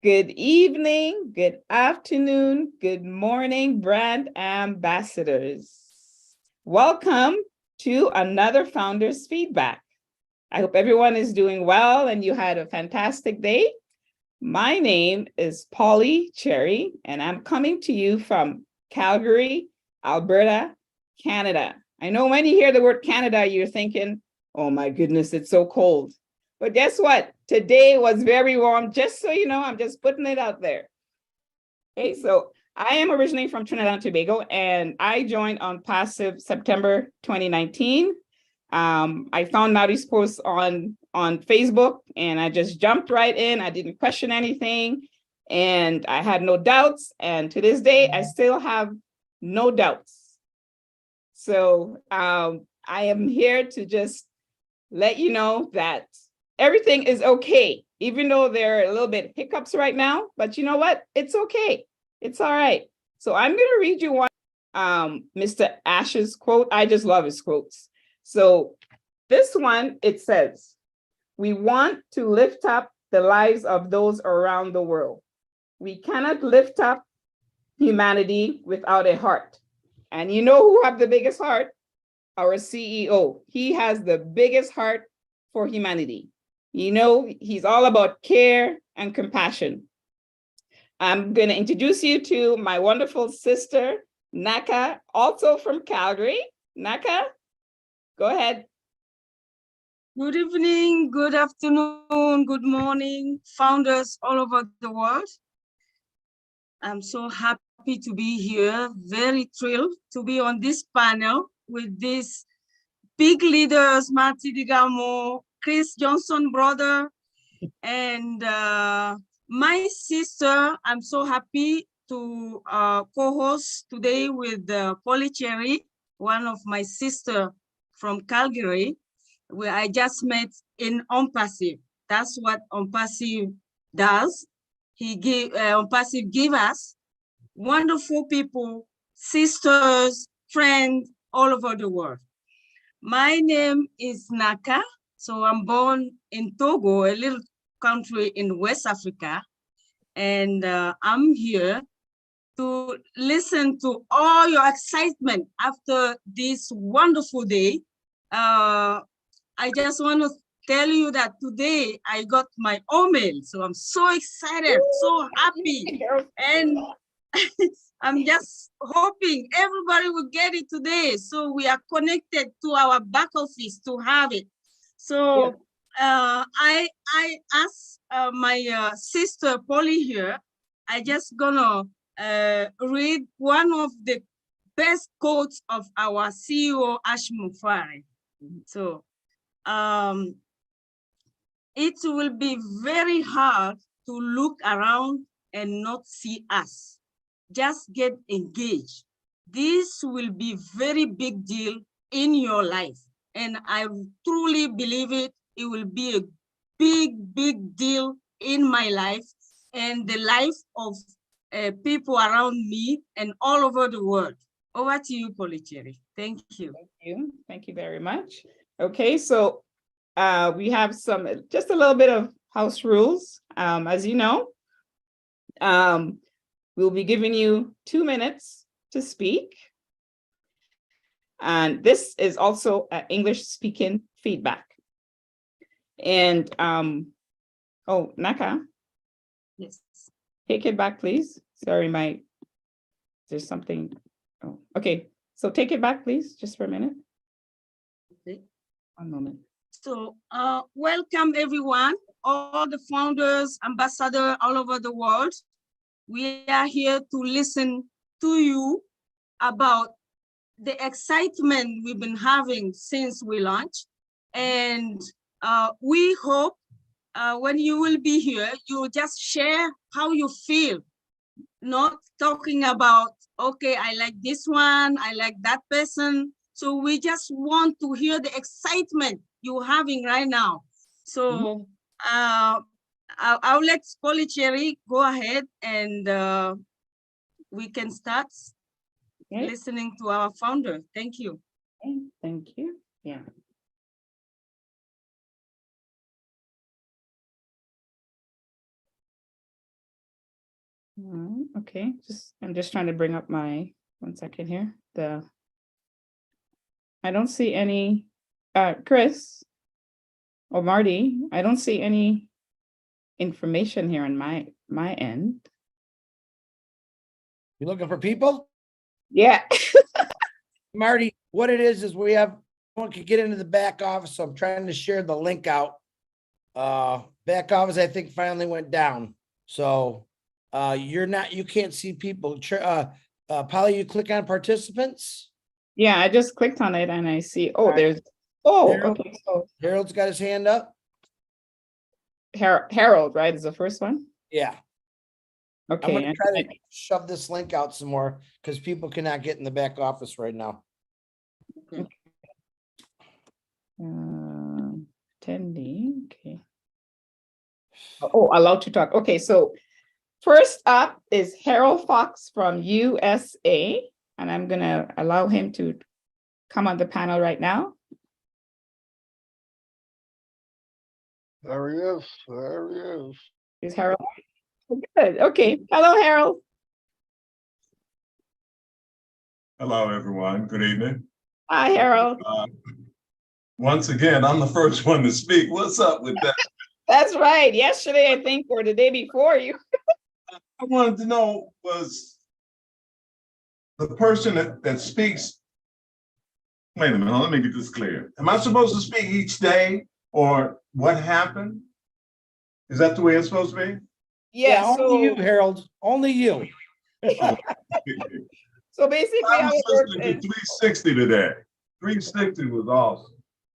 Good evening, good afternoon, good morning, brand ambassadors. Welcome to another Founders Feedback. I hope everyone is doing well and you had a fantastic day. My name is Polly Cherry, and I'm coming to you from Calgary, Alberta, Canada. I know when you hear the word Canada, you're thinking, oh my goodness, it's so cold. But guess what? Today was very warm, just so you know, I'm just putting it out there. Okay, so I am originally from Trinidad and Tobago, and I joined ONPASSIVE September 2019. I found Naudie's post on Facebook, and I just jumped right in. I didn't question anything, and I had no doubts. And to this day, I still have no doubts. So I am here to just let you know that everything is okay, even though there are a little bit hiccups right now, but you know what? It's okay. It's all right. So I'm going to read you one Mr. Ash's quote. I just love his quotes. So this one, it says, we want to lift up the lives of those around the world. We cannot lift up humanity without a heart. And you know who have the biggest heart? Our CEO. He has the biggest heart for humanity. You know, he's all about care and compassion. I'm going to introduce you to my wonderful sister, Naka, also from Calgary. Naka, go ahead. Good evening, good afternoon, good morning, founders all over the world. I'm so happy to be here, very thrilled to be on this panel with these big leaders, Marty Digamo, Chris Johnson brother, and my sister. I'm so happy to co-host today with Polly Cherry, one of my sister from Calgary, where I just met in ONPASSIVE. That's what ONPASSIVE does. ONPASSIVE give us wonderful people, sisters, friends all over the world. My name is Naka. So I'm born in Togo, a little country in West Africa. And I'm here to listen to all your excitement after this wonderful day. I just want to tell you that today I got my email. So I'm so excited, so happy. And I'm just hoping everybody will get it today. So we are connected to our back office to have it. So I asked my sister Polly here, I just gonna read one of the best quotes of our CEO, Ash Mufari. So it will be very hard to look around and not see us. Just get engaged. This will be very big deal in your life. And I truly believe it will be a big deal in my life and the life of people around me and all over the world. Over to you, Polly Cherry. Thank you. Thank you. Thank you very much. Okay, so we have just a little bit of house rules. As you know, we'll be giving you 2 minutes to speak. And this is also English speaking feedback. And oh, Naka. Yes. Take it back, please. Sorry, there's something. Oh, okay. So take it back, please, just for a minute. Okay. 1 moment. So welcome everyone, all the founders, ambassadors all over the world. We are here to listen to you about the excitement we've been having since we launched. And we hope when you will be here, you'll just share how you feel, not talking about, okay, I like this one, I like that person. So we just want to hear the excitement you're having right now. So I'll let Polly Cherry go ahead and we can start listening to our founder. Thank you. Okay, thank you. Yeah. Okay, I'm just trying to bring up my, 1 second here. I don't see any, Chris or Marty, I don't see any information here on my end. You looking for people? Yeah. Marty, what it is we have, one could get into the back office, so I'm trying to share the link out. Back office, I think finally went down. So, you can't see people. Polly, you click on participants. Yeah, I just clicked on it and I see, Alright. Harold. okay, so Harold's got his hand up. Harold, right, is the first one? Yeah. I'm Okay. gonna try to shove this link out some more because people cannot get in the back office right now. Attending, okay. Oh, allowed to talk. Okay, so first up is Harold Fox from USA, and I'm gonna allow him to come on the panel right now. There he is. There he is. Is Harold? Good. Okay. Hello, Harold. Hello, everyone. Good evening. Hi, Harold. Once again, I'm the first one to speak. What's up with that? That's right. Yesterday, I think, or the day before you. I wanted to know, was the person that speaks, wait a minute, let me get this clear. Am I supposed to speak each day or what happened? Is that the way it's supposed to be? Yeah, Only you, Harold. Only you. so basically, I how was it works listening to is, 360 today. 360 was awesome.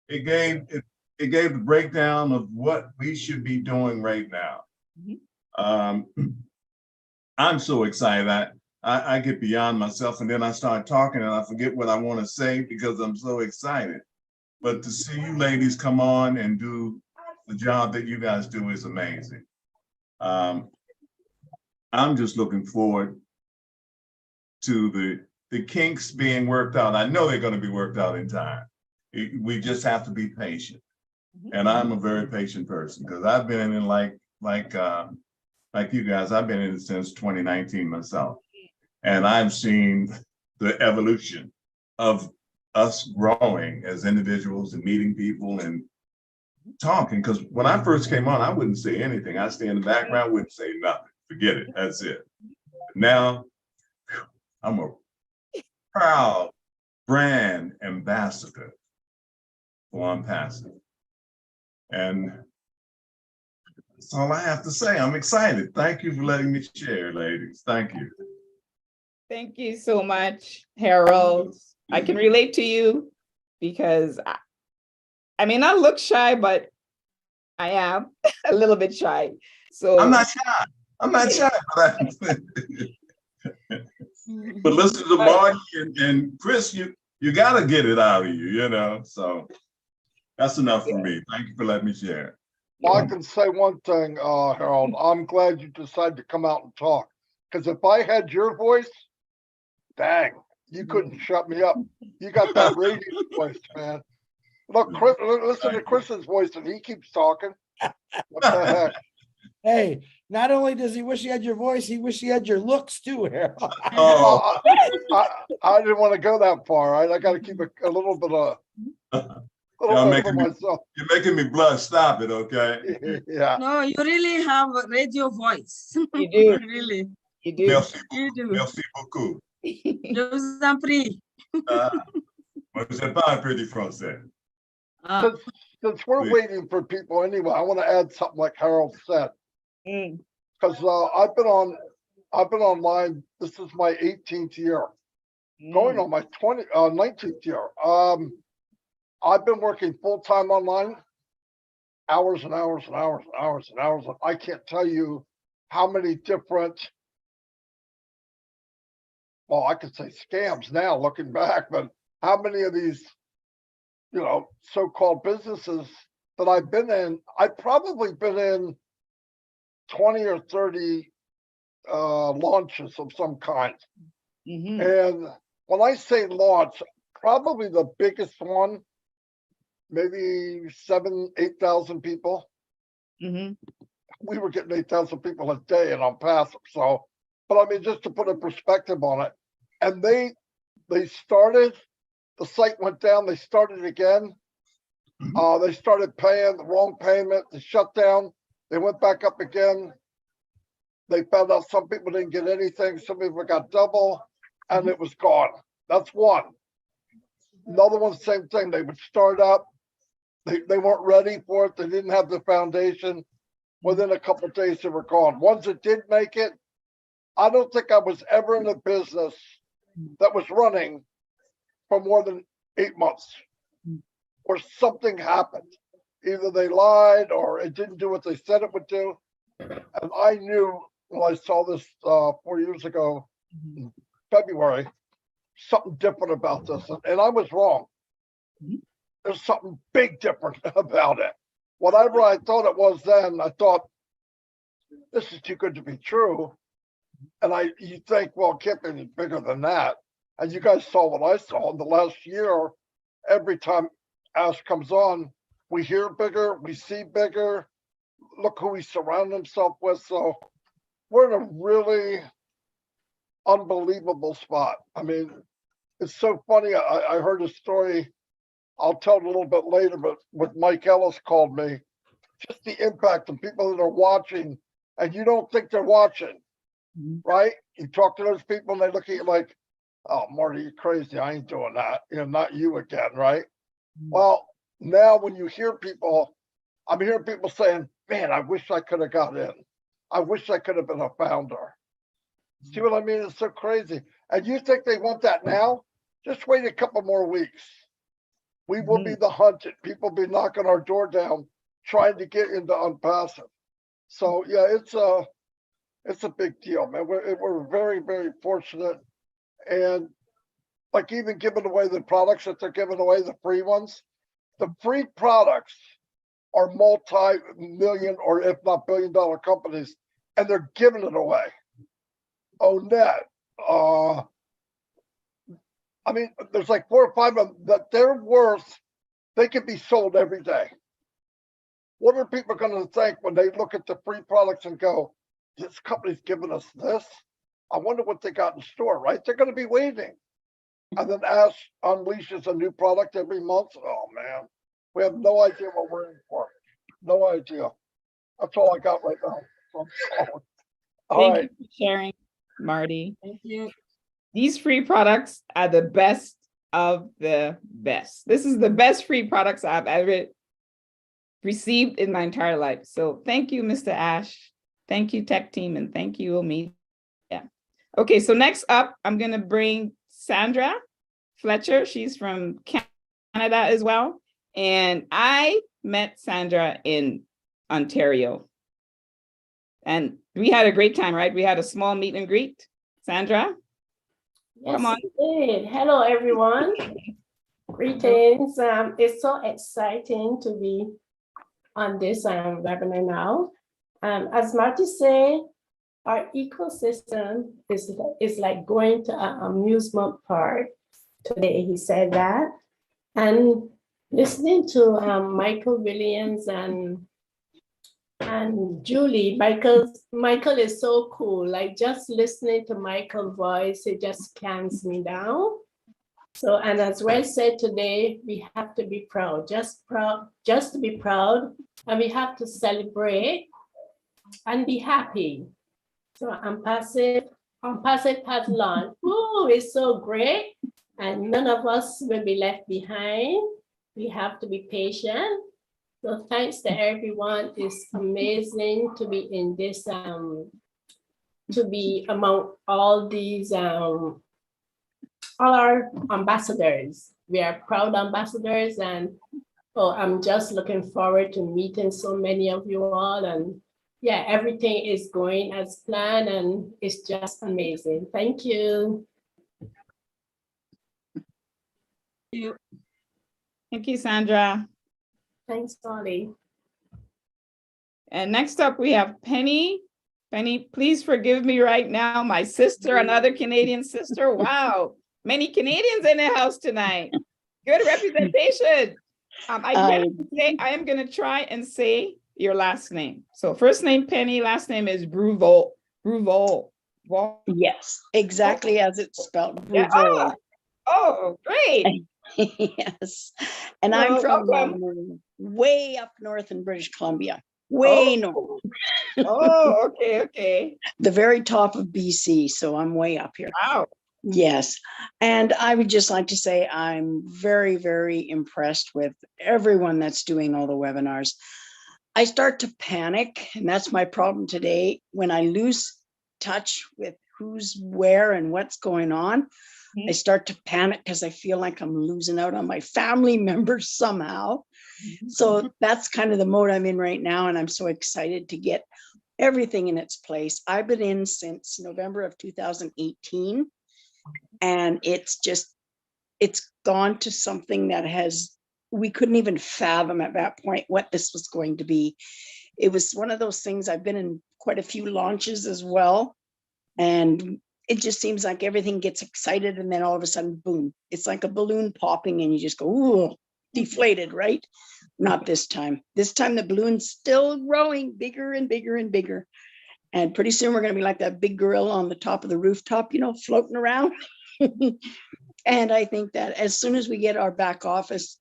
It gave the breakdown of what we should be doing right now. I'm so excited. I get beyond myself and then I start talking and I forget what I want to say because I'm so excited. But to see you ladies come on and do the job that you guys do is amazing. I'm just looking forward to the kinks being worked out. I know they're going to be worked out in time. We just have to be patient. And I'm a very patient person because I've been in like you guys, I've been in it since 2019 myself. And I've seen the evolution of us growing as individuals and meeting people and talking. Because when I first came on, I wouldn't say anything. I'd stay in the background, wouldn't say nothing. Forget it. That's it. Now, I'm a proud brand ambassador for ONPASSIVE. And that's all I have to say. I'm excited. Thank you for letting me share, ladies. Thank you. thank you so much, Harold. I can relate to you because I may not look shy, but I am a little bit shy. So I'm not shy. I'm not shy. But listen to Marty and Chris, you got to get it out of you, you know? So that's enough for me. Thank you for letting me share. Well, I can say one thing, Harold. I'm glad you decided to come out and talk. Because if I had your voice, dang, you couldn't shut me up. You got that radio voice, man. Look, Chris, listen to Chris's voice, and he keeps talking. What the heck? Hey, not only does he wish he had your voice, he wish he had your looks too, Harold. Oh, I didn't want to go that far. Right? I got to keep a little bit of. Myself. You're making me blush. Stop it, okay? Yeah. No, you really have a radio voice. you do. Really. You do. Merci, You do. merci beaucoup. Je vous en prie. Moi, je sais pas un peu du français. Ah, Since we're Please. waiting for people anyway, I want to add something like Harold said. Mm. Because I've been online. This is my 18th year, going on my 19th year. I've been working full time online, hours and hours and hours and hours and hours. I can't tell you how many different, well, I could say scams now looking back, but how many of these, so-called businesses that I've been in. I've probably been in 20 or 30 launches of some kind. And when I say launch, probably the biggest one, maybe 8,000 people. We were getting 8,000 people a day and on ONPASSIVE. So but I mean, just to put a perspective on it, and they started, the site went down, they started again. They started paying the wrong payment, they shut down, they went back up again. They found out some people didn't get anything, some people got double, and it was gone. That's one. Another one, same thing, they would start up, they weren't ready for it, they didn't have the foundation. Within a couple of days, they were gone. Ones that did make it, I don't think I was ever in a business that was running for more than 8 months, or something happened. Either they lied or it didn't do what they said it would do. And I knew when I saw this 4 years ago, in February, something different about this. And I was wrong. There's something big different about it. Whatever I thought it was then, I thought, this is too good to be true. And you think, well, it can't be any bigger than that. And you guys saw what I saw in the last year. Every time Ash comes on, we hear bigger, we see bigger. Look who he surrounded himself with. So we're in a really unbelievable spot. I mean, it's so funny. I heard a story, I'll tell it a little bit later, but with Mike Ellis called me, just the impact of people that are watching and you don't think they're watching, right? You talk to those people and they look at you like, oh, Marty, you're crazy. I ain't doing that. You know, not you again, right? Well, now when you hear people, I'm hearing people saying, man, I wish I could have got in. I wish I could have been a founder. See what I mean? It's so crazy. And you think they want that now? Just wait a couple more weeks. We will be the hunted. People be knocking our door down, trying to get into ONPASSIVE. So yeah, it's a big deal, man. We're very, very fortunate. And like even giving away the products that they're giving away, the free ones, the free products are multi-million or if not billion-dollar companies, and they're giving it away. Onet, I mean, there's like 4 or 5 of them that they're worth, they could be sold every day. What are people going to think when they look at the free products and go, this company's giving us this? I wonder what they got in store, right? They're going to be waiting. And then Ash unleashes a new product every month. Oh, man, we have no idea what we're in for. No idea. That's all I got right now. Thank you for sharing, Marty. Thank you. These free products are the best of the best. This is the best free products I've ever received in my entire life. So thank you, Mr. Ash. Thank you, tech team, and thank you, Omid. Yeah. Okay, so next up, I'm going to bring Sandra Fletcher. She's from Canada as well. And I met Sandra in Ontario. And we had a great time, right? We had a small meet and greet. Sandra? Yes, Come on. we did. Hello, everyone. Greetings. It's so exciting to be on this webinar now. As Marty said, our ecosystem is like going to an amusement park today. He said that. And listening to Michael Williams and Julie, Michael is so cool. Like just listening to Michael's voice, it just calms me down. So, and as well said today, we have to be proud, just to be proud, and we have to celebrate and be happy. So ONPASSIVE has launched. Ooh, it's so great. And none of us will be left behind. We have to be patient. So thanks to everyone. It's amazing to be in this, to be among all these, all our ambassadors. We are proud ambassadors, and oh, I'm just looking forward to meeting so many of you all. And yeah, everything is going as planned, and it's just amazing. Thank you. Thank you, Sandra. Thanks, Molly. And next up, we have Penny. Penny, please forgive me right now. My sister, another Canadian sister. Wow, many Canadians in the house tonight. Good representation. I am going to try and say your last name. So first name, Penny. Last name is Bruval. Bruval. Wow. Yes, exactly as it's spelled. Yeah. Vouvray. Oh, great. Yes. And I'm Well, from welcome. way up north in British Columbia, way north, Oh, oh, okay, okay. the very top of BC. So I'm way up here. Wow. Yes. And I would just like to say I'm very, very impressed with everyone that's doing all the webinars. I start to panic, and that's my problem today. When I lose touch with who's where and what's going on, I start to panic because I feel like I'm losing out on my family members somehow. So that's kind of the mode I'm in right now. And I'm so excited to get everything in its place. I've been in since November of 2018. And it's gone to something that we couldn't even fathom at that point what this was going to be. It was one of those things. I've been in quite a few launches as well. And it just seems like everything gets excited and then all of a sudden, boom, it's like a balloon popping and you just go, ooh, deflated, right? Not this time. This time the balloon's still growing bigger and bigger and bigger. And pretty soon we're going to be like that big gorilla on the top of the rooftop, floating around. And I think that as soon as we get our back office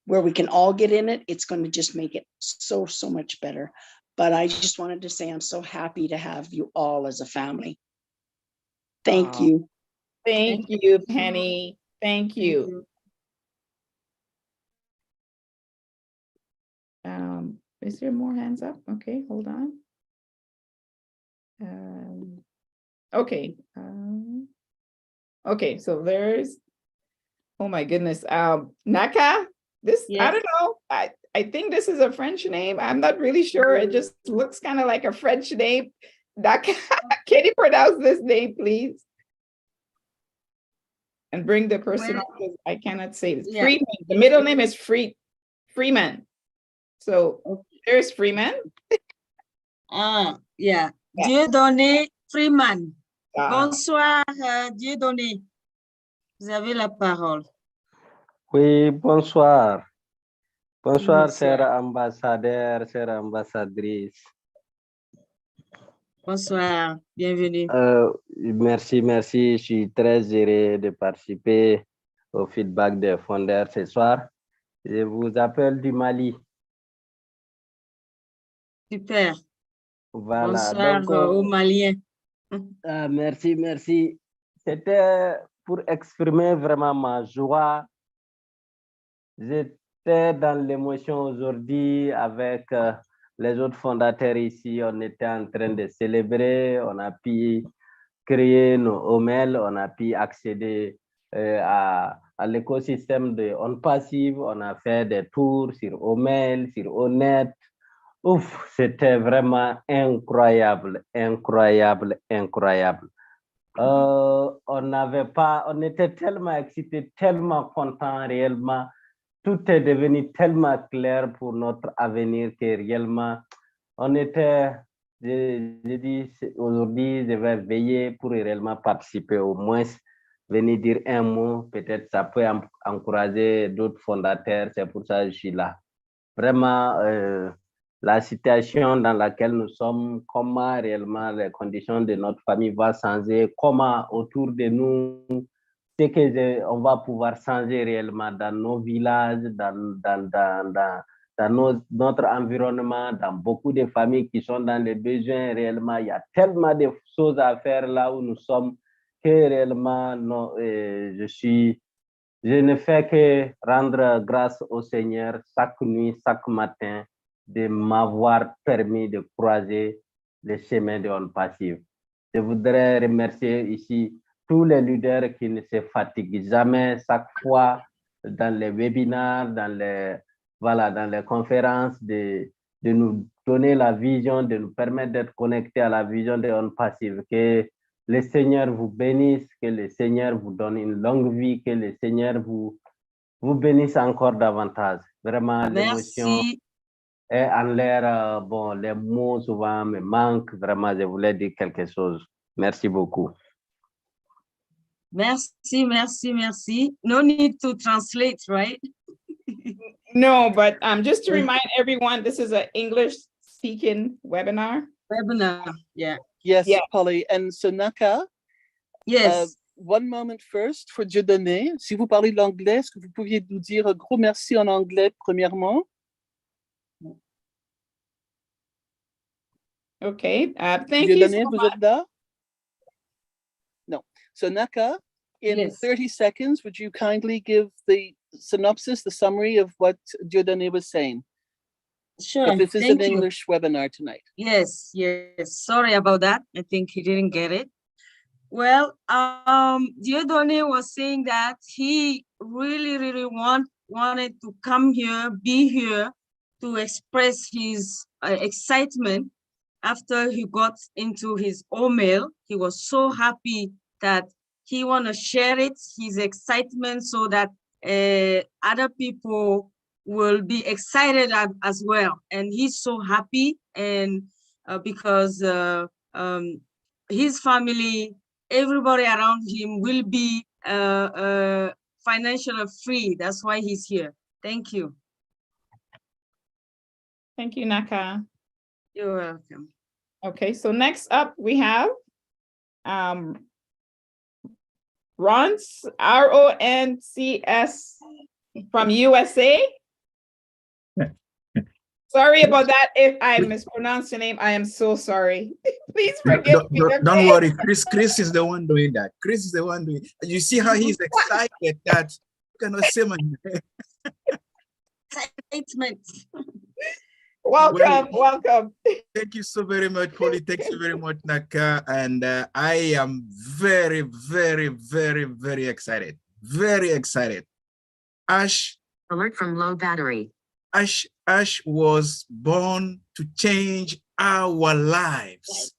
where we can all get in it, it's going to just make it so much better. But I just wanted to say I'm so happy to have you all as a family. Thank you. Thank you, Penny. Thank you. Is there more hands up? Okay, hold on. Okay. Okay, so there's, oh my goodness, Naka. This, I don't know. I think this is a French name. I'm not really sure. It just looks kind of like a French name. Naka, can you pronounce this name, please? And bring the person up because I cannot say this. Freeman. The middle name is Freeman. So there's Freeman. Dieudonné Freeman. Bonsoir, Dieudonné. Vous avez la parole. Oui, bonsoir. Bonsoir, chers ambassadeurs, chères ambassadrices. Bonsoir, bienvenue. Merci. Je suis très heureux de participer au feedback des fondeurs ce soir. Je vous appelle du Mali. Super. Voilà. Bonsoir Donc, aux Maliens. Merci. C'était pour exprimer vraiment ma joie. J'étais dans l'émotion aujourd'hui avec les autres fondateurs ici. On était en train de célébrer, on a pu créer nos OML, on a pu accéder à l'écosystème de ONPASSIVE, on a fait des tours sur OML, sur ONET. Ouf, c'était vraiment incroyable. On était tellement excités, tellement contents réellement. Tout est devenu tellement clair pour notre avenir que réellement, on était, je dis aujourd'hui, je vais veiller pour réellement participer, au moins venir dire un mot, peut-être ça peut encourager d'autres fondateurs, c'est pour ça que je suis là. Vraiment, la situation dans laquelle nous sommes, comment réellement les conditions de notre famille vont changer, comment autour de nous, c'est que on va pouvoir changer réellement dans nos villages, dans notre environnement, dans beaucoup de familles qui sont dans les besoins réellement. Il y a tellement de choses à faire là où nous sommes que réellement, je ne fais que rendre grâce au Seigneur chaque nuit, chaque matin, de m'avoir permis de croiser les chemins de ONPASSIVE. Je voudrais remercier ici tous les leaders qui ne se fatiguent jamais, chaque fois dans les webinaires, dans les conférences, de nous donner la vision, de nous permettre d'être connectés à la vision de ONPASSIVE. Que le Seigneur vous bénisse, que le Seigneur vous donne une longue vie, que le Seigneur vous bénisse encore davantage. Vraiment, l'émotion est en l'air. Bon, les mots souvent me manquent. Vraiment, je voulais dire quelque chose. Merci beaucoup. Merci. No need to translate, right? No, but just to remind everyone, this is an English speaking webinar. Yeah. Yes, Yeah. Polly. And Sonaka, Yes. one moment first for Dieudonné. Si vous parlez l'anglais, est-ce que vous pouviez nous dire un gros merci en anglais, premièrement? Okay. Thank you Dieudonné, so vous much. êtes là? No. Sonaka, in Yes. 30 seconds, would you kindly give the synopsis, the summary of what Dieudonné was saying? Sure. But this is Thank an you. English webinar tonight. Yes, yes. Sorry about that. I think he didn't get it. Well, Dieudonné was saying that he really wanted to come here, be here, to express his excitement after he got into his OML. He was so happy that he want to share it, his excitement, so that other people will be excited as well. And he's so happy, and because his family, everybody around him will be financially free. That's why he's here. Thank you. Thank you, Naka. You're welcome. Okay, so next up we have Roncs, RONCS from USA. Sorry about that. If I mispronounced your name, I am so sorry. Please forgive me. Don't worry, Chris is the one doing that. Chris is the one doing. You see how he's excited that you cannot say my name. Excitement. Welcome, welcome. Thank you so very much, Polly. Thank you very much, Naka. And I am very, very, very, very excited. Very excited. Ash. Alert from low battery. Ash was born to change our lives.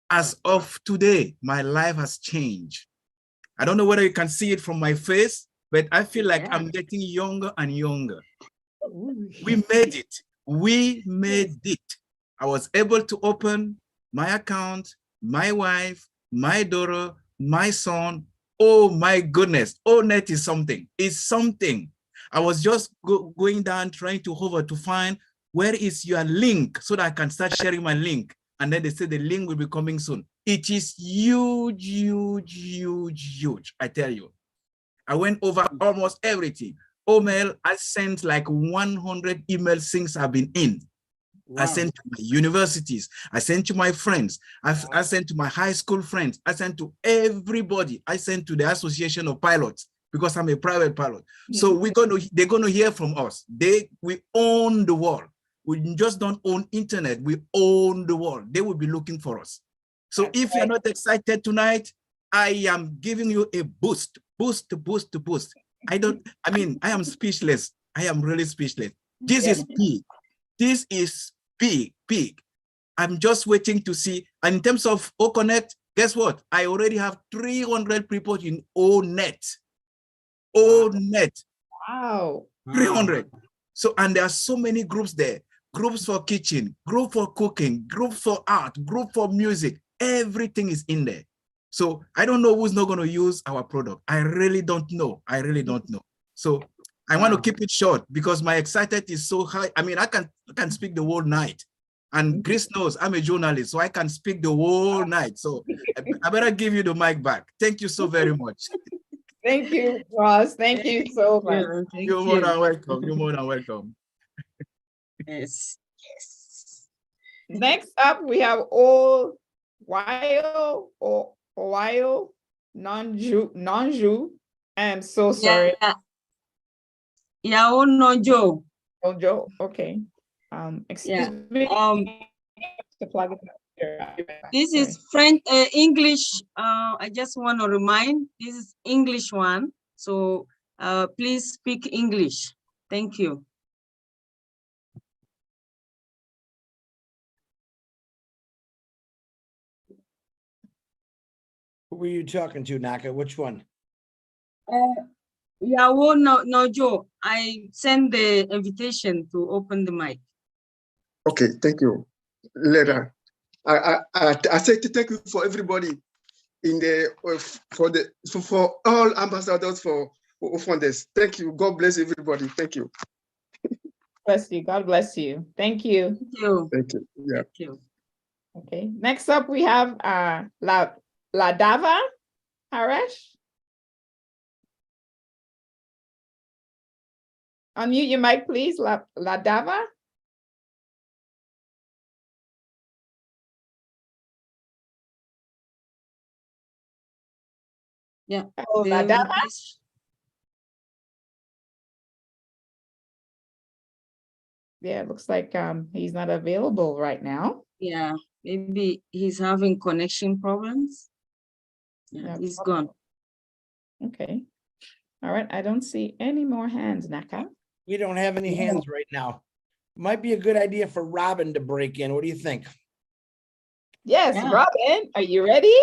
As of today, my life has changed. I don't know whether you can see it from my face, but I feel like I'm getting younger and younger. We made it. We made it. I was able to open my account, my wife, my daughter, my son. Oh my goodness. Oh, net is something. It's something. I was just going down, trying to hover to find where is your link so that I can start sharing my link. And then they said the link will be coming soon. It is huge, huge, huge, huge. I tell you. I went over almost everything. OML, I sent like 100 emails since I've been in. Wow. I sent to my universities. I sent to my friends. I sent to my high school friends. I sent to everybody. I sent to the Association of Pilots because I'm a private pilot. So they're gonna hear from us. We own the world. We just don't own internet. We own the world. They will be looking for us. So if you're not excited tonight, I am giving you a boost. I am speechless. I am really speechless. This is big. This is big. I'm just waiting to see. And in terms of OConnect, guess what? I already have 300 people in ONet. ONet. Wow. 300. So, and there are so many groups there. Groups for kitchen, group for cooking, group for art, group for music. Everything is in there. So I don't know who's not going to use our product. I really don't know. So I want to keep it short because my excitement is so high. I mean, I can speak the whole night. And Chris knows I'm a journalist, so I can speak the whole night. So I better give you the mic back. Thank you so very much. Thank you, Ross. Thank you so much. You're more than welcome. You're more than welcome. Yes. Next up, we have Ohio Nonju. I am so sorry. Yao Nojo. Nojo. Okay. Excuse me. To plug it up. This is French, English. I just want to remind, this is English one. So please speak English. Thank you. Who were you talking to, Naka? Which one? Yao Nojo. I send the invitation to open the mic. Okay, thank you. Later. I say thank you for everybody in the for all ambassadors for funders. Thank you. God bless everybody. Thank you. Bless you. God bless you. Thank you. Thank you. Thank you. Yeah. Thank you. Okay, next up we have Ladava Haresh. Unmute your mic, please, Ladava. Yeah. Oh, Ladava. Yeah, it looks like he's not available right now. Yeah, maybe he's having connection problems. Yeah, he's gone. Okay. All right, I don't see any more hands, Naka. We don't have any hands right now. Might be a good idea for Robin to break in. What do you think? Yes, Yeah. Robin, are you ready?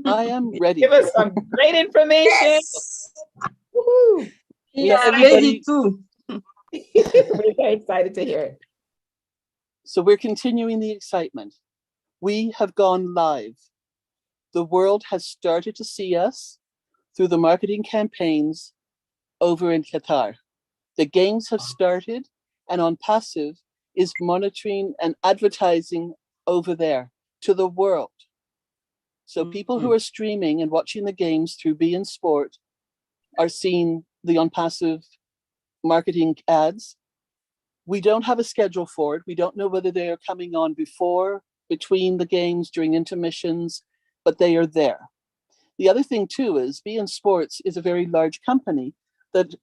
I am ready. Give us some great information. Yes. Woohoo. Yeah, everybody- ready too. We're very excited to hear it. So we're continuing the excitement. We have gone live. The world has started to see us through the marketing campaigns over in Qatar. The games have started, and ONPASSIVE is monitoring and advertising over there to the world. So people who are streaming and watching the games through beIN Sport are seeing the ONPASSIVE marketing ads. We don't have a schedule for it. We don't know whether they are coming on before, between the games, during intermissions, but they are there. The other thing too is beIN Sports is a very large company that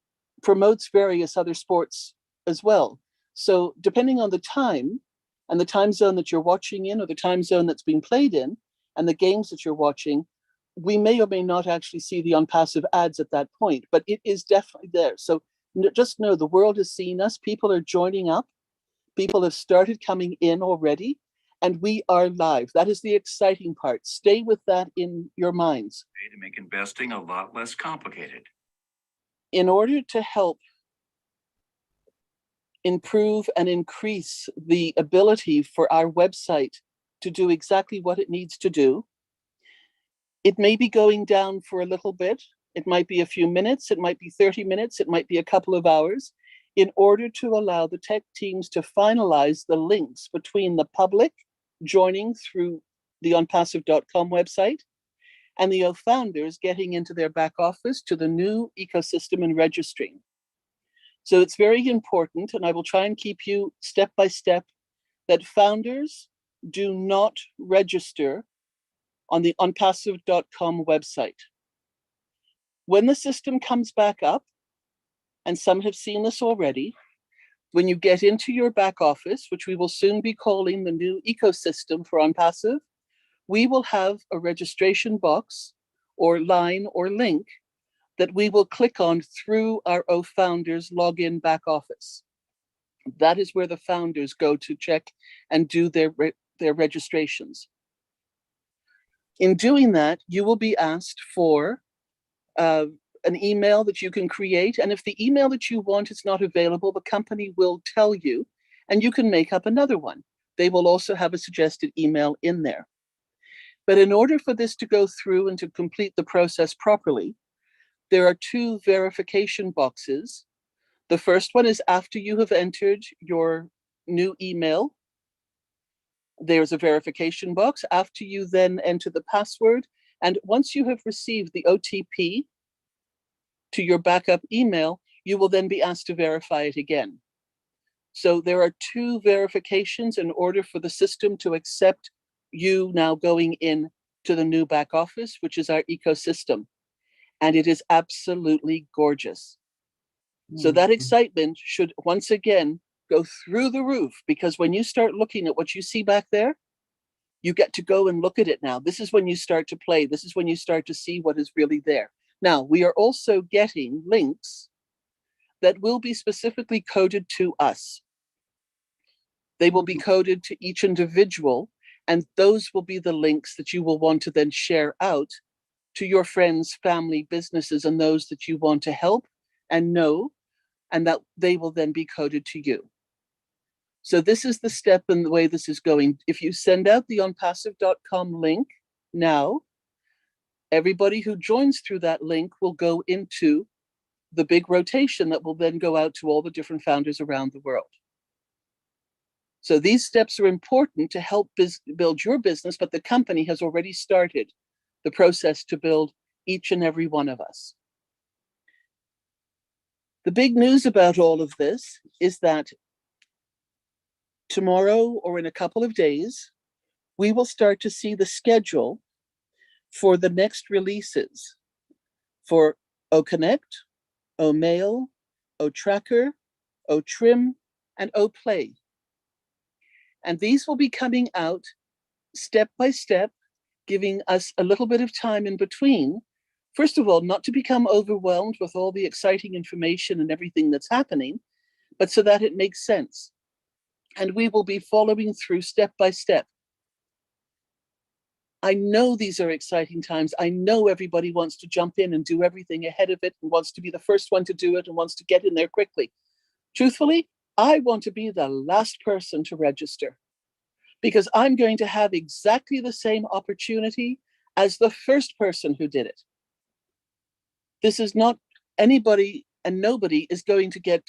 promotes various other sports as well. So depending on the time and the time zone that you're watching in, or the time zone that's being played in, and the games that you're watching, we may or may not actually see the ONPASSIVE ads at that point, but it is definitely there. So just know the world is seeing us. People are joining up. People have started coming in already, and we are live. That is the exciting part. Stay with that in your minds. To make investing a lot less complicated. In order to help improve and increase the ability for our website to do exactly what it needs to do, it may be going down for a little bit. It might be a few minutes, it might be 30 minutes, it might be a couple of hours, in order to allow the tech teams to finalize the links between the public joining through the onpassive.com website and the founders getting into their back office to the new ecosystem and registering. So it's very important, and I will try and keep you step by step, that founders do not register on the onpassive.com website. When the system comes back up, and some have seen this already, when you get into your back office, which we will soon be calling the new ecosystem for ONPASSIVE, we will have a registration box or line or link that we will click on through our founders login back office. That is where the founders go to check and do their registrations. In doing that, you will be asked for an email that you can create. And if the email that you want is not available, the company will tell you, and you can make up another one. They will also have a suggested email in there. But in order for this to go through and to complete the process properly, there are two verification boxes. The first one is after you have entered your new email. There's a verification box after you then enter the password. And once you have received the OTP to your backup email, you will then be asked to verify it again. So there are two verifications in order for the system to accept you now going in to the new back office, which is our ecosystem. And it is absolutely gorgeous. So that excitement should once again go through the roof, because when you start looking at what you see back there, you get to go and look at it now. This is when you start to play. This is when you start to see what is really there. Now, we are also getting links that will be specifically coded to us. They will be coded to each individual, and those will be the links that you will want to then share out to your friends, family, businesses, and those that you want to help and know, and that they will then be coded to you. So this is the step in the way this is going. If you send out the onpassive.com link now, everybody who joins through that link will go into the big rotation that will then go out to all the different founders around the world. So these steps are important to help build your business, but the company has already started the process to build each and every one of us. The big news about all of this is that tomorrow or in a couple of days, we will start to see the schedule for the next releases for OConnect, OMail, OTracker, OTrim, and OPlay. And these will be coming out step by step, giving us a little bit of time in between. First of all, not to become overwhelmed with all the exciting information and everything that's happening, but so that it makes sense. And we will be following through step by step. I know these are exciting times. I know everybody wants to jump in and do everything ahead of it and wants to be the first one to do it and wants to get in there quickly. Truthfully, I want to be the last person to register because I'm going to have exactly the same opportunity as the first person who did it. This is not anybody, and nobody is going to get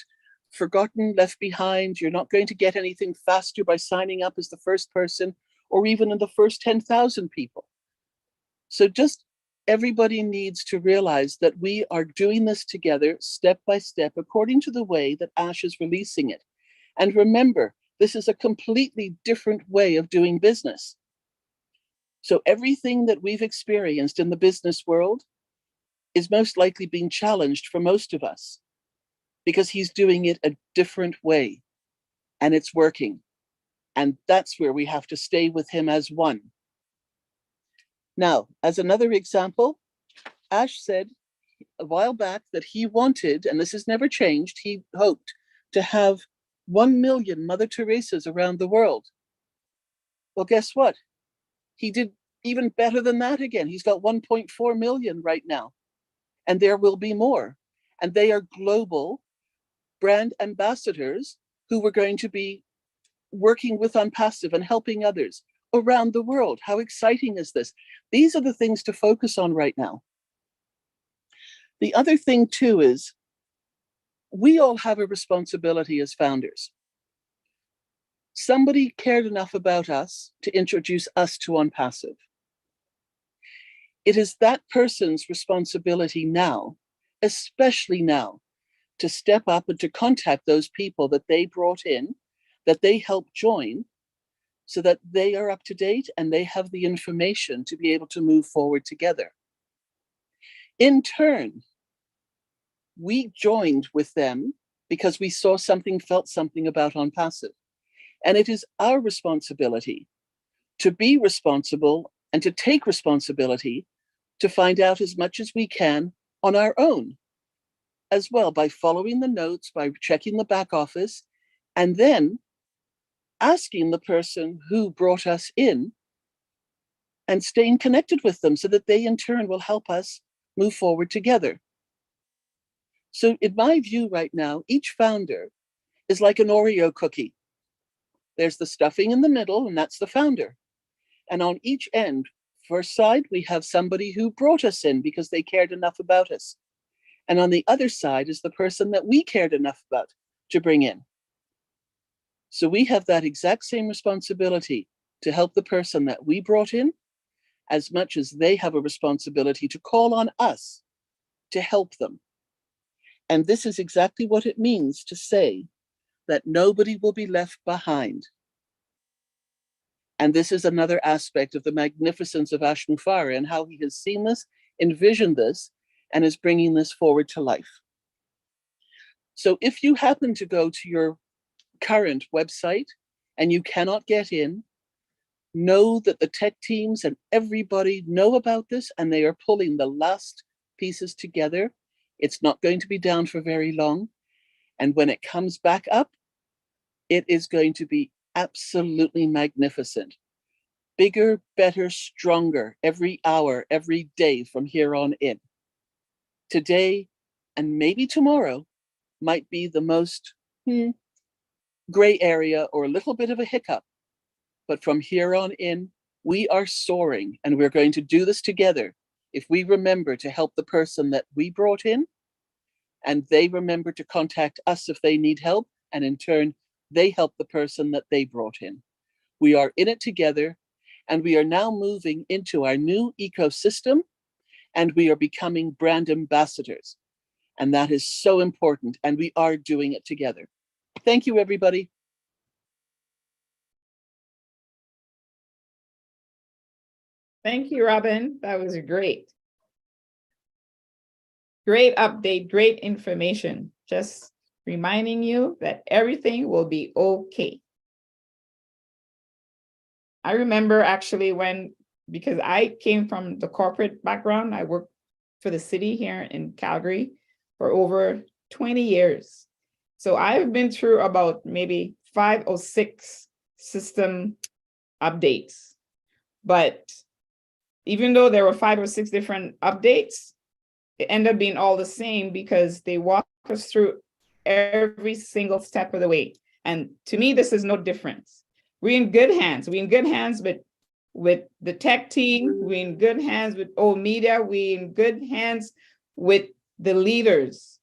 forgotten, left behind. You're not going to get anything faster by signing up as the first person or even in the first 10,000 people. So just everybody needs to realize that we are doing this together step by step according to the way that Ash is releasing it. And remember, this is a completely different way of doing business. So everything that we've experienced in the business world is most likely being challenged for most of us because he's doing it a different way and it's working. And that's where we have to stay with him as one. Now, as another example, Ash said a while back that he wanted, and this has never changed, he hoped to have 1 million Mother Teresas around the world. Well, guess what? He did even better than that again. He's got 1.4 million right now, and there will be more. And they are global brand ambassadors who were going to be working with ONPASSIVE and helping others around the world. How exciting is this? These are the things to focus on right now. The other thing too is we all have a responsibility as founders. Somebody cared enough about us to introduce us to ONPASSIVE. It is that person's responsibility now, especially now, to step up and to contact those people that they brought in, that they helped join, so that they are up to date and they have the information to be able to move forward together. In turn, we joined with them because we saw something, felt something about ONPASSIVE. And it is our responsibility to be responsible and to take responsibility to find out as much as we can on our own, as well, by following the notes, by checking the back office, and then asking the person who brought us in and staying connected with them so that they in turn will help us move forward together. So in my view right now, each founder is like an Oreo cookie. There's the stuffing in the middle, and that's the founder. And on each end, first side, we have somebody who brought us in because they cared enough about us. And on the other side is the person that we cared enough about to bring in. So we have that exact same responsibility to help the person that we brought in as much as they have a responsibility to call on us to help them. And this is exactly what it means to say that nobody will be left behind. And this is another aspect of the magnificence of Ash Mufareh and how he has seen this, envisioned this, and is bringing this forward to life. So if you happen to go to your current website and you cannot get in, know that the tech teams and everybody know about this and they are pulling the last pieces together. It's not going to be down for very long. And when it comes back up, it is going to be absolutely magnificent. Bigger, better, stronger every hour, every day from here on in. Today and maybe tomorrow might be the most gray area or a little bit of a hiccup. But from here on in, we are soaring and we're going to do this together if we remember to help the person that we brought in and they remember to contact us if they need help. And in turn, they help the person that they brought in. We are in it together, and we are now moving into our new ecosystem, and we are becoming brand ambassadors. And that is so important, and we are doing it together. Thank you, everybody. Thank you, Robin. That was great. Great update, great information. Just reminding you that everything will be okay. I remember actually because I came from the corporate background, I worked for the city here in Calgary for over 20 years. So I've been through about maybe 5 or 6 system updates. But even though there were 5 or 6 different updates, it ended up being all the same because they walk us through every single step of the way. And to me, this is no difference. We're in good hands. We're in good hands with the tech team. We're in good hands with old media. We're in good hands with the leaders.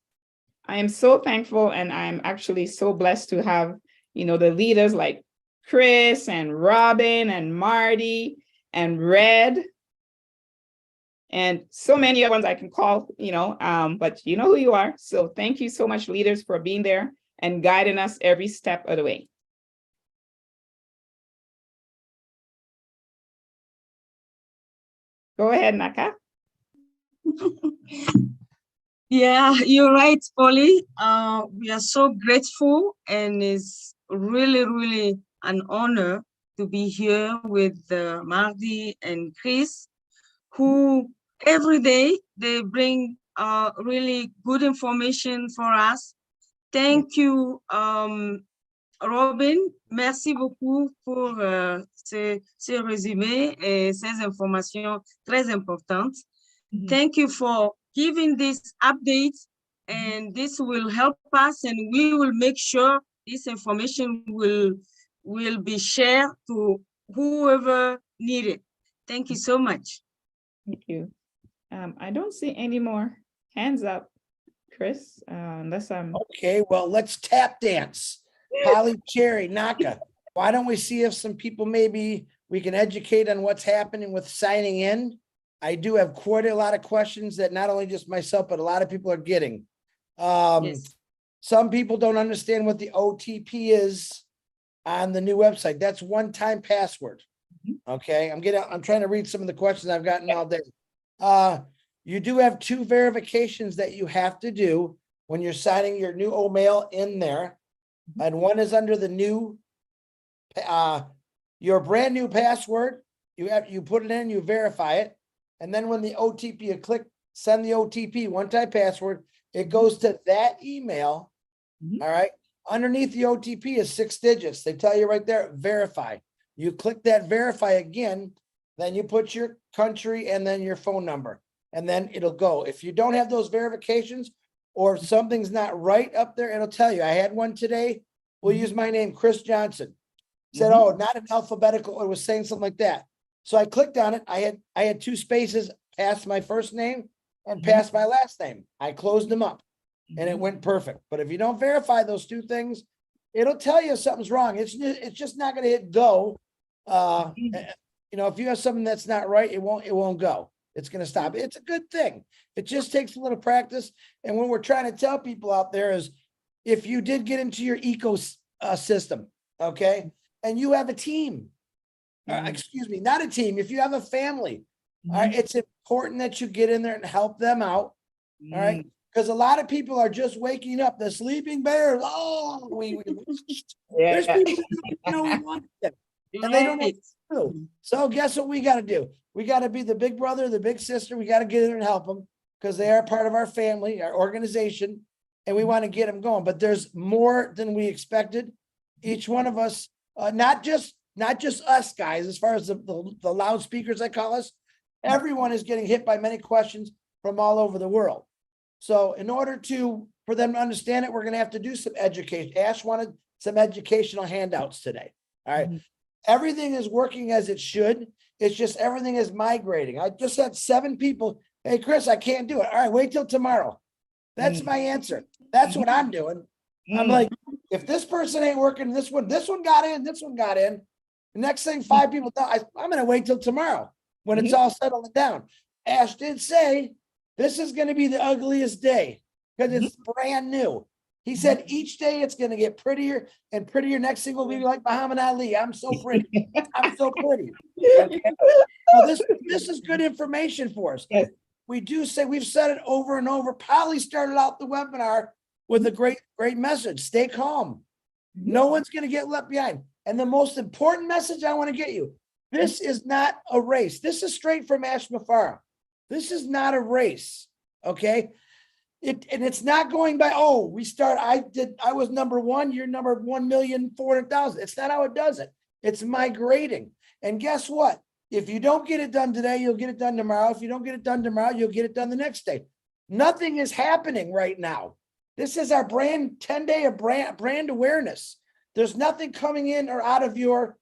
I am so thankful, and I'm actually so blessed to have, the leaders like Chris and Robin and Marty and Red, and so many other ones I can call, but you know who you are. So thank you so much, leaders, for being there and guiding us every step of the way. Go ahead, Naka. Yeah, you're right, Polly. We are so grateful, and it's really, really an honor to be here with Marty and Chris, who every day they bring really good information for us. Thank you, Robin. Merci beaucoup pour ces résumés et ces informations très importantes. Thank you for giving this update, and this will help us, and we will make sure this information will be shared to whoever needs it. Thank you so much. Thank you. I don't see any more hands up, Chris, unless I'm... Okay, well, let's tap dance. Polly, Cherry, Naka, why don't we see if some people maybe we can educate on what's happening with signing in? I do have quite a lot of questions that not only just myself, but a lot of people are getting. Yes. Some people don't understand what the OTP is on the new website. That's one-time password. Okay, I'm trying to read some of the questions I've gotten all day. You do have 2 verifications that you have to do when you're signing your new OMail in there. And one is under the new, your brand new password. You put it in, you verify it. And then when the OTP, you click send the OTP, one-time password, it goes to that email. All right. Underneath the OTP is 6 digits. They tell you right there, verify. You click that verify again, then you put your country and then your phone number, and then it'll go. If you don't have those verifications or something's not right up there, it'll tell you. I had one today. We'll use my name, Chris Johnson. Said, oh, not an alphabetical. It was saying something like that. So I clicked on it. I had 2 spaces past my first name and past my last name. I closed them up and it went perfect. But if you don't verify those 2 things, it'll tell you something's wrong. It's just not going to hit go. If you have something that's not right, it won't go. It's going to stop. It's a good thing. It just takes a little practice. And what we're trying to tell people out there is, if you did get into your ecosystem, okay, and you have a team, excuse me, not a team, if you have a family, all right, it's important that you get in there and help them out. All right. Because a lot of people are just waking up. The sleeping bears. Oh, there's people that don't know we want them, and they don't know what to do. So guess what we got to do? We got to be the big brother, the big sister. We got to get in there and help them because they are part of our family, our organization, and we want to get them going. But there's more than we expected. Each one of us, not just us guys, as far as the loudspeakers, I call us, everyone is getting hit by many questions from all over the world. So in order for them to understand it, we're going to have to do some education. Ash wanted some educational handouts today. All right. Everything is working as it should. It's just everything is migrating. I just had 7 people. Hey, Chris, I can't do it. All right, wait till tomorrow. That's my answer. That's what I'm doing. I'm like, If this person ain't working, this one got in, this one got in. The next thing, 5 people thought, I'm gonna wait till tomorrow when it's all settled down. Ash did say, this is gonna be the ugliest day because it's brand new. He said each day it's gonna get prettier and prettier. Next thing will be like Muhammad Ali. I'm so pretty. I'm so pretty. Okay? Well, this is good information for us. Yes. We do say, we've said it over and over. Polly started out the webinar with a great message. Stay calm. No one's going to get left behind. And the most important message I want to get you, this is not a race. This is straight from Ash Mafara. This is not a race. Okay. And it's not going by, oh, I was number 1, you're number 1,400,000. It's not how it does it. It's migrating. And guess what? If you don't get it done today, you'll get it done tomorrow. If you don't get it done tomorrow, you'll get it done the next day. Nothing is happening right now. This is our 10-day of brand awareness. There's nothing coming in or out of your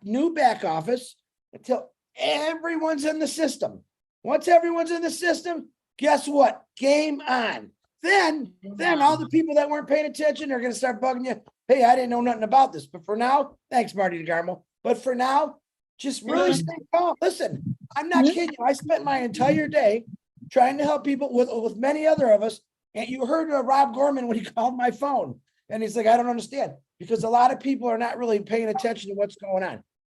new back office until everyone's in the system. Once everyone's in the system, guess what? Game on. Then all the people that weren't paying attention are going to start bugging you. Hey, I didn't know nothing about this. But for now, thanks, Marty DeGarmo. But for now, just really stay calm. Listen, I'm not kidding you. I spent my entire day trying to help people with many other of us. And you heard Rob Gorman when he called my phone. And he's like, I don't understand. Because a lot of people are not really paying attention to what's going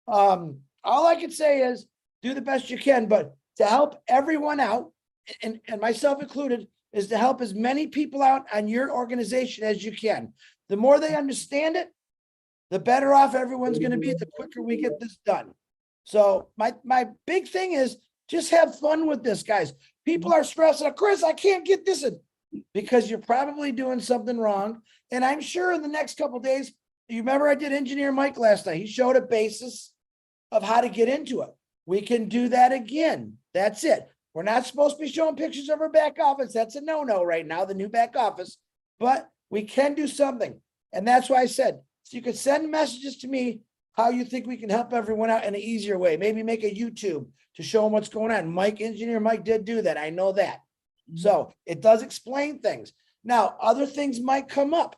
on. All I can say is do the best you can. But to help everyone out, and myself included, is to help as many people out on your organization as you can. The more they understand it, the better off everyone's going to be, the quicker we get this done. So my big thing is just have fun with this, guys. People are stressing, Chris, I can't get this in, because you're probably doing something wrong. And I'm sure in the next couple of days, you remember I did Engineer Mike last night. He showed a basis of how to get into it. We can do that again. That's it. We're not supposed to be showing pictures of our back office. That's a no-no right now, the new back office. But we can do something. And that's why I said, so you could send messages to me how you think we can help everyone out in an easier way. Maybe make a YouTube to show them what's going on. Engineer Mike did do that. I know that. So it does explain things. Now, other things might come up.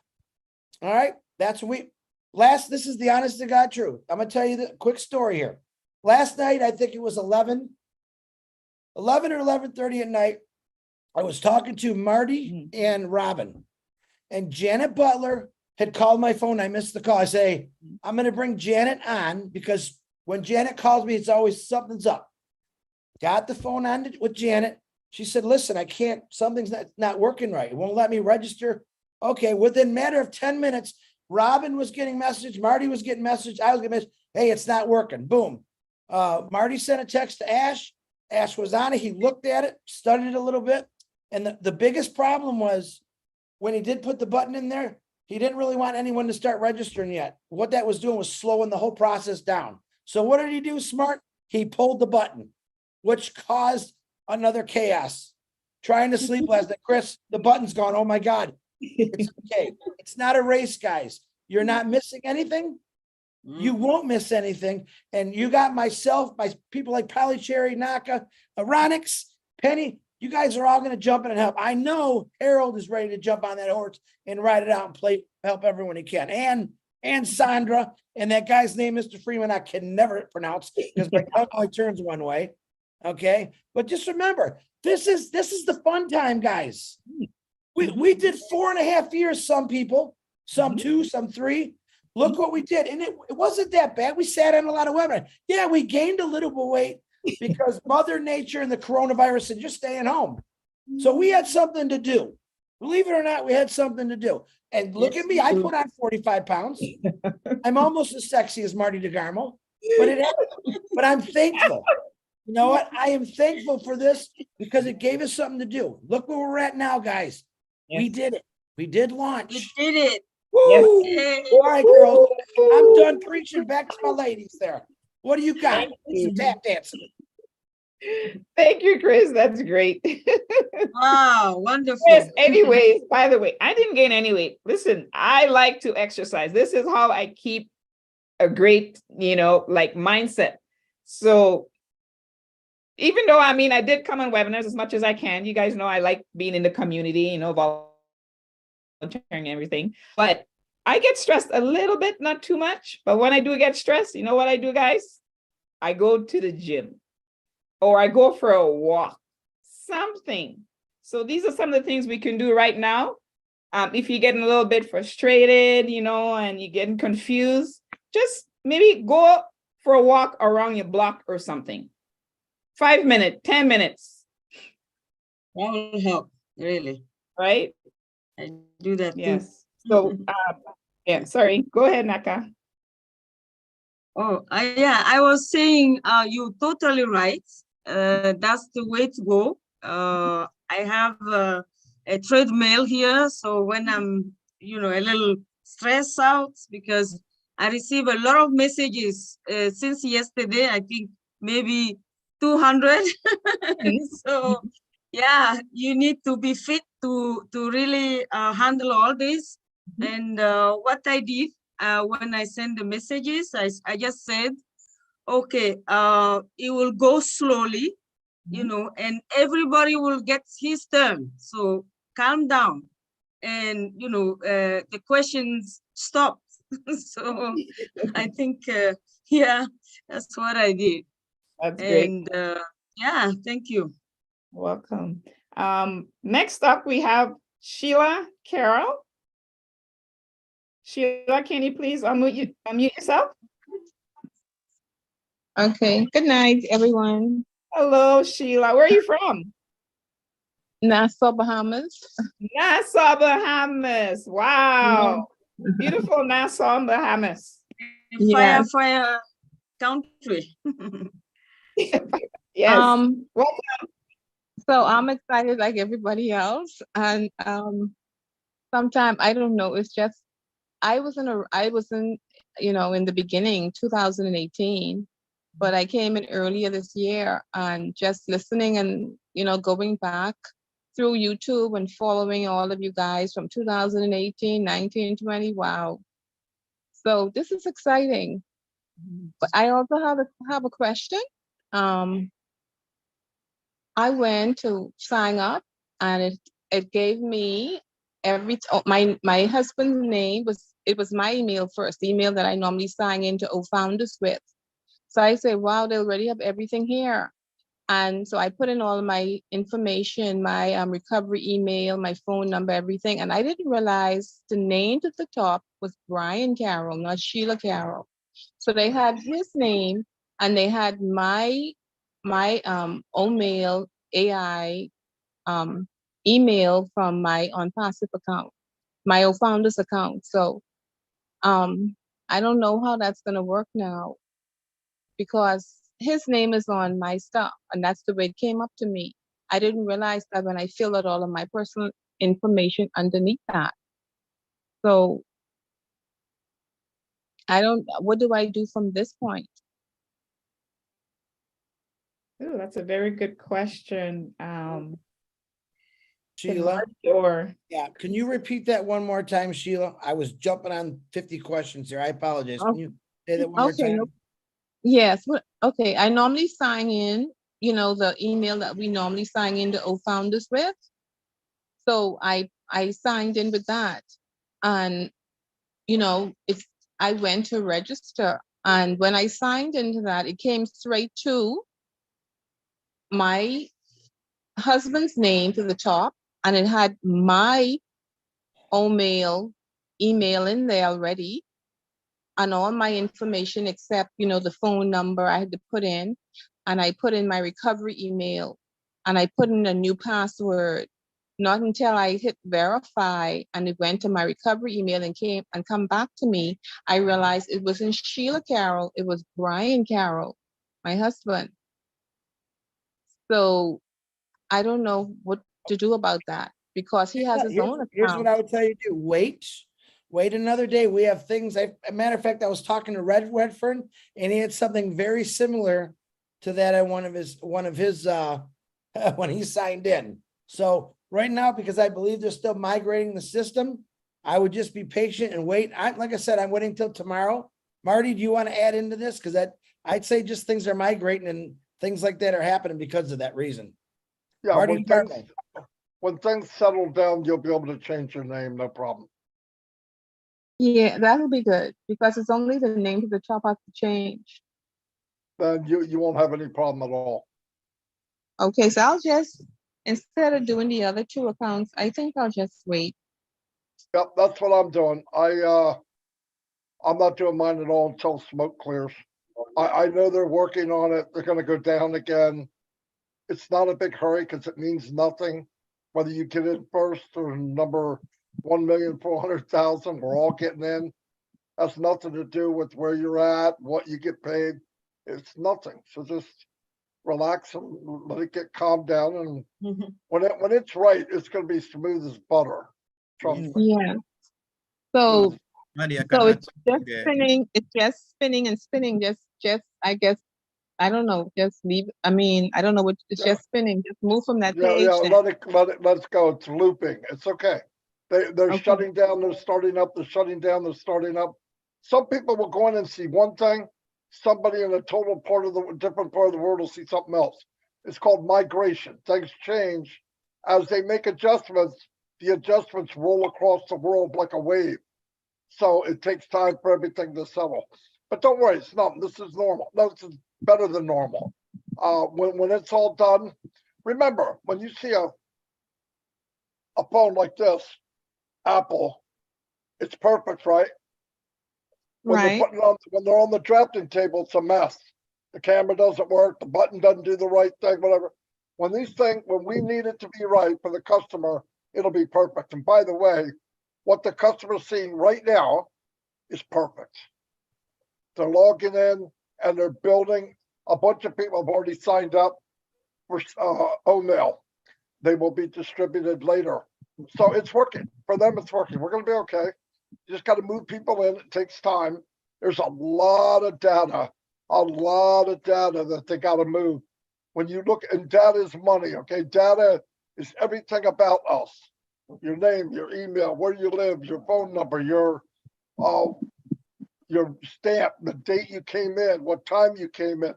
All right. That's what this is the honest to God truth. I'm going to tell you the quick story here. Last night, I think it was 11 or 11:30 at night. I was talking to Marty and Robin, and Janet Butler had called my phone. I missed the call. I say, I'm going to bring Janet on because when Janet calls me, it's always something's up. Got the phone on with Janet. She said, listen, I can't, something's not working right. It won't let me register. Okay, within a matter of 10 minutes, Robin was getting message, Marty was getting message, I was getting message, hey, it's not working, boom. Marty sent a text to Ash. Ash was on it, he looked at it, studied it a little bit. And the biggest problem was when he did put the button in there, he didn't really want anyone to start registering yet. What that was doing was slowing the whole process down. So what did he do, smart? He pulled the button, which caused another chaos. Trying to sleep last night. Chris, the button's gone. Oh my God. It's okay. It's not a race, guys. You're not missing anything. You won't miss anything. And you got myself, my people like Polly Cherry, Naka, Aronix, Penny. You guys are all going to jump in and help. I know Harold is ready to jump on that horse and ride it out and help everyone he can. And Sandra, and that guy's name, Mr. Freeman, I can never pronounce because my tongue only turns one way. Okay. But just remember, this is the fun time, guys. We did 4.5 years, some people, some 2, some 3. Look what we did. And it wasn't that bad. We sat on a lot of webinars. Yeah, we gained a little bit of weight because Mother Nature and the coronavirus and just staying home. So we had something to do. Believe it or not, we had something to do. And look at me, I put on 45 pounds. I'm almost as sexy as Marty DeGarmo, but I'm thankful. You know what? I am thankful for this because it gave us something to do. Look where we're at now, guys. Yes. We did it. We did launch. We did it. Woo! Yes. All right, girls. I'm done preaching. Back to my ladies there. What do you got? Some tap dancing. Thank you, Chris. That's great. Wow, wonderful. Yes, anyways, by the way, I didn't gain any weight. Listen, I like to exercise. This is how I keep a great, mindset. So even though, I did come on webinars as much as I can. You guys know I like being in the community, monitoring everything. But I get stressed a little bit, not too much. But when I do get stressed, you know what I do, guys? I go to the gym or I go for a walk, something. So these are some of the things we can do right now. If you're getting a little bit frustrated, you know, and you're getting confused, just maybe go for a walk around your block or something. 5 minutes, 10 minutes. That will help, really. Right? I do that too. Yes. So, yeah, sorry. Go ahead, Naka. Oh, yeah, I was saying you're totally right. That's the way to go. I have a treadmill here, so when I'm, you know, a little stressed out because I receive a lot of messages since yesterday, I think maybe 200. So yeah, you need to be fit to really handle all this. And what I did when I send the messages, I just said, okay, it will go slowly, you know, and everybody will get his turn. So calm down, and you know, the questions stop. So I think, yeah, that's what I did. That's great. And yeah, thank you. Welcome. Next up, we have Sheila Carroll. Sheila, can you please unmute yourself? Okay, good night, everyone. Hello, Sheila. Where are you from? Nassau, Bahamas. Nassau, Bahamas. Wow. Beautiful Nassau, Bahamas. Yes. Fire country. Yes. So I'm excited like everybody else. And sometime, I don't know, it's just, I was in, you know, in the beginning, 2018, but I came in earlier this year and just listening and, you know, going back through YouTube and following all of you guys from 2018, 19, 20, wow. So this is exciting. But I also have a question. I went to sign up and it gave me my husband's name was my email first, the email that I normally sign into OFounders with. So I said, wow, they already have everything here. And so I put in all my information, my recovery email, my phone number, everything. And I didn't realize the name at the top was Brian Carroll, not Sheila Carroll. So they had his name and they had my OMail AI email from my ONPASSIVE account, my OFounders account. So I don't know how that's gonna work now because his name is on my stuff and that's the way it came up to me. I didn't realize that when I filled out all of my personal information underneath that. So what do I do from this point? Oh, that's a very good question. Sheila? Or yeah, can you repeat that one more time, Sheila? I was jumping on 50 questions here. I apologize. Can you say that one more time? Yes. Okay. I normally sign in, you know, the email that we normally sign into OFounders with. So I signed in with that, and you know, I went to register, and when I signed into that, it came straight to my husband's name to the top, and it had my OMail email in there already, and all my information except, you know, the phone number I had to put in, and I put in my recovery email, and I put in a new password. Not until I hit verify and it went to my recovery email and come back to me, I realized it wasn't Sheila Carroll, it was Brian Carroll, my husband. So I don't know what to do about that because he has his own account. Here's what I would tell you to do. Wait another day. We have things. A matter of fact, I was talking to Redfern and he had something very similar to that at one of his when he signed in. So right now, because I believe they're still migrating the system, I would just be patient and wait. Like I said, I'm waiting till tomorrow. Marty, do you want to add into this? Because I'd say just things are migrating and things like that are happening because of that reason. Yeah, Marty, when things settle down, you'll be able to change your name, no problem. Yeah, that'll be good because it's only the name to the top has to change. Then you won't have any problem at all. Okay, so I'll just, instead of doing the other 2 accounts, I think I'll just wait. Yep, that's what I'm doing. I'm not doing mine at all until smoke clears. I know they're working on it. They're gonna go down again. It's not a big hurry because it means nothing. Whether you get in first or number 1,400,000, we're all getting in. Has nothing to do with where you're at, what you get paid. It's nothing. So just relax and let it get calmed down. And when it's right, it's gonna be smooth as butter. Trust me. Yeah. So, Maddie, I so can add it's just something there. spinning. It's just spinning and spinning. Just I guess I don't know. Just leave. I mean, I don't know what. It's Yeah. just spinning. Just move from that Yeah, page. yeah, then. let's go. It's looping. It's okay. They're Okay. shutting down, they're starting up, they're shutting down, they're starting up. Some people will go in and see one thing. Somebody in a total different part of the world will see something else. It's called migration. Things change. As they make adjustments, the adjustments roll across the world like a wave. So it takes time for everything to settle. But don't worry, it's not. This is normal. No, this is better than normal. When it's all done, remember, when you see a phone like this, Apple, it's perfect, right? When they're Right. putting on, when they're on the drafting table, it's a mess. The camera doesn't work, the button doesn't do the right thing, whatever. When we need it to be right for the customer, it'll be perfect. And by the way, what the customer's seeing right now is perfect. They're logging in and they're building. A bunch of people have already signed up for OMail. They will be distributed later. So it's working. For them, it's working. We're going to be okay. You just got to move people in. It takes time. There's a lot of data that they got to move. When you look, and data is money, okay? Data is everything about us. Your name, your email, where you live, your phone number, your stamp, the date you came in, what time you came in.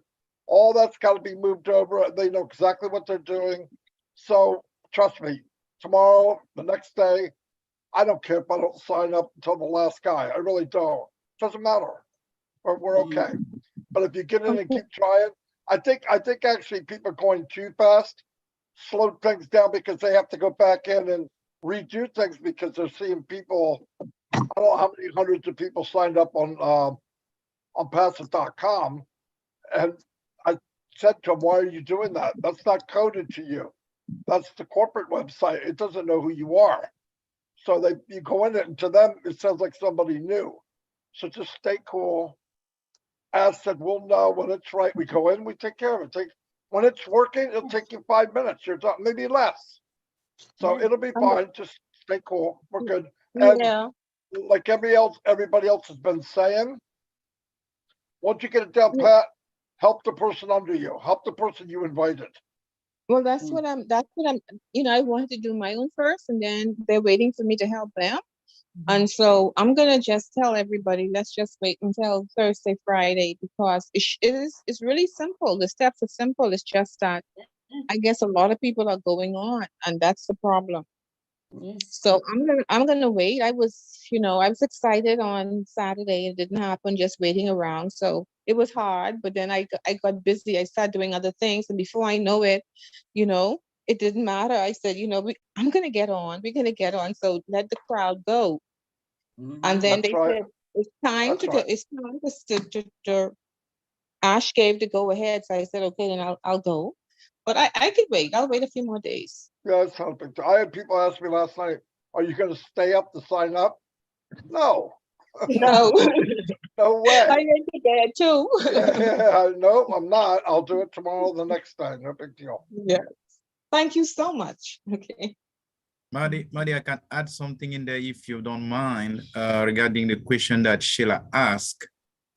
All that's got to be moved over. They know exactly what they're doing. So trust me, tomorrow, the next day, I don't care if I don't sign up until the last guy. I really don't. Doesn't matter. We're okay. But if you get in and keep trying, I think actually people are going too fast, slow things down because they have to go back in and redo things because they're seeing people. I don't know how many hundreds of people signed up on passive.com, and I said to them, "Why are you doing that? That's not coded to you. That's the corporate website. It doesn't know who you are." So you go in it, and to them, it sounds like somebody new. So just stay cool. As said, we'll know when it's right. We go in, we take care of it. When it's working, it'll take you 5 minutes. You're done, maybe less. So it'll be fine. Just stay cool. We're good. And Yeah. like everybody else has been saying, once you get it down pat, help the person under you. Help the person you invited. Well, that's what I'm, I wanted to do my own first and then they're waiting for me to help them. And so I'm going to just tell everybody, let's just wait until Thursday, Friday, because it's really simple. The steps are simple. It's just that I guess a lot of people are going on and that's the problem. So I'm gonna wait. I was excited on Saturday. It didn't happen, just waiting around. So it was hard, but then I got busy. I started doing other things. And before I know it, it didn't matter. I said, I'm gonna get on. We're gonna get on. So let the crowd go. And then they said, it's time to go. It's time to Ash gave the go ahead. So I said, okay, then I'll go. But I could wait. I'll wait a few more days. Yeah, it's helping. I had people ask me last night, are you going to stay up to sign up? No. No. No way. I went to bed too. No, I'm not. I'll do it tomorrow, the next day. No big deal. Yeah. Thank you so much. Okay. Maddie, I can add something in there if you don't mind regarding the question that Sheila asked.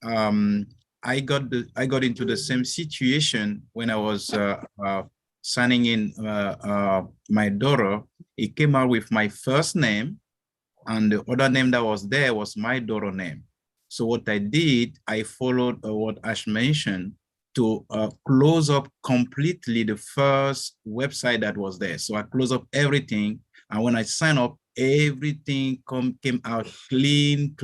I got into the same situation when I was signing in my daughter. It came out with my first name, and the other name that was there was my daughter name. So what I did, I followed what Ash mentioned. to close up completely the first website that was there. So I close up everything. And when I sign up, everything came out clean.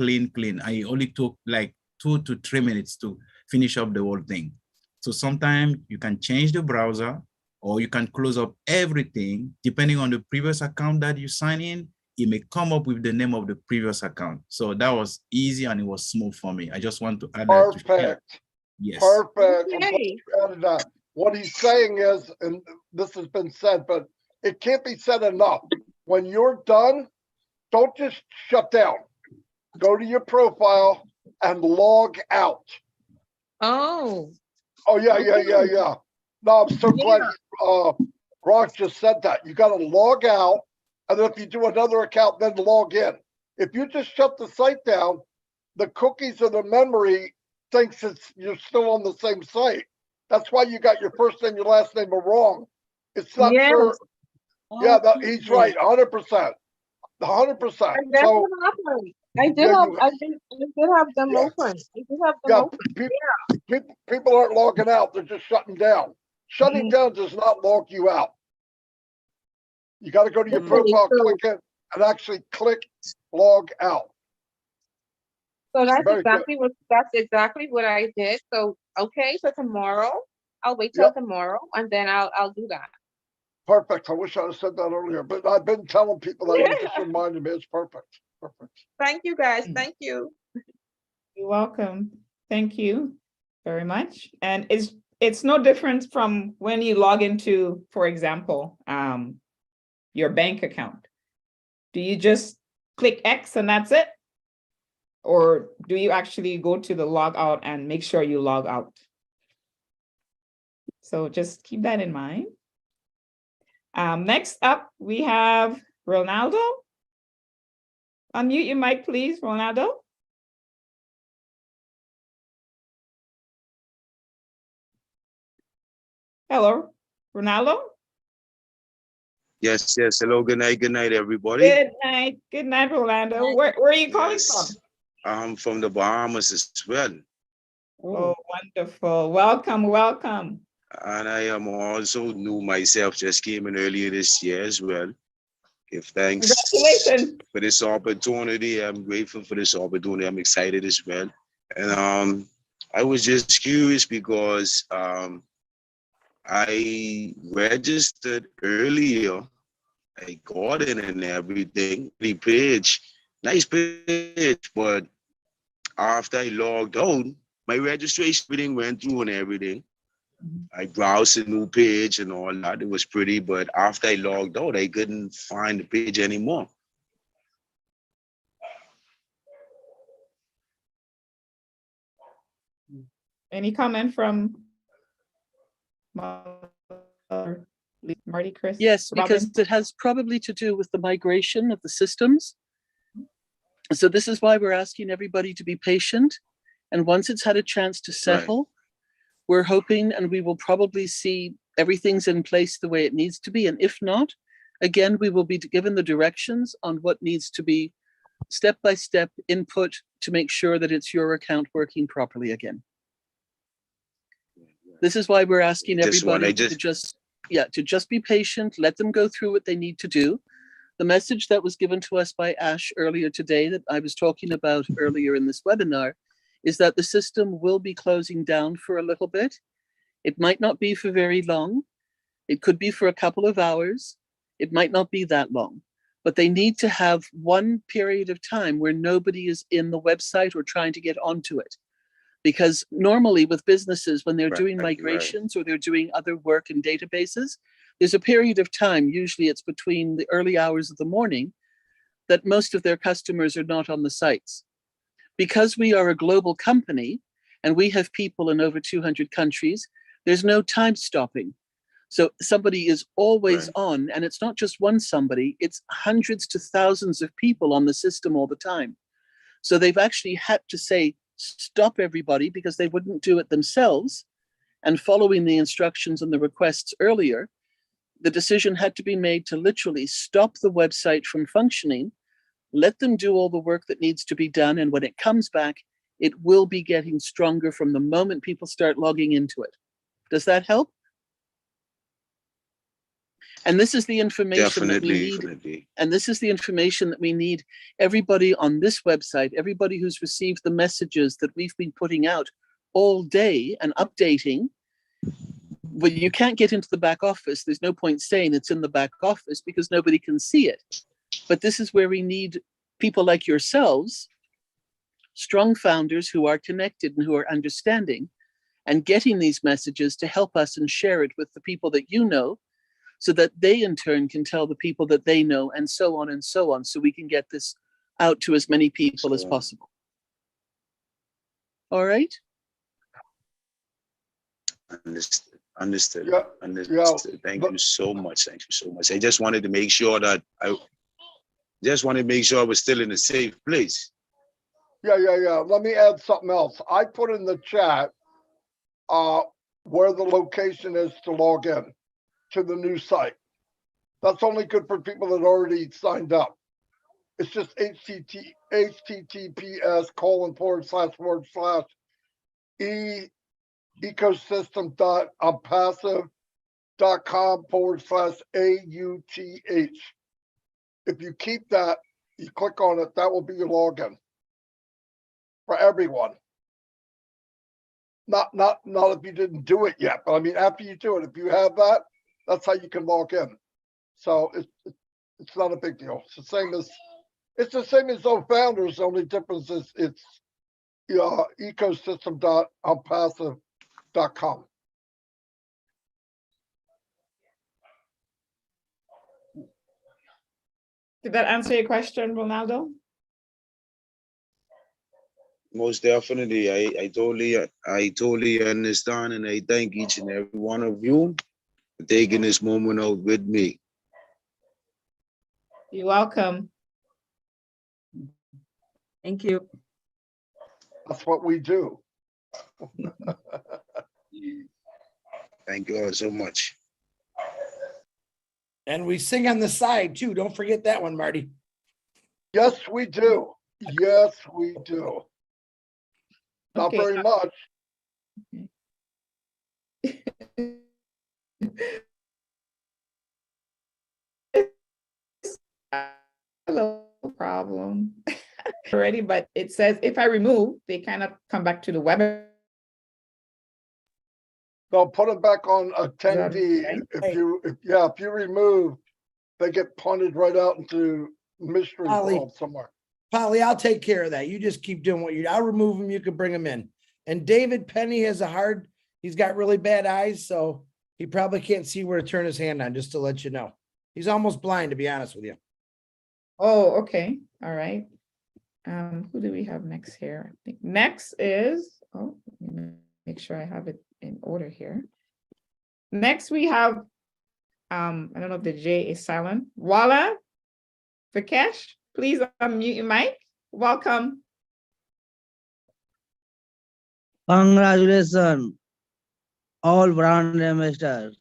I only took like 2 to 3 minutes to finish up the whole thing. So sometimes you can change the browser or you can close up everything. Depending on the previous account that you sign in, it may come up with the name of the previous account. So that was easy and it was smooth for me. I just want to add that. Perfect. Yes. Perfect. I'm glad you added that. What he's saying is, and this has been said, but it can't be said enough. When you're done, don't just shut down. Go to your profile and log out. Oh. Oh, yeah. No, I'm so glad Rock just said that. You got to log out, and then if you do another account, then log in. If you just shut the site down, the cookies of the memory thinks you're still on the same site. That's why you got your first name, your last name are wrong. It's not sure. Yeah, he's right, 100%. 100%. And that's what happened. I did have them open. People aren't logging out, they're just shutting down. Shutting down does not log you out. You got to go to your profile, click it, and actually click log out. So that's exactly what I did. So okay, so tomorrow I'll wait till tomorrow and then I'll do that. Perfect. I wish I had said that earlier, but I've been telling people that. You just reminded me. It's perfect. Thank you guys. Thank you. You're welcome. Thank you very much. And it's no different from when you log into, for example, your bank account. Do you just click X and that's it? Or do you actually go to the log out and make sure you log out? So just keep that in mind. Next up, we have Ronaldo. Unmute your mic, please, Ronaldo. Hello, Ronaldo. Yes. Hello. Good night, everybody. Good night, Rolando. Where are you calling from? I'm from the Bahamas as well. Oh, wonderful. Welcome. And I am also new myself, just came in earlier this year as well. Give thanks for this opportunity. I'm grateful for this opportunity. I'm excited as well. And I was just curious because I registered earlier. I got in and everything. The page, nice page, but after I logged out, my registration everything went through and everything. I browsed a new page and all that. It was pretty, but after I logged out, I couldn't find the page anymore. Any comment from Marty, Chris? Yes, because Robin? it has probably to do with the migration of the systems. So this is why we're asking everybody to be patient. And once it's had a chance to settle, we're hoping and we will probably see everything's in place the way it needs to be. And if not, again, we will be given the directions on what needs to be step-by-step input to make sure that it's your account working properly again. This is why we're asking everybody to just be patient, let them go through what they need to do. The message that was given to us by Ash earlier today that I was talking about earlier in this webinar is that the system will be closing down for a little bit. It might not be for very long. It could be for a couple of hours. It might not be that long, but they need to have one period of time where nobody is in the website or trying to get onto it. Because normally with businesses, when they're doing migrations or they're doing other work in databases, there's a period of time, usually it's between the early hours of the morning, that most of their customers are not on the sites. Because we are a global company and we have people in over 200 countries, there's no time stopping. So somebody is always on, and it's not just one somebody, it's hundreds to thousands of people on the system all the time. So they've actually had to say, stop everybody, because they wouldn't do it themselves. And following the instructions and the requests earlier, the decision had to be made to literally stop the website from functioning, let them do all the work that needs to be done. And when it comes back, it will be getting stronger from the moment people start logging into it. Does that help? And this is the information that we Definitely, need. definitely. And this is the information that we need. Everybody on this website, everybody who's received the messages that we've been putting out all day and updating, well, you can't get into the back office. There's no point saying it's in the back office because nobody can see it. But this is where we need people like yourselves, strong founders who are connected and who are understanding and getting these messages to help us and share it with the people that you know, so that they in turn can tell the people that they know, and so on, so we can get this out to as many people as possible. All right? Understood. Understood. Yeah, Understood. Thank you so much. Thank you so much. I just wanted to make sure that I was still in a safe place. Yeah. Let me add something else. I put in the chat where the location is to log in to the new site. That's only good for people that already signed up. It's just https://ecosystem.unpassive.com/AUTH. If you keep that, you click on it, that will be your login for everyone. Not if you didn't do it yet, but I mean, after you do it, if you have that, that's how you can log in. So it's not a big deal. It's the same as OFounders. The only difference is it's ecosystem.unpassive.com. Did that answer your question, Ronaldo? Most definitely. I totally understand, and I thank each and every one of you for taking this moment out with me. You're welcome. Thank you. That's what we do. Thank you all so much. And we sing on the side too. Don't forget that one, Marty. Yes, we do. Yes, we do. Not Okay. very much. Hello, problem already, but it says if I remove, they kind of come back to the web. They'll put them back on attendee. Okay. If you remove, they get punted right out into mystery world somewhere. Polly, I'll take care of that. You just keep doing what I'll remove them. You can bring them in. And David Penny has he's got really bad eyes, so he probably can't see where to turn his hand on, just to let you know. He's almost blind, to be honest with you. Oh, okay. All right. Who do we have next here? I think next is, let me make sure I have it in order here. Next we have, I don't know if the J is silent. Wala Vikesh, please unmute your mic. Welcome. Congratulations, all brand ambassadors.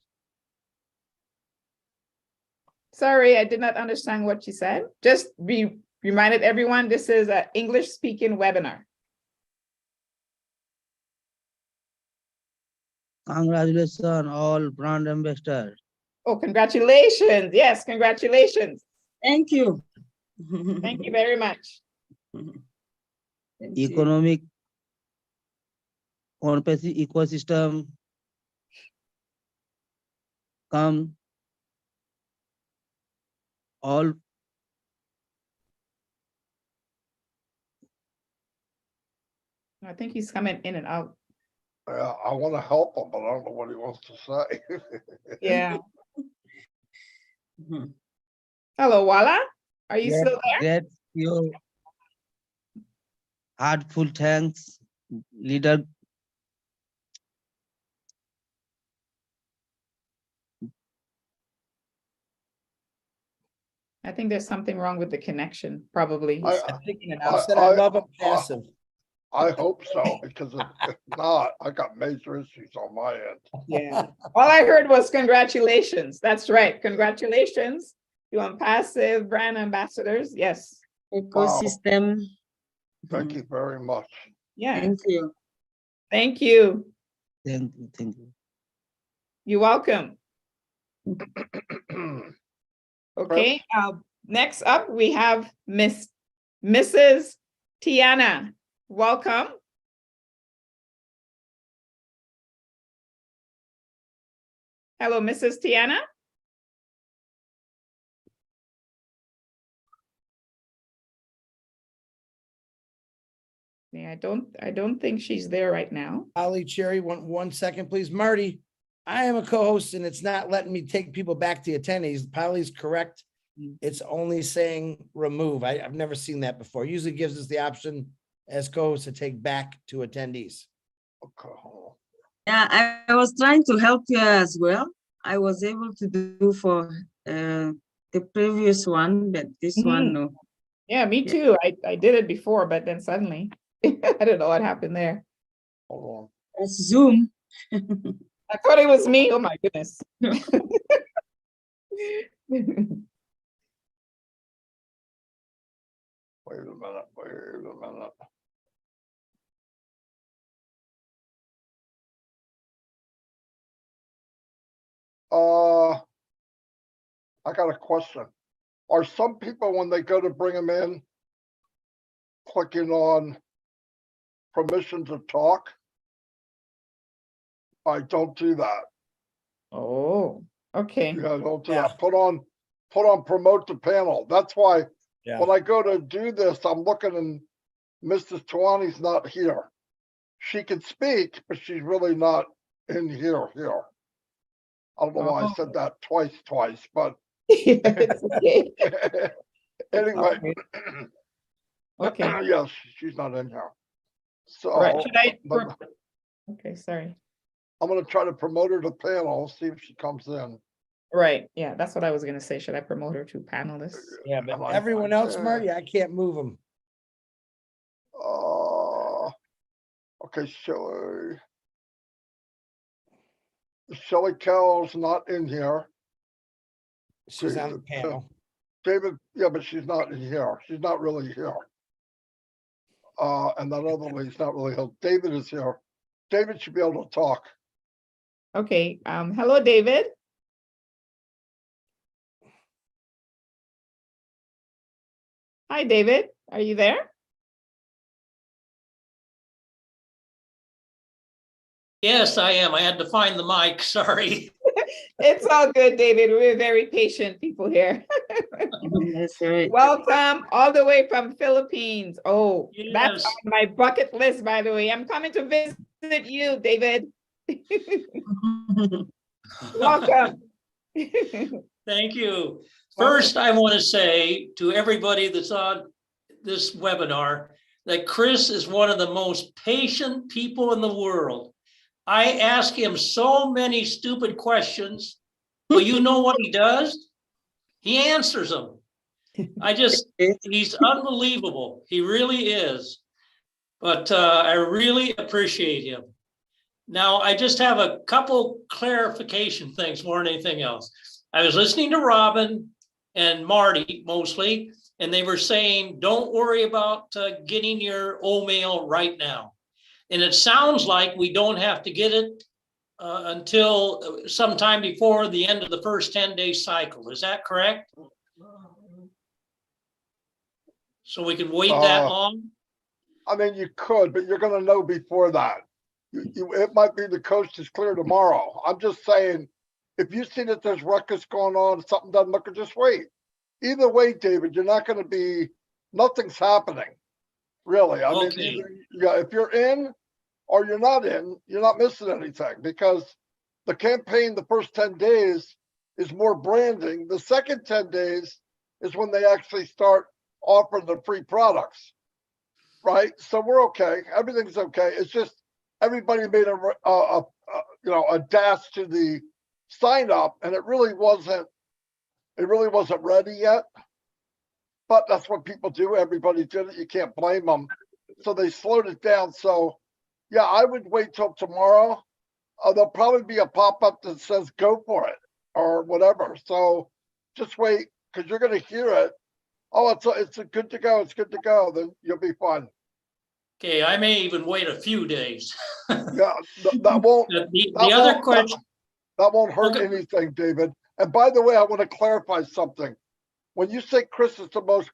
Sorry, I did not understand what you said. Just be reminded everyone, this is an English speaking webinar. Congratulations, all brand ambassadors. Oh, congratulations. Yes, congratulations. Thank you. Thank you very much. Economic ONPASSIVE ecosystem come all I think he's coming in and out. Yeah, I want to help him, but I don't know what he wants to say. Yeah. Hello, Wala. Are you still there? Great, your heartful thanks, leader. I think there's something wrong with the connection, probably. I love him passive. I hope so, because if not, I got major issues on my end. Yeah. All I heard was congratulations. That's right. Congratulations to ONPASSIVE brand ambassadors. Yes. Ecosystem. Wow. Thank you very much. Yeah. Thank you. Thank you. Thank you. You're welcome. Okay, next up we have Mrs. Tiana. Welcome. Hello, Mrs. Tiana. Yeah, I don't think she's there right now. Holly Cherry, one second, please. Marty, I am a co-host and it's not letting me take people back to attendees. Polly's correct. It's only saying remove. I've never seen that before. Usually gives us the option as co-host to take back to attendees. Okay. Yeah, I was trying to help you as well. I was able to do for the previous one, but this one, no. Yeah, me too. I did it before, but then suddenly, I don't know what happened there. Hold It's Zoom. I thought it was me. Oh my goodness. Wait a minute. I got a question. Are some people, when they go to bring them in, clicking on permission to talk? I don't do that. Oh, okay. Yeah, don't do that. Put on promote the panel. That's why when I go to do this, I'm looking and Mrs. Tawani's not here. She can speak, but she's really not in here. I don't know why I said that twice, but it's okay. anyway. Okay. Yes, she's not in here. So right. Should I? Okay, sorry. I'm gonna try to promote her to panel, see if she comes in. Right. Yeah, that's what I was gonna say. Should I promote her to panelists? Yeah, but everyone else, Marty, I can't move them. Okay, Shelley Carroll's not in here. She's on the panel. David, yeah, but she's not in here. She's not really here. And that other lady's not really here. David is here. David should be able to talk. Okay. Hello, David. Hi, David. Are you there? Yes, I am. I had to find the mic. Sorry. It's all good, David. We're very patient people here. That's right. Welcome all the way from Philippines. Oh, that's Yes. on my bucket list, by the way. I'm coming to visit you, David. Welcome. Thank you. First, I want to say to everybody that's on this webinar that Chris is one of the most patient people in the world. I ask him so many stupid questions, but you know what he does? He answers them. He's unbelievable. He really is. But I really appreciate him. Now, I just have a couple clarification things more than anything else. I was listening to Robin and Marty mostly, and they were saying, don't worry about getting your mail right now. And it sounds like we don't have to get it until sometime before the end of the first 10-day cycle. Is that correct? So we can wait that long? I mean, you could, but you're going to know before that. It might be the coast is clear tomorrow. I'm just saying, if you see that there's ruckus going on, something doesn't look, just wait. Either way, David, you're not going to be, nothing's happening, really. I mean, if you're in or you're not in, you're not missing anything, because the campaign, the first 10 days is more branding. The second 10 days is when they actually start offering the free products, right? So we're okay. Everything's okay. It's just everybody made a dash to the sign up, and it really wasn't ready yet. But that's what people do. Everybody did it. You can't blame them. So they slowed it down. So yeah, I would wait till tomorrow. There'll probably be a pop-up that says go for it or whatever. So just wait, because you're going to hear it. Oh, it's good to go. It's good to go. Then you'll be fine. Okay, I may even wait a few days. Yeah, that won't. The other question. That won't hurt Okay. anything, David. And by the way, I want to clarify something. When you say Chris is the most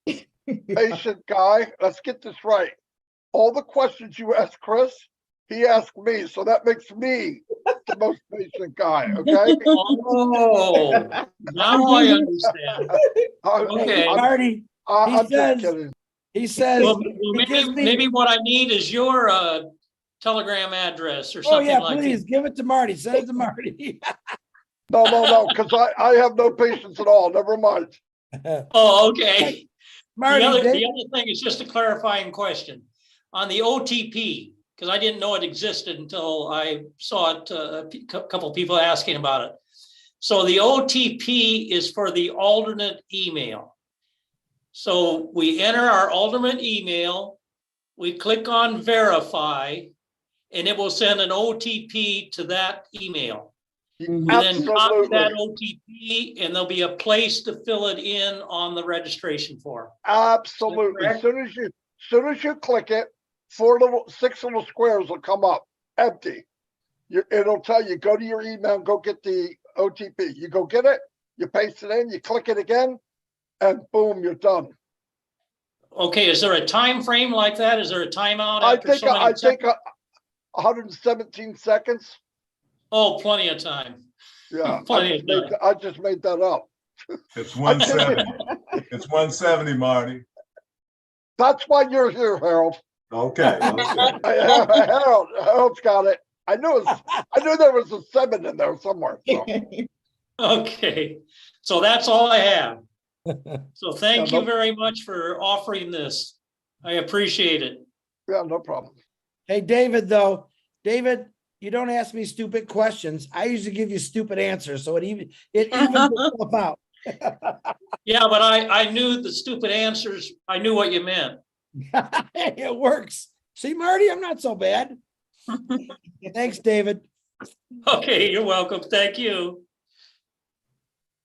patient guy, let's get this right. All the questions you ask Chris, he asked me. So that makes me the most patient guy, okay? Oh, now I understand. Okay. Marty, I'm just kidding. he says, Well, he gives me, maybe what I need is your telegram address or oh something yeah, like please that. give it to Marty. Send it to Marty. No, because I have no patience at all. Never mind. Oh, okay. Marty, the Dave- other thing is just a clarifying question. On the OTP, because I didn't know it existed until I saw it, a couple people asking about it. So the OTP is for the alternate email. So we enter our alternate email, we click on verify, and it will send an OTP to that email. We then copy that OTP and there'll be a place to fill it in on the registration form. Absolutely. As soon as you click it, 6 little squares will come up, empty. It'll tell you, go to your email and go get the OTP. You go get it, you paste it in, you click it again, and boom, you're done. Okay, is there a time frame like that? Is there a timeout I after so many think 117 seconds. Oh, plenty of time. Yeah, Plenty of time. I just made that up. It's 170. It's 170, Marty. That's why you're here, Harold. Okay. Harold's got it. I knew there was a 7 in there somewhere. So. Okay, so that's all I have. So thank Yeah, you very much for offering this. I appreciate it. Yeah, no problem. Hey, David, though, David, you don't ask me stupid questions. I usually give you stupid answers, so it evens itself out. Yeah, but I knew the stupid answers. I knew what you meant. It works. See, Marty, I'm not so bad. Thanks, David. Okay, you're welcome. Thank you.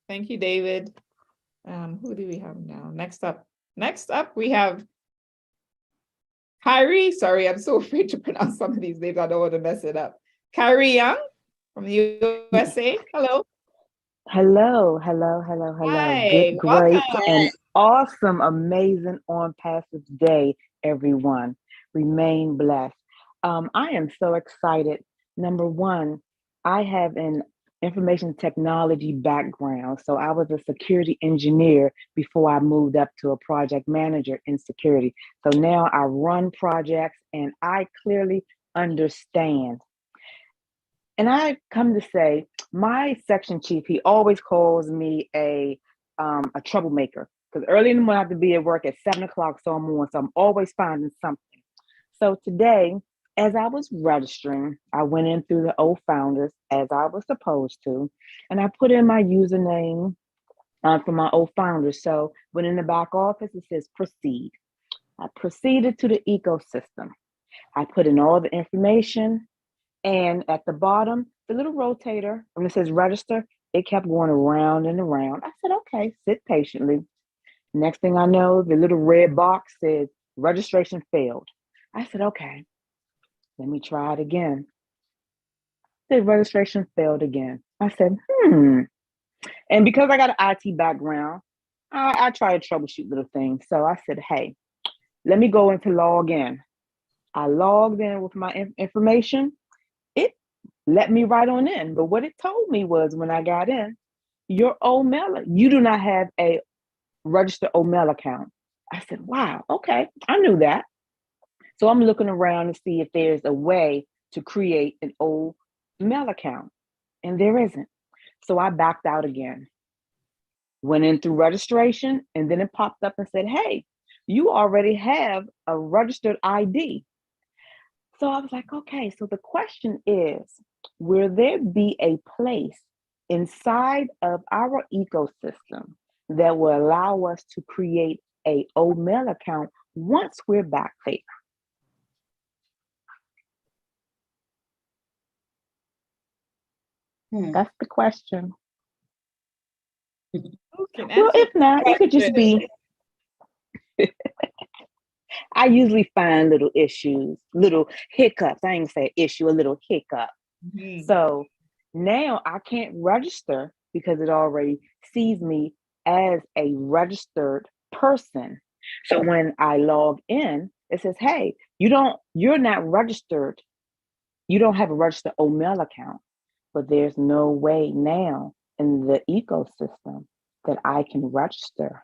Thank you, David. Who do we have now? Next up, we have Kyrie. Sorry, I'm so afraid to pronounce some of these names. I don't want to mess it up. Kyrie Young from the USA. Hello. Hello. Hi, Good, great, welcome. and awesome, amazing ONPASSIVE day, everyone. Remain blessed. I am so excited. Number one, I have an information technology background. So I was a security engineer before I moved up to a project manager in security. So now I run projects and I clearly understand. And I come to say, my section chief, he always calls me a troublemaker, because early in the morning I have to be at work at 7 o'clock, so I'm always finding something. So today, as I was registering, I went in through the old founders as I was supposed to, and I put in my username for my old founders. So when in the back office, it says proceed. I proceeded to the ecosystem. I put in all the information, and at the bottom, the little rotator, when it says register, it kept going around and around. I said, okay, sit patiently. Next thing I know, the little red box said registration failed. I said, okay, let me try it again. The registration failed again. I said, And because I got an IT background, I try to troubleshoot little things. So I said, hey, let me go into log in. I logged in with my information. It let me right on in. But what it told me was when I got in, your OMail, you do not have a registered OMail account. I said, wow, okay, I knew that. So I'm looking around to see if there's a way to create an OMail account, and there isn't. So I backed out again, went in through registration, and then it popped up and said, hey, you already have a registered ID. So I was like, okay, so the question is, will there be a place inside of our ecosystem that will allow us to create a OMail account once we're back there? That's the question. Well, if not, it could just be, I usually find little issues, little hiccups. I ain't say issue, a little hiccup. So Now I can't register because it already sees me as a registered person. So when I log in, it says, hey, you're not registered. You don't have a registered OML account, but there's no way now in the ecosystem that I can register.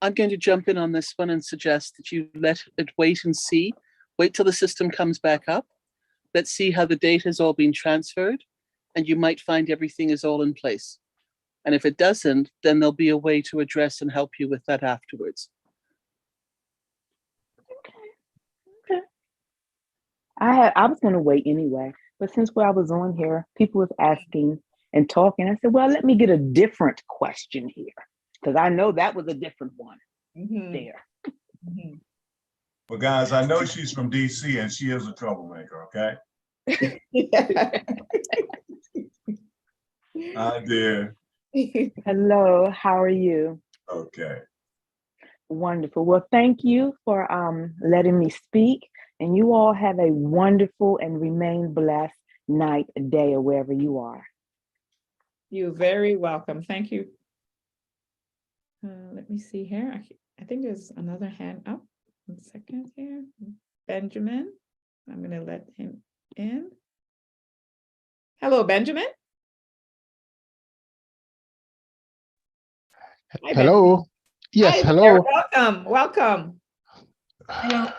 I'm going to jump in on this one and suggest that you let it wait and see. Wait till the system comes back up. Let's see how the data has all been transferred, and you might find everything is all in place. And if it doesn't, then there'll be a way to address and help you with that afterwards. Okay. I was going to wait anyway, but since I was on here, people was asking and talking. I said, well, let me get a different question here, because I know that was a different one there. Well, guys, I know she's from DC and she is a troublemaker, okay? Hi, dear. Hello, how are you? Okay. Wonderful. Well, thank you for letting me speak, and you all have a wonderful and remain blessed night, day, or wherever you are. You're very welcome. Thank you. Let me see here. I think there's another hand up. 1 second here. Benjamin. I'm going to let him in. Hello, Benjamin. Hi, Hello. Benjamin. Yes, Hi, hello. welcome. Welcome. Hello.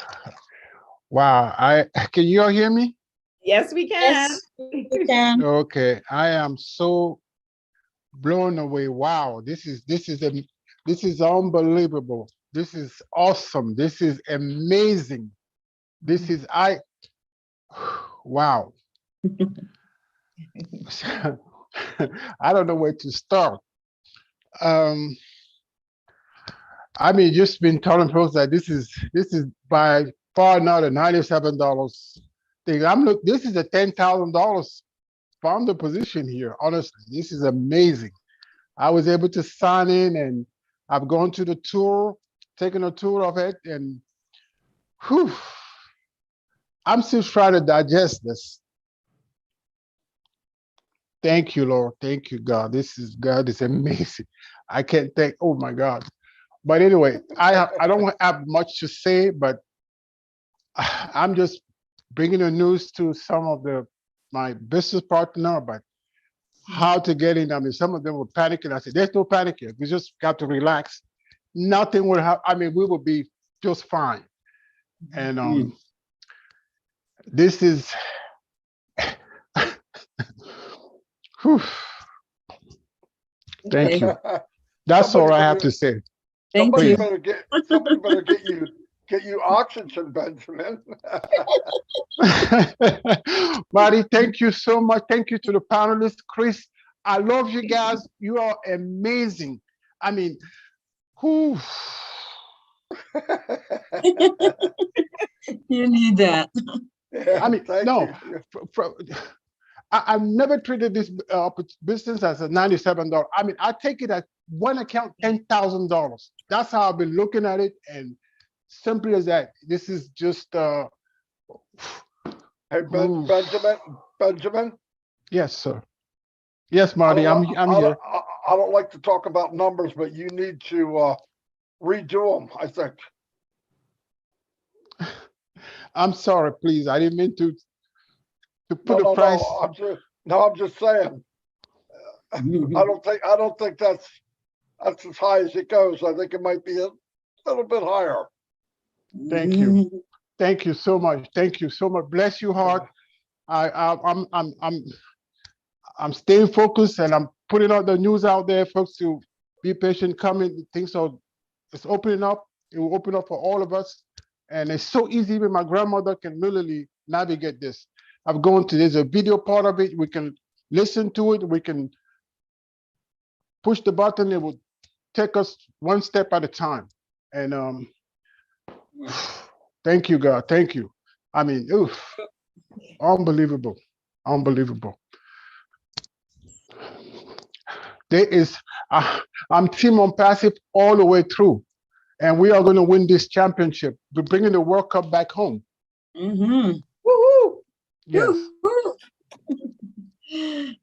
Wow, can you all hear me? Yes, we can. Yes, we can. Okay, I am so blown away. Wow, this is unbelievable. This is awesome. This is amazing. This is wow. I don't know where to start. I mean, just been telling folks that this is by far not a $97 thing. This is a $10,000 founder position here. Honestly, this is amazing. I was able to sign in, and I've gone to the tour, taken a tour of it, and whew, I'm still trying to digest this. Thank you, Lord. Thank you, God. God is amazing. I can't thank. Oh my God. But anyway, I don't have much to say, but I'm just bringing the news to some of my business partner, but how to get in. I mean, some of them were panicking. I said, there's no panic here. We just got to relax. Nothing will happen. I mean, we will be just fine. And this is, whew. Thank you. That's all I have to say. Somebody you. better get you oxygen, Benjamin. Marty, thank you so much. Thank you to the panelists. Chris, I love you guys. You are amazing. I mean, whew. You need that. I mean, no, I've never treated this business as a $97. I mean, I take it at one account, $10,000. That's how I've been looking at it, and simply as that. This is just. Hey, Benjamin. Yes, sir. Yes, Marty, I'm here. I don't like to talk about numbers, but you need to redo them, I think. I'm sorry, please. I didn't mean to put a price. I'm just saying. I don't think that's as high as it goes. I think it might be a little bit higher. Thank you. Thank you so much. Thank you so much. Bless your heart. I'm staying focused, and I'm putting out the news out there, folks, to be patient, coming. Things are, it's opening up. It will open up for all of us. And it's so easy. Even my grandmother can literally navigate this. I've gone to, there's a video part of it. We can listen to it. We can push the button. It will take us one step at a time. And thank you, God. Thank you. I mean, oof, unbelievable. Unbelievable. There is, I'm Team ONPASSIVE all the way through. And we are going to win this championship. We're bringing the World Cup back home. Mm-hmm. Woohoo! Yes.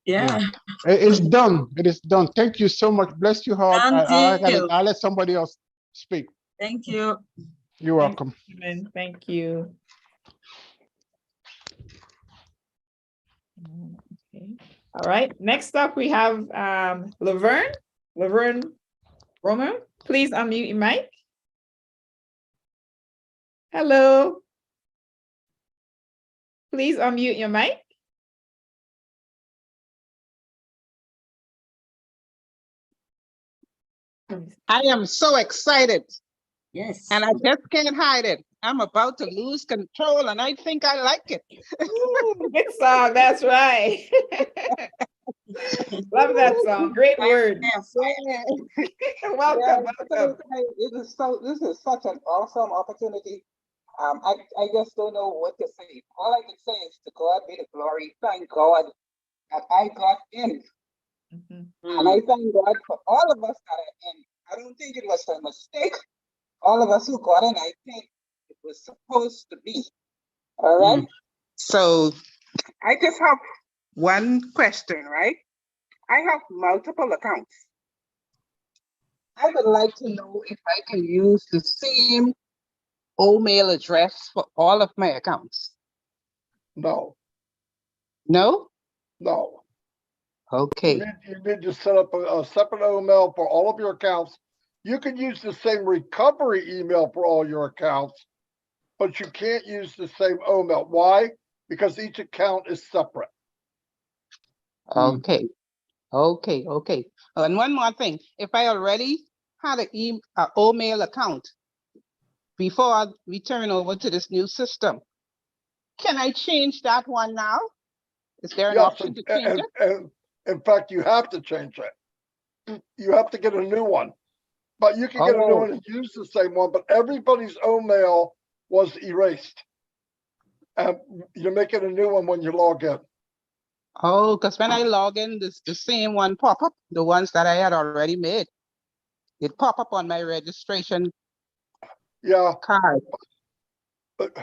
Yeah. It's done. It is done. Thank you so much. Bless you heart. Thank I'll let somebody else speak. Thank you. You're welcome. Thank you. Okay. All right. Next up, we have Laverne. Laverne Romer, please unmute your mic. Hello. Please unmute your mic. I am so excited. Yes. And I just can't hide it. I'm about to lose control and I think I like it. Ooh, good song, that's right. Love that song, great word. Welcome, welcome. This is such an awesome opportunity. I just don't know what to say. All I can say is to God be the glory. Thank God that I got in. And I thank God for all of us that are in. I don't think it was a mistake. All of us who got in, I think it was supposed to be. All right. So I just have one question, right? I have multiple accounts. I would like to know if I can use the same email address for all of my accounts. No. No? No. Okay. You need to set up a separate email for all of your accounts. You can use the same recovery email for all your accounts, but you can't use the same email. Why? Because each account is separate. Okay. Okay. Okay. And one more thing. If I already had an email account before we turn over to this new system, can I change that one now? Is there an option to change it? And in fact, you have to change it. You have to get a new one. But you can get a new one and use the same one, but everybody's email was erased. And you're making a new one when you log in. Oh, because when I log in, the same one pop up, the ones that I had already made. It pop up on my registration card. But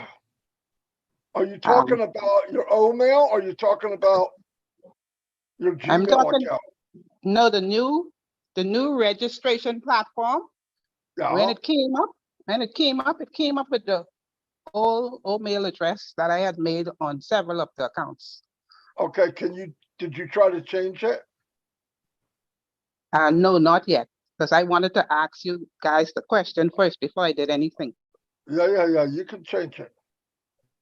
are you talking about your email or are you talking about your I'm Gmail talking, account? no, the new registration platform. When it came up, it came up with the old email address that I had made on several of the accounts. Okay, did you try to change it? No, not yet, because I wanted to ask you guys the question first before I did anything. Yeah, you can change it.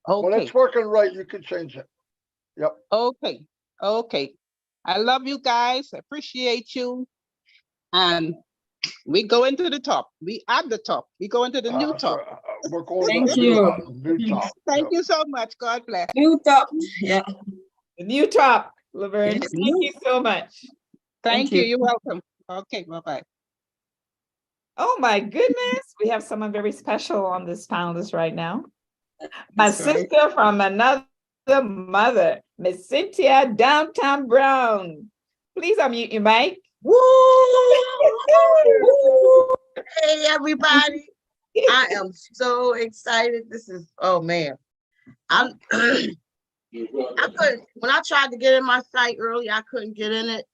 Okay. When it's working right, you can change it. Yep. Okay. Okay. I love you guys. Appreciate you. And we go into the top. We at the top. We go into the new top. We're going Thank to you. new top. Thank you so much. God bless. New top. Yeah. The new top, Laverne. Yes, Thank you so much. Thank you. You're welcome. Okay, bye-bye. Oh my goodness, we have someone very special on this panel list right now. My sister from another mother, Miss Cynthia Downtown Brown. Please unmute your mic. Woo! Hey, everybody. I am so excited. This is, oh man. I couldn't, when I tried to get in my site early, I couldn't get in it.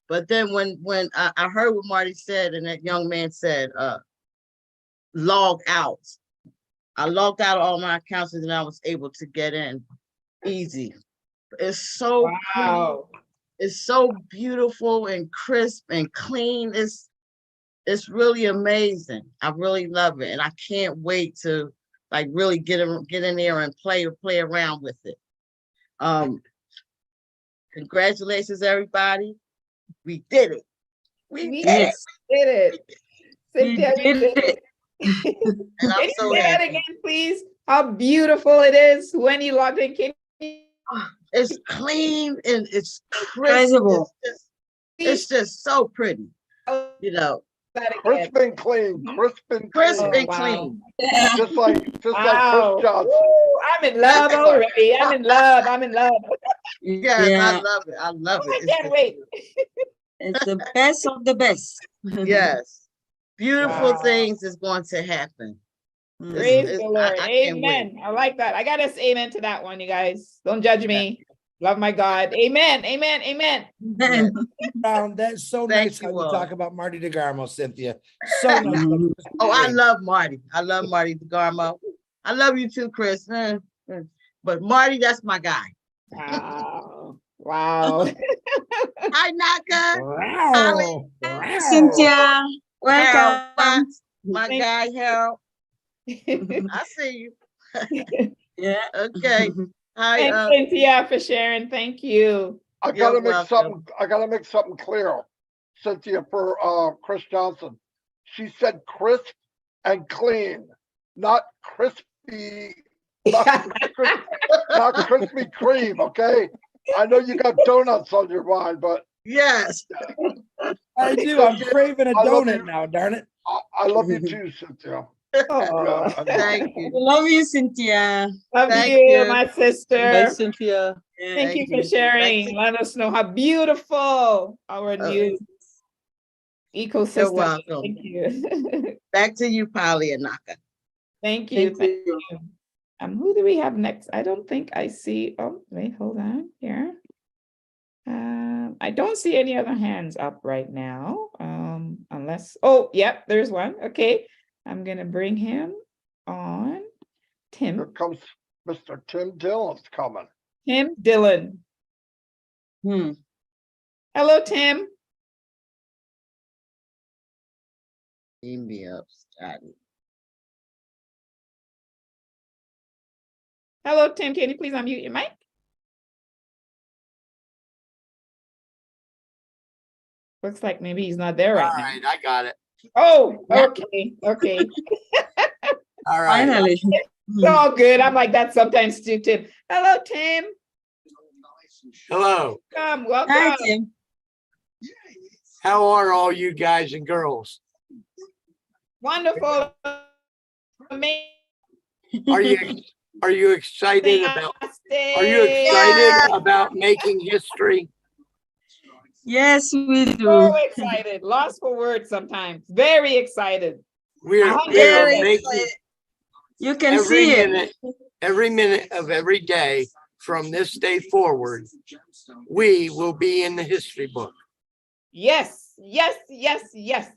But then when I heard what Marty said and that young man said, log out. I logged out all my accounts and then I was able to get in easy. It's so pretty. It's so beautiful and crisp and clean. It's really amazing. I really love it. And I can't wait to like really get in there and play around with it. Congratulations, everybody. We did it. We did it. Cynthia, we did it. And I'm so say that happy. again, please? How beautiful it is when you logged in. It's clean and it's crisp. Incredible. It's just so pretty. You know. Crisp and clean. Crisp and clean. Just like Chris Johnson. Woo, I'm in love already. I'm in love. I'm in love. Yes, Yeah. I love it. I love it. I can't wait. It's the best of the best. Yes. Beautiful Wow. things is going to happen. Praise the Lord. I can't wait. Amen. I like that. I got to say amen to that one, you guys. Don't judge me. Love my God. Amen. Amen. Amen. That's so Thank nice how you you all. talk about Marty DeGarmo, Cynthia. So nice. Oh, I love Marty. I love Marty DeGarmo. I love you too, Chris. But Marty, that's my guy. Wow. Wow. Hi, Naka. Wow. Cynthia, Harold, welcome. my guy, Harold. I see you. Yeah. Okay. Hi, Thanks, Cynthia, for sharing. Thank you. I gotta make something clear, Cynthia, for Chris Johnson. She said crisp and clean, not crispy, not Krispy Kreme, okay? I know you got donuts on your mind, but yes. I do. I'm craving a donut now, darn it. I love you too, Cynthia. Thank you. Love you, Cynthia. Love Thank you, you. my sister. Bye, Cynthia. Thank you for sharing. Let us know how beautiful our new ecosystem You're is. welcome. Thank you. Back to you, Polly and Naka. Thank you. Thank you. Who do we have next? I don't think I see. Oh, wait, hold on here. I don't see any other hands up right now. Unless, oh, yep, there's one. Okay, I'm gonna bring him on. Tim. Here comes Mr. Tim Dillon's coming. Tim Dillon. Hello, Tim. India starting. Hello, Tim. Can you please unmute your mic? Looks like maybe he's not there right now. All right, I got it. Oh, okay, okay. All right. Finally. It's all good. I'm like that sometimes too, Tim. Hello, Tim. Hello. Welcome. Hi, Tim. How are all you guys and girls? Wonderful. Amazing. Are you excited about making history? Yes, we do. So excited. Lost for words sometimes. Very excited. We are making you can see every minute of every day from this day forward. We will be in the history book. Yes, yes, yes, yes.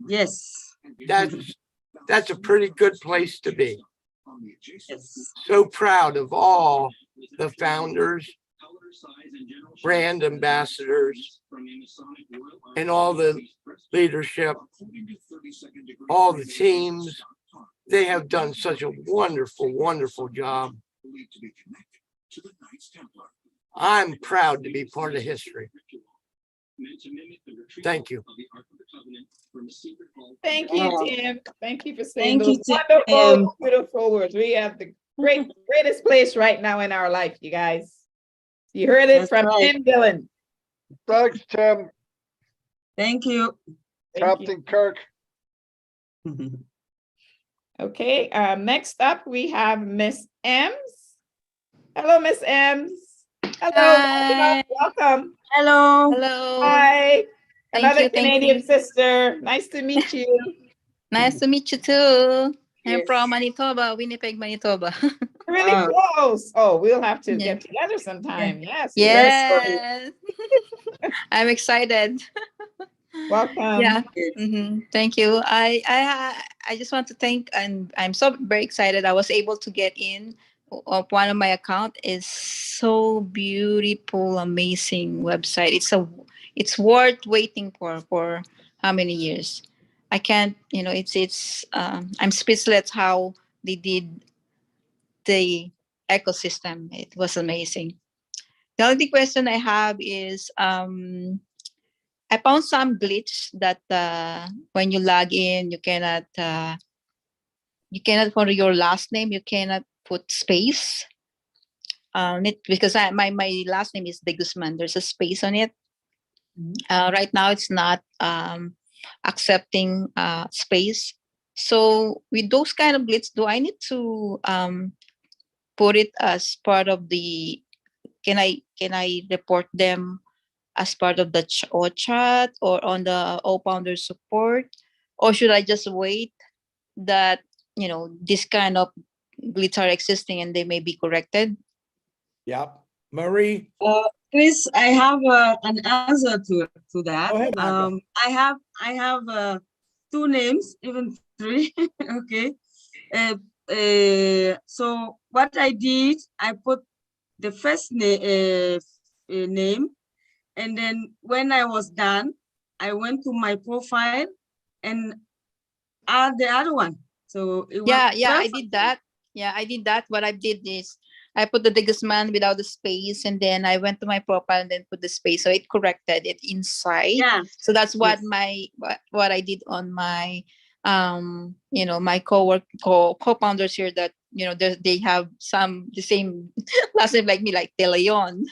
Yes. That's a pretty good place to be. Yes. So proud of all the founders, brand ambassadors, and all the leadership, all the teams. They have done such a wonderful, wonderful job. I'm proud to be part of history. Thank you. Thank you, Tim. Thank you for saying Thank those you, wonderful, beautiful words. We have the greatest place right now in our life, you guys. You heard it from Tim Dillon. Thanks, Tim. Thank you. Captain Kirk. Okay, next up we have Miss Ems. Hello, Miss Ems. Hello, Hi. welcome. Hello. Hello. Hi. Thank Another you, thank Canadian you. sister. Nice to meet you. Nice to meet you too. I'm Yes. from Manitoba, Winnipeg, Manitoba. Really close. Oh, we'll have to Yeah. get together sometime. Yes. Yes. I'm excited. Welcome. Yeah. Thank you. I just want to thank, and I'm so very excited. I was able to get in of one of my account. Is so beautiful, amazing website. It's worth waiting for how many years. I can't, I'm speechless how they did the ecosystem. It was amazing. The only question I have is I found some glitch that when you log in, you cannot for your last name, you cannot put space on it, because my last name is De Guzman. There's a space on it. Right now, it's not accepting space. So with those kind of glitch, do I need to put it as part of the? Can I report them as part of the chat or on the O-Founder support, or should I just wait that this kind of glitch are existing and they may be corrected? Yep. Marie. Chris, I have an answer to that. Go ahead, Margaret. I have two names, even three. Okay. So what I did, I put the first name, and then when I was done, I went to my profile and add the other one. So it Yeah, was I did that. Yeah, I did that. What I did is I put the Digisman without the space, and then I went to my profile and then put the space. So it corrected it inside. Yeah. So that's what what I did on my my co-founders here, that they have the same last name like me, like De Leon.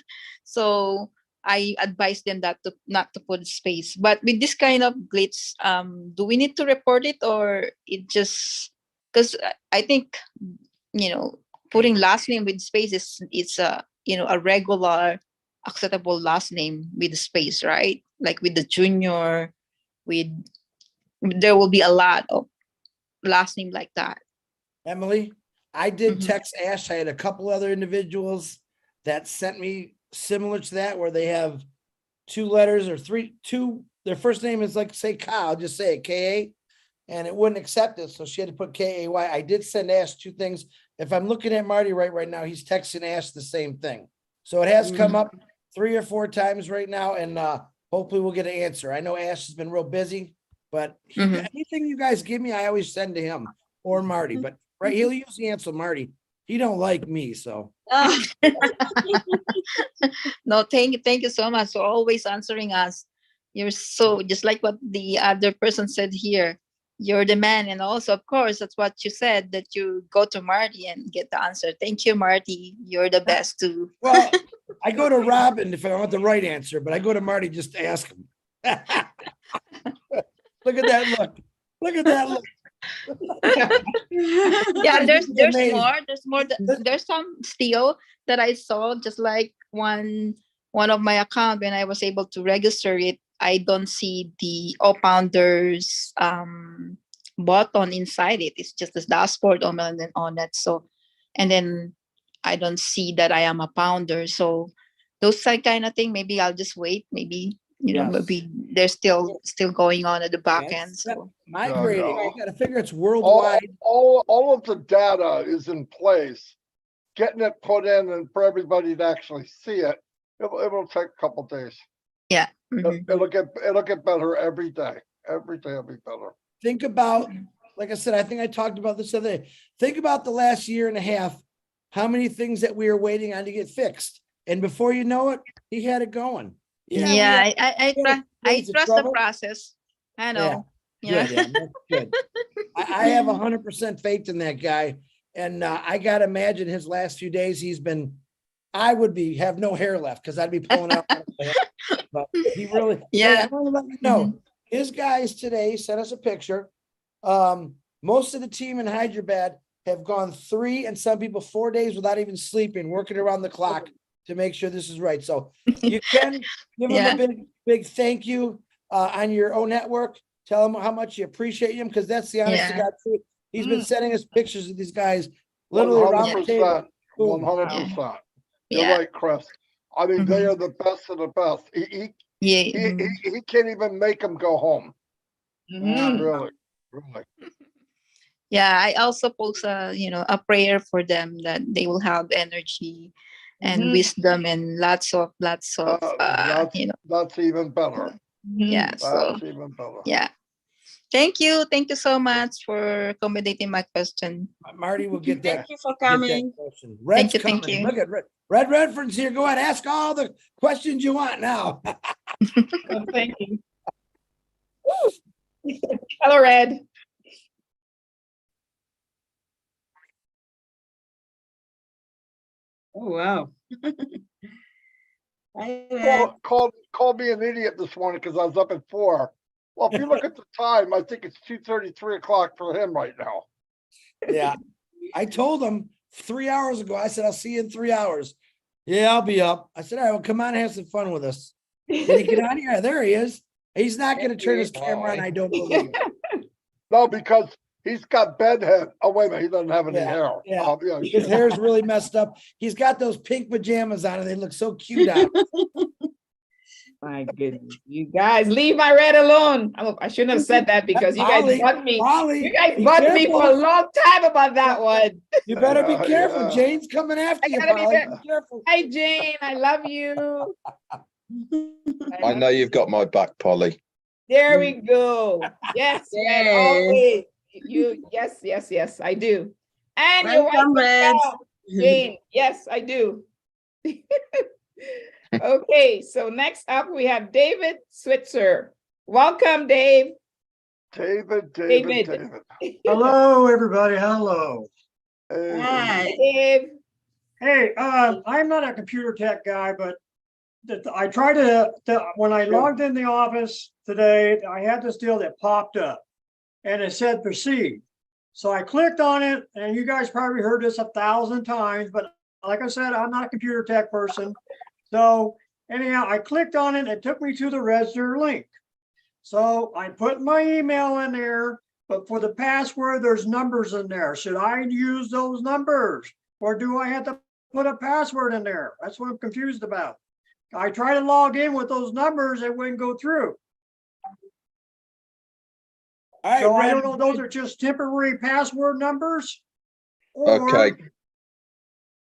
So I advise them that not to put space. But with this kind of glitch, do we need to report it, or it just, because I think putting last name with space is a regular acceptable last name with the space, right? Like with the junior, there will be a lot of last name like that. Emily, I did text Ash. I had a couple other individuals that sent me similar to that, where they have two letters or two. Their first name is like, say, Ka. I'll just say it, K-A, and it wouldn't accept it. So she had to put K-A-Y. I did send Ash two things. If I'm looking at Marty right now, he's texting Ash the same thing. So it has come up 3 or 4 times right now, and hopefully we'll get an answer. I know Ash has been real busy, but anything you guys give me, I always send to him or Marty. But he'll usually answer Marty. He don't like me, so. No, thank you so much for always answering us. You're so, just like what the other person said here, you're the man. And also, of course, that's what you said, that you go to Marty and get the answer. Thank you, Marty. You're the best too. Well, I go to Robin if I want the right answer, but I go to Marty just to ask him. Look at that look. Look at that look. Yeah, there's more. There's some still that I saw, just like one of my account, when I was able to register it, I don't see the founders button inside it. It's just this dashboard and then on that. So, and then I don't see that I am a founder. So those kind of thing, maybe I'll just wait. Maybe maybe they're still going on at the back end. So migrating, you got to figure it's worldwide. All of the data is in place. Getting it put in and for everybody to actually see it, it'll take a couple days. Yeah. It'll get better every day. Every day will be better. Think about, like I said, I think I talked about this the other day. Think about the last year and a half, how many things that we were waiting on to get fixed. And before you know it, he had it going. I trust the process. I know. Yeah. Good. I have 100% faith in that guy. And I got to imagine his last few days, I would have no hair left because I'd be pulling out. But he really, I want to let you know, his guys today sent us a picture. Most of the team in Hyderabad have gone 3 and some people 4 days without even sleeping, working around the clock to make sure this is right. So you can give him a big thank you on your own network. Tell him how much you appreciate him, because that's the honest to God truth. He's been sending us pictures of these guys literally around the table. 100%. You're right, Chris. I mean, they are the best of the best. He can't even make them go home. Really. Yeah, I also post a prayer for them, that they will have energy and wisdom and lots of that's even better. Yeah, that's even better. Yeah. Thank you so much for accommodating my question. Marty will get that. Thank you for coming. Red's coming. Thank you. Look at Red Redford's here. Go ahead, ask all the questions you want now. Thank you. Hello, Red. Oh, wow. Called me an idiot this morning because I was up at 4. Well, if you look at the time, I think it's 2:30, 3 o'clock for him right now. Yeah. I told him 3 hours ago, I said, I'll see you in 3 hours. Yeah, I'll be up. I said, all right, well, come on and have some fun with us. Did he get on here? There he is. He's not going to turn his camera on. I don't believe it. No, because He's got bedhead. Oh, wait a minute. He doesn't have any Yeah, hair. yeah. Yeah, His hair's really messed up. He's got those pink pajamas on and they look so cute out. My goodness, you guys leave my red alone. I shouldn't have said that because you guys Molly, bugged me. Molly, You guys be bugged me careful. for a long time about that one. You better be Yeah, careful. yeah. Jane's coming after you, gotta be Molly. there. Be careful. Hi, Jane. I love you. I know you've got my back, Polly. There we go. Yes, Red, Yay. always. Yes, I do. And your wife Welcome, as Red. well, Jane. Yes, I do. Okay, so next up we have David Switzer. Welcome, Dave. David. Hello, everybody. Hello. Hi, Dave. Hey, I'm not a computer tech guy, but I tried to when I logged in the office today, I had this deal that popped up and it said proceed. So I clicked on it, and you guys probably heard this 1,000 times, but like I said, I'm not a computer tech person. So anyhow, I clicked on it, it took me to the register link. So I put my email in there, but for the password, there's numbers in there. Should I use those numbers, or do I have to put a password in there? That's what I'm confused about. I try to log in with those numbers, it wouldn't go through. All right, so I Red, don't know, those are just temporary password numbers? Or, Okay.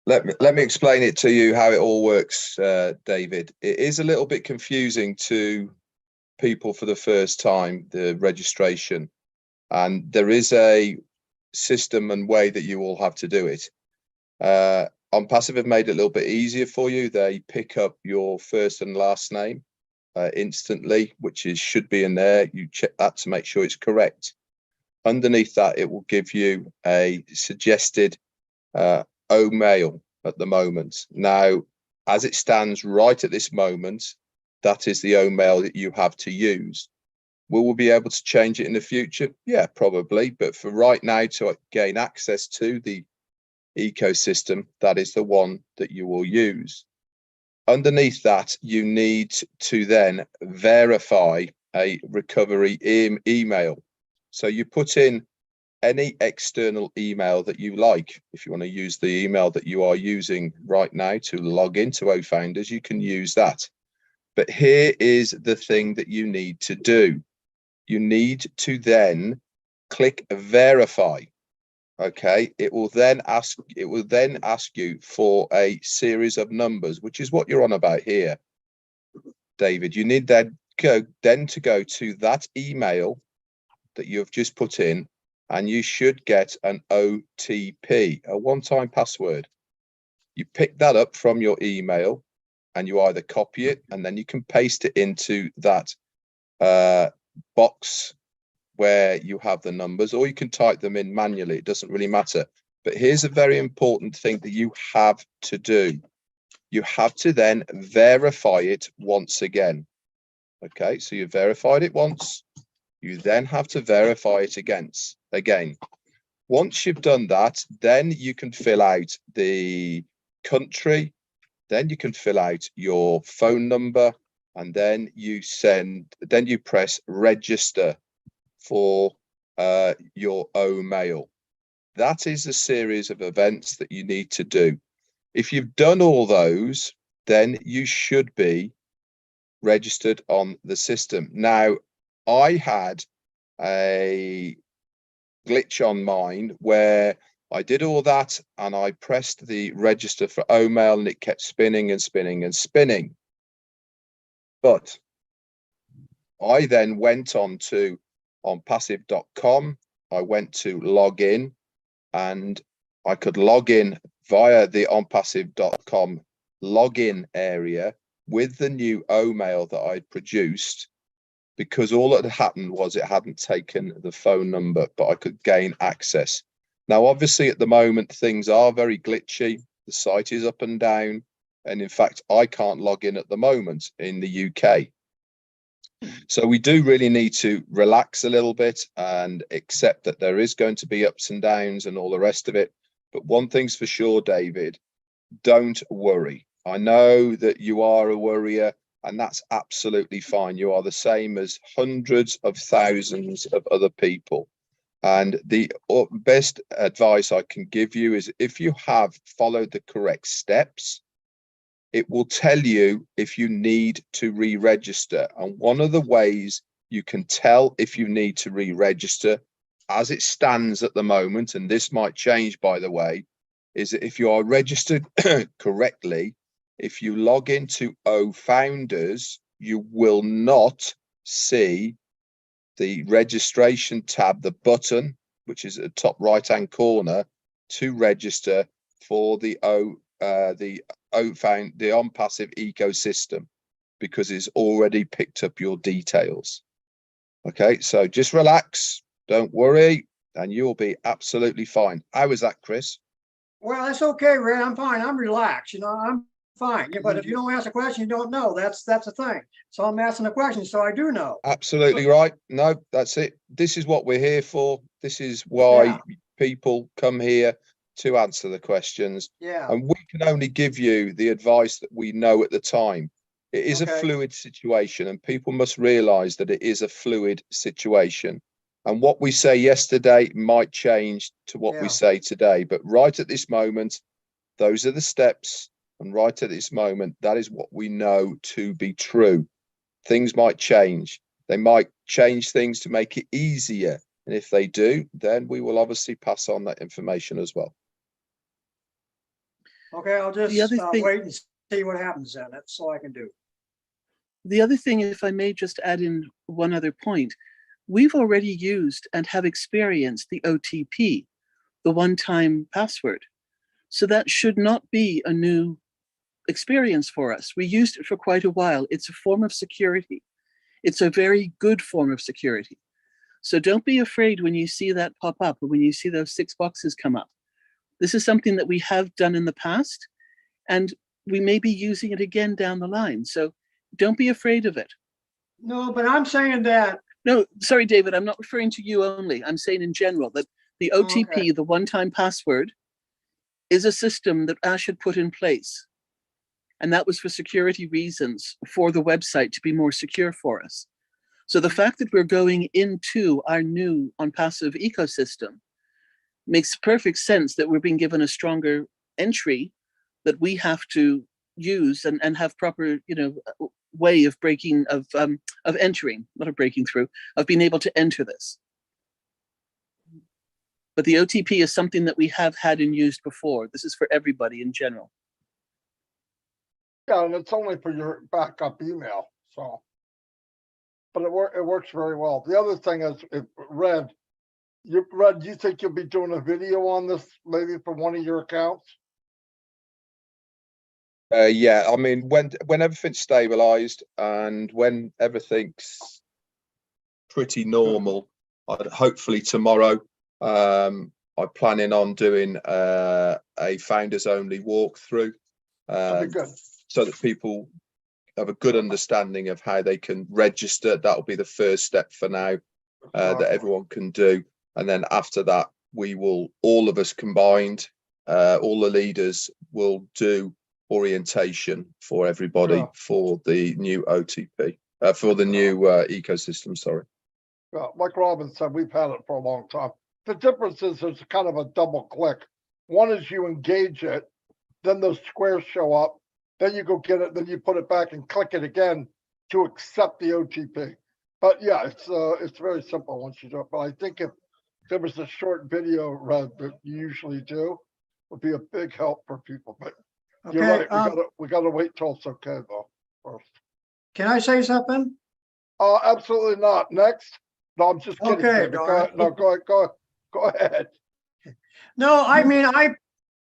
Let me explain it to you how it all works, David. It is a little bit confusing to people for the first time, the registration, and there is a system and way that you all have to do it. ONPASSIVE have made it a little bit easier for you. They pick up your first and last name instantly, which should be in there. You check that to make sure it's correct. Underneath that, it will give you a suggested mail at the moment. Now, as it stands right at this moment, that is the mail that you have to use. Will we be able to change it in the future? Yeah, probably. But for right now, to gain access to the ecosystem, that is the one that you will use. Underneath that, you need to then verify a recovery email. So you put in any external email that you like. If you want to use the email that you are using right now to log into OFounders, you can use that. But here is the thing that you need to do. You need to then click verify. Okay, it will then ask you for a series of numbers, which is what you're on about here, David. You need then to go to that email that you've just put in, and you should get an OTP, a one-time password. You pick that up from your email, and you either copy it and then you can paste it into that box where you have the numbers, or you can type them in manually. It doesn't really matter. But here's a very important thing that you have to do. You have to then verify it once again. Okay, so you verified it once. You then have to verify it again. Once you've done that, then you can fill out the country, then you can fill out your phone number, and then you press register for your mail. That is a series of events that you need to do. If you've done all those, then you should be registered on the system. Now, I had a glitch on mine where I did all that and I pressed the register for mail and it kept spinning and spinning and spinning. But I then went on to onpassive.com. I went to log in, and I could log in via the onpassive.com login area with the new mail that I'd produced, because all that had happened was it hadn't taken the phone number, but I could gain access. Now, obviously, at the moment, things are very glitchy. The site is up and down. And in fact, I can't log in at the moment in the UK. So we do really need to relax a little bit and accept that there is going to be ups and downs and all the rest of it. But one thing's for sure, David, don't worry. I know that you are a worrier, and that's absolutely fine. You are the same as hundreds of thousands of other people. And the best advice I can give you is if you have followed the correct steps, it will tell you if you need to re-register. And one of the ways you can tell if you need to re-register as it stands at the moment, and this might change by the way, is that if you are registered correctly, if you log into OFounders, you will not see the registration tab, the button, which is at the top right hand corner, to register for the ONPASSIVE ecosystem, because it's already picked up your details. Okay, so just relax, don't worry, and you'll be absolutely fine. How is that, Chris? Well, that's okay, Ray. I'm fine. I'm relaxed. You know, I'm fine. Yeah, but if you don't ask a question, you don't know. That's the thing. So I'm asking a question, so I do know. Absolutely right. No, that's it. This is what we're here for. This is why people come here to answer the questions. Yeah. And we can only give you the advice that we know at the time. It is a fluid situation, and people must realize that it is a fluid situation. And what we say yesterday might change to what we say today. But right at this moment, those are the steps. And right at this moment, that is what we know to be true. Things might change. They might change things to make it easier. And if they do, then we will obviously pass on that information as well. Okay, I'll just wait and see what happens then. That's all I can do. The other thing, if I may just add in one other point, we've already used and have experienced the OTP, the one-time password. So that should not be a new experience for us. We used it for quite a while. It's a form of security. It's a very good form of security. So don't be afraid when you see that pop up or when you see those 6 boxes come up. This is something that we have done in the past, and we may be using it again down the line. So don't be afraid of it. No, but I'm saying that. No, sorry, David, I'm not referring to you only. I'm saying in general that the OTP, the one-time password, is a system that Ash had put in place. And that was for security reasons, for the website to be more secure for us. So the fact that we're going into our new ONPASSIVE ecosystem makes perfect sense, that we're being given a stronger entry that we have to use and have proper, you know, way of entering, not of breaking through, of being able to enter this. But the OTP is something that we have had and used before. This is for everybody in general. Yeah, and it's only for your backup email, so. But it works very well. The other thing is, Red, do you think you'll be doing a video on this maybe for one of your accounts? Yeah, I mean, when everything's stabilized and when everything's pretty normal, hopefully tomorrow, I'm planning on doing a founders only walkthrough, That'd be good. so that people have a good understanding of how they can register. That'll be the first step for now, that everyone can do. And then after that, we will, all of us combined, all the leaders will do orientation for everybody for the new OTP, for the new ecosystem, sorry. Like Robin said, we've had it for a long time. The difference is there's kind of a double click. One is you engage it, then those squares show up, then you go get it, then you put it back and click it again to accept the OTP. But yeah, it's very simple once you do it. But I think if there was a short video, Red, that you usually do, would be a big help for people. But you're right, we gotta wait till it's okay though first. Can I say something? Absolutely not. Next. No, I'm just kidding. Okay, Go ahead. No, I mean,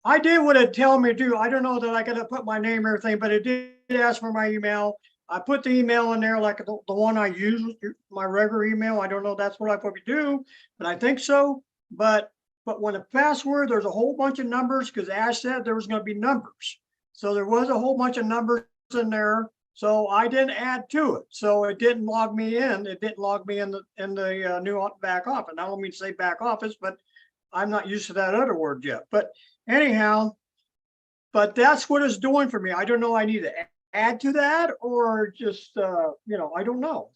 I did what it tell me to do. I don't know that I got to put my name and everything, but it did ask for my email. I put the email in there, like the one I use, my regular email. I don't know if that's what I probably do, but I think so. But when a password, there's a whole bunch of numbers, because Ash said there was going to be numbers. So there was a whole bunch of numbers in there. So I didn't add to it. So it didn't log me in. It didn't log me in the new back office. I don't mean to say back office, but I'm not used to that other word yet. But anyhow, but that's what it's doing for me. I don't know. I need to add to that or just, you know, I don't know.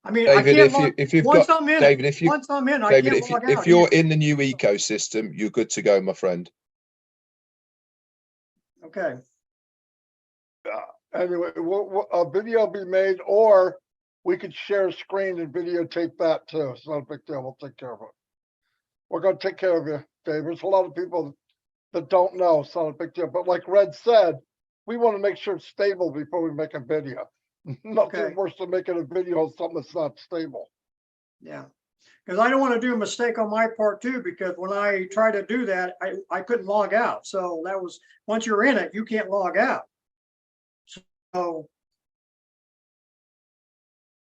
I mean, I David, can't if you've once got I'm in, David, if you once I'm in, I David, can't log out. if you're either. in the new ecosystem, you're good to go, my friend. Okay. Anyway, a video will be made, or we could share a screen and videotape that too. It's not a big deal. We'll take care of it. We're going to take care of you, Dave. There's a lot of people that don't know. It's not a big deal. But like Red said, we want to make sure it's stable before we make a video. Nothing worse than making a video of something that's not stable. Yeah. Because I don't want to do a mistake on my part too, because when I try to do that, I couldn't log out. So that was, once you're in it, you can't log out. So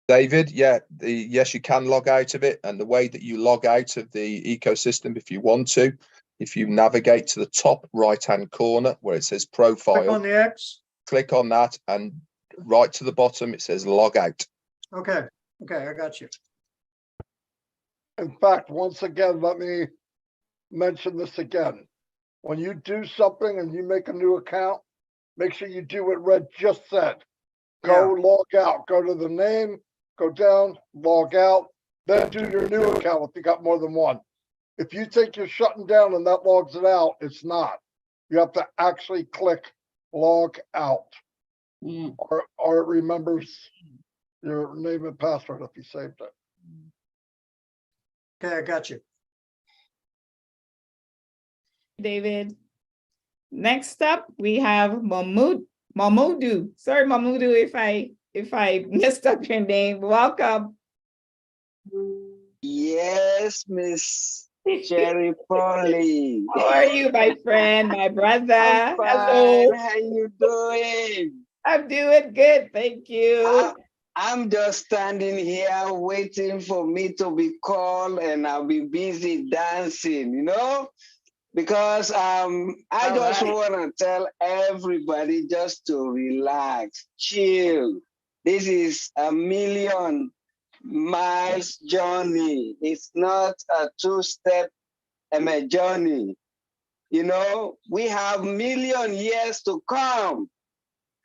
David, yeah, yes, you can log out of it. And the way that you log out of the ecosystem, if you want to, if you navigate to the top right-hand corner where it says profile, click on the X. Click on that, and right to the bottom, it says log out. Okay. Okay, I got you. In fact, once again, let me mention this again. When you do something and you make a new account, make sure you do what Red just said. Go log out, go to the name, go down, log out, then do your new account if you got more than one. If you think you're shutting down and that logs it out, it's not. You have to actually click log out, or it remembers your name and password if you saved it. Okay, I got you. David. Next up, we have Mamudu. Sorry, Mamudu, if I messed up your name. Welcome. Yes, Miss Cherry Polly. How are you, my friend, my brother? I'm fine. Hello. How you doing? I'm doing good, thank you. I'm just standing here waiting for me to be called, and I'll be busy dancing, you know? Because I just want to tell everybody just to relax, chill. This is a million miles journey. It's not a two-step journey. You know, we have million years to come,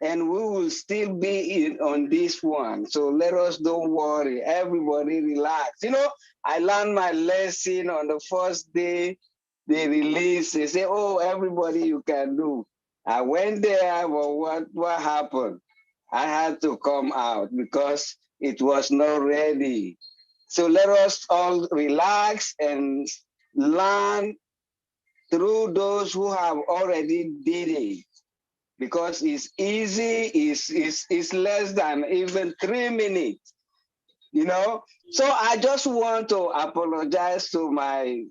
and we will still be on this one. So let us don't worry. Everybody relax. You know, I learned my lesson on the first day they released. They say, oh, everybody you can do. I went there, but what happened? I had to come out because it was not ready. So let us all relax and learn through those who have already did it. Because it's easy, it's less than even 3 minutes, you know? So I just want to apologize to my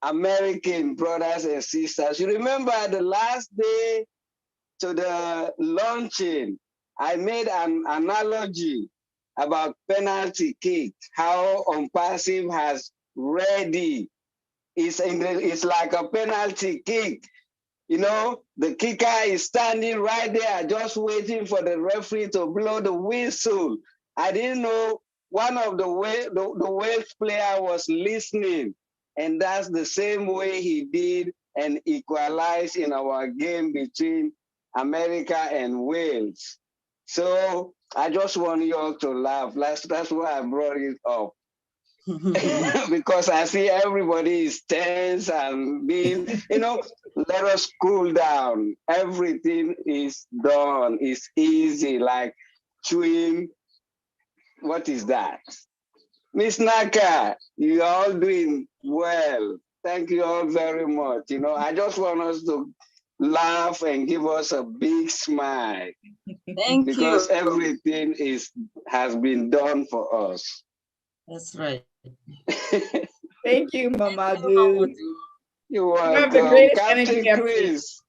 American brothers and sisters. You remember the last day to the launching, I made an analogy about penalty kick, how ONPASSIVE has ready. It's like a penalty kick. You know, the kicker is standing right there, just waiting for the referee to blow the whistle. I didn't know one of the Wales player was listening, and that's the same way he did and equalized in our game between America and Wales. So I just want you all to laugh. That's why I brought it up. Because I see everybody is tense and being, you know, let us cool down. Everything is done. It's easy, like chewing. What is that? Miss Naka, you are all doing well. Thank you all very much. You know, I just want us to laugh and give us a big smile. Thank because you. everything has been done for us. That's right. Thank you, Mamadou. You're You have welcome. the greatest Captain energy ever. Chris.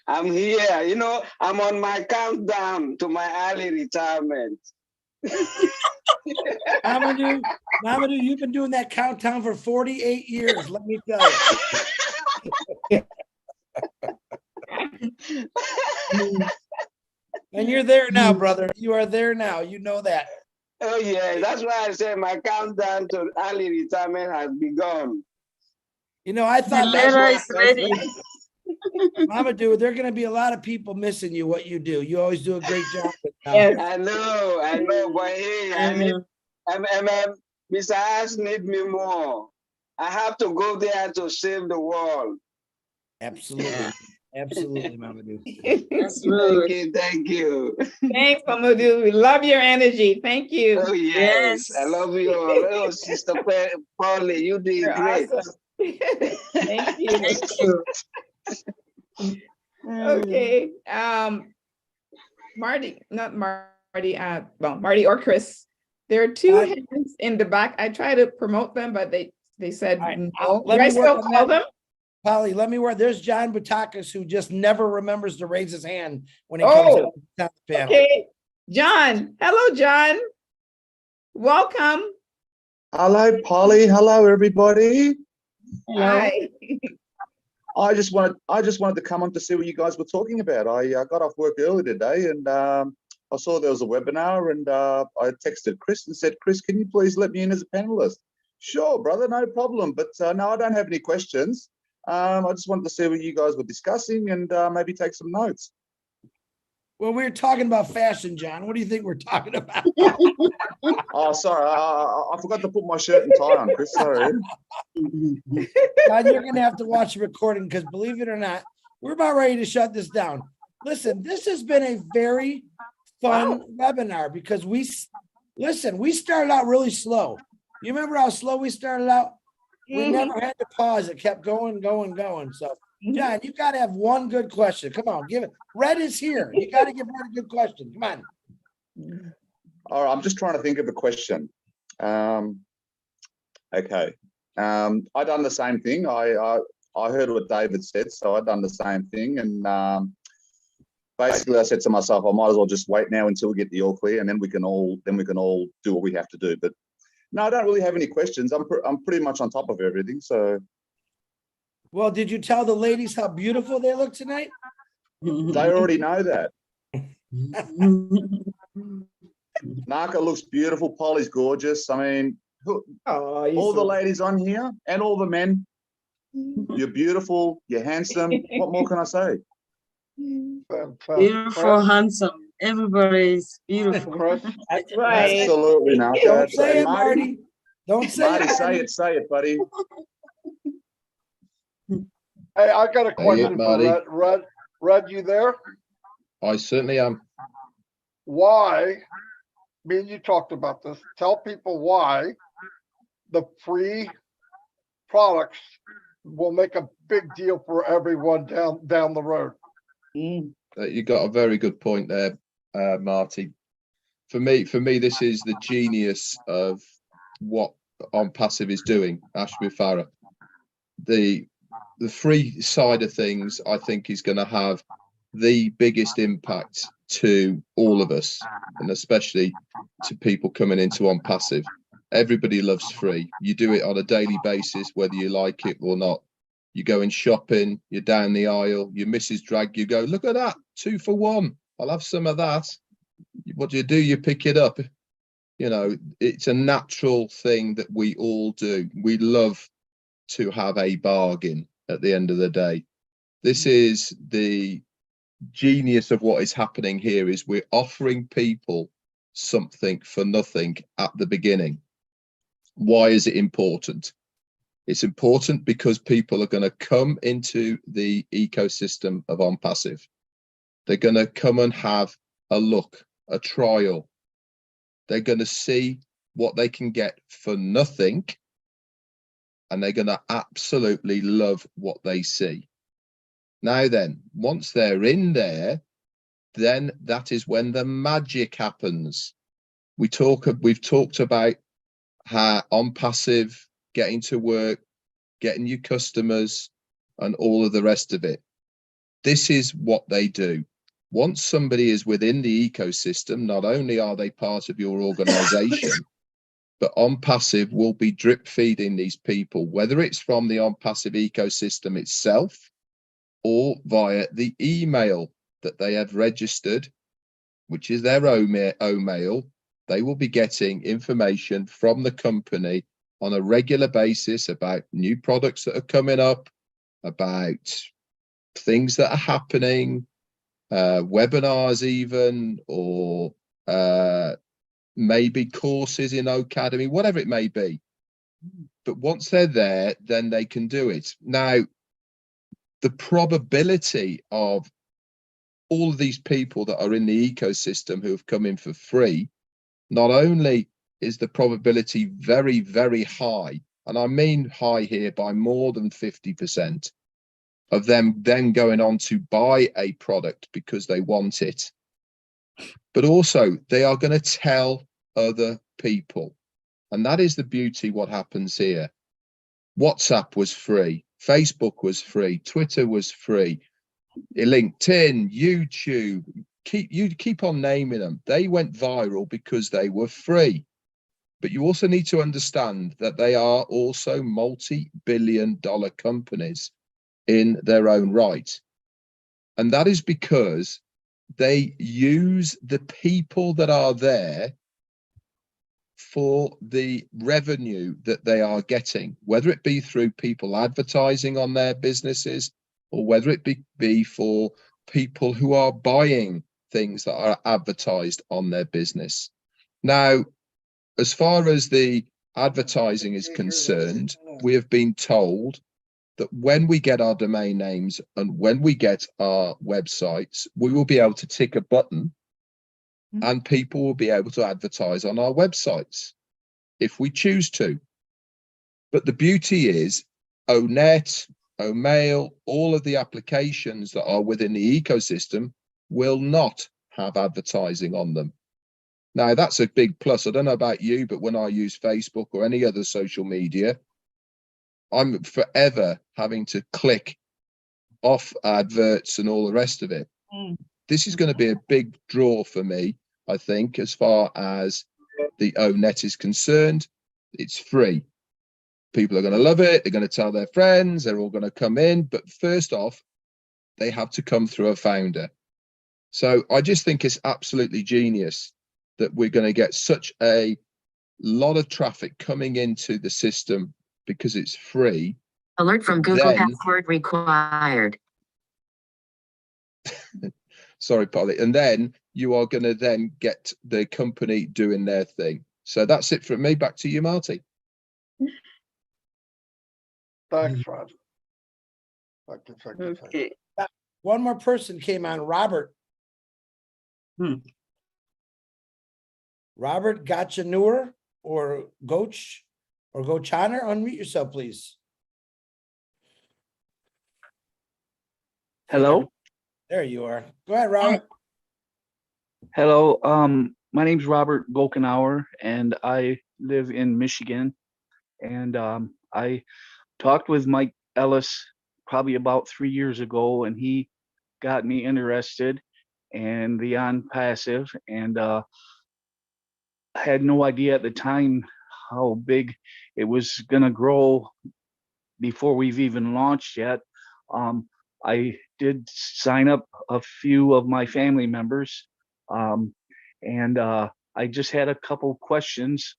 I'm here. You know, I'm on my countdown to my early retirement. Mamadou, you've been doing that countdown for 48 years, let me tell you. And you're there now, brother. You are there now. You know that. Oh, yeah. That's why I say my countdown to early retirement has begun. You know, I thought the letter is ready. Mamadou, there are going to be a lot of people missing you, what you do. You always do a great job. Yes. I know, but hey, I need, Mr. Ash need me more. I have to go there to save the world. Absolutely. Absolutely, Mamadou. Thank you. Thanks, Mamadou. We love your energy. Thank you. Oh, yes. I love you all. Oh, Sister Polly, you did You're great. awesome. Thank you. Thank you. Okay. Marty, not Marty, well, Marty or Chris. There are two hands in the back. I try to promote them, but they said no. Do I still call them? Polly, let me work. There's John Butakas, who just never remembers to raise his hand when he comes on the panel. Okay. John. Hello, John. Welcome. Hello, Polly. Hello, everybody. Hi. I just wanted to come on to see what you guys were talking about. I got off work early today, and I saw there was a webinar, and I texted Chris and said, Chris, can you please let me in as a panelist? Sure, brother, no problem. But no, I don't have any questions. I just wanted to see what you guys were discussing and maybe take some notes. Well, we're talking about fashion, John. What do you think we're talking about? Oh, sorry. I forgot to put my shirt and tie on, Chris. Sorry. John, you're going to have to watch the recording because, believe it or not, we're about ready to shut this down. Listen, this has been a very fun webinar because we started out really slow. You remember how slow we started out? We never had to pause. It kept going. So, John, you got to have one good question. Come on, give it. Red is here. You got to give Red a good question. Come on. All right, I'm just trying to think of a question. Okay. I done the same thing. I heard what David said, so I done the same thing. And basically I said to myself, I might as well just wait now until we get the all clear, and then we can all do what we have to do. But no, I don't really have any questions. I'm pretty much on top of everything. So, well, did you tell the ladies how beautiful they look tonight? They already know that. Naka looks beautiful. Polly's gorgeous. I mean, all the ladies on here and all the men. You're beautiful. You're handsome. What more can I say? Beautiful, handsome. Everybody's beautiful. That's right. Absolutely, Naka. Don't say it, Marty. Don't say Marty, it. Marty. say it, buddy. Hey, I got a question for Red. Red, you there? I certainly am. Why? Me and you talked about this. Tell people why the free products will make a big deal for everyone down the road. You got a very good point there, Marty. For me, this is the genius of what ONPASSIVE is doing. Ashby Farah, the free side of things, I think, is going to have the biggest impact to all of us, and especially to people coming into ONPASSIVE. Everybody loves free. You do it on a daily basis, whether you like it or not. You go in shopping, you're down the aisle, your missus drag you, go, look at that, 2 for 1. I'll have some of that. What do? You pick it up. You know, it's a natural thing that we all do. We love to have a bargain at the end of the day. This is the genius of what is happening here, is we're offering people something for nothing at the beginning. Why is it important? It's important because people are going to come into the ecosystem of ONPASSIVE. They're going to come and have a look, a trial. They're going to see what they can get for nothing, and they're going to absolutely love what they see. Now then, once they're in there, then that is when the magic happens. We've talked about how ONPASSIVE, getting to work, getting your customers, and all of the rest of it. This is what they do. Once somebody is within the ecosystem, not only are they part of your organization, but ONPASSIVE will be drip feeding these people, whether it's from the ONPASSIVE ecosystem itself or via the email that they have registered, which is their own mail. They will be getting information from the company on a regular basis about new products that are coming up, about things that are happening, webinars even, or maybe courses in Academy, whatever it may be. But once they're there, then they can do it. Now, the probability of all of these people that are in the ecosystem who have come in for free, not only is the probability very, very high, and I mean high here by more than 50%, of them then going on to buy a product because they want it, but also they are going to tell other people. And that is the beauty what happens here. WhatsApp was free, Facebook was free, Twitter was free, LinkedIn, YouTube, keep on naming them. They went viral because they were free. But you also need to understand that they are also multi-billion-dollar companies in their own right. And that is because they use the people that are there for the revenue that they are getting, whether it be through people advertising on their businesses, or whether it be for people who are buying things that are advertised on their business. Now, as far as the advertising is concerned, we have been told that when we get our domain names and when we get our websites, we will be able to tick a button and people will be able to advertise on our websites if we choose to. But the beauty is ONET, OMail, all of the applications that are within the ecosystem will not have advertising on them. Now, that's a big plus. I don't know about you, but when I use Facebook or any other social media, I'm forever having to click off adverts and all the rest of it. This is going to be a big draw for me, I think, as far as the ONET is concerned. It's free. People are going to love it. They're going to tell their friends. They're all going to come in. But first off, they have to come through a founder. So I just think it's absolutely genius that we're going to get such a lot of traffic coming into the system because it's free. Alert from Google, password required. Sorry, Polly. And then you are going to then get the company doing their thing. So that's it from me. Back to you, Marty. Thanks, Roger. Okay. One more person came on, Robert. Robert Gachanur or Goch or Gochaner, unmute yourself, please. Hello. There you are. Go ahead, Robert. Hello. My name's Robert Golkenauer, and I live in Michigan. And I talked with Mike Ellis probably about 3 years ago, and he got me interested in the ONPASSIVE, and I had no idea at the time how big it was going to grow before we've even launched yet. I did sign up a few of my family members, and I just had a couple questions.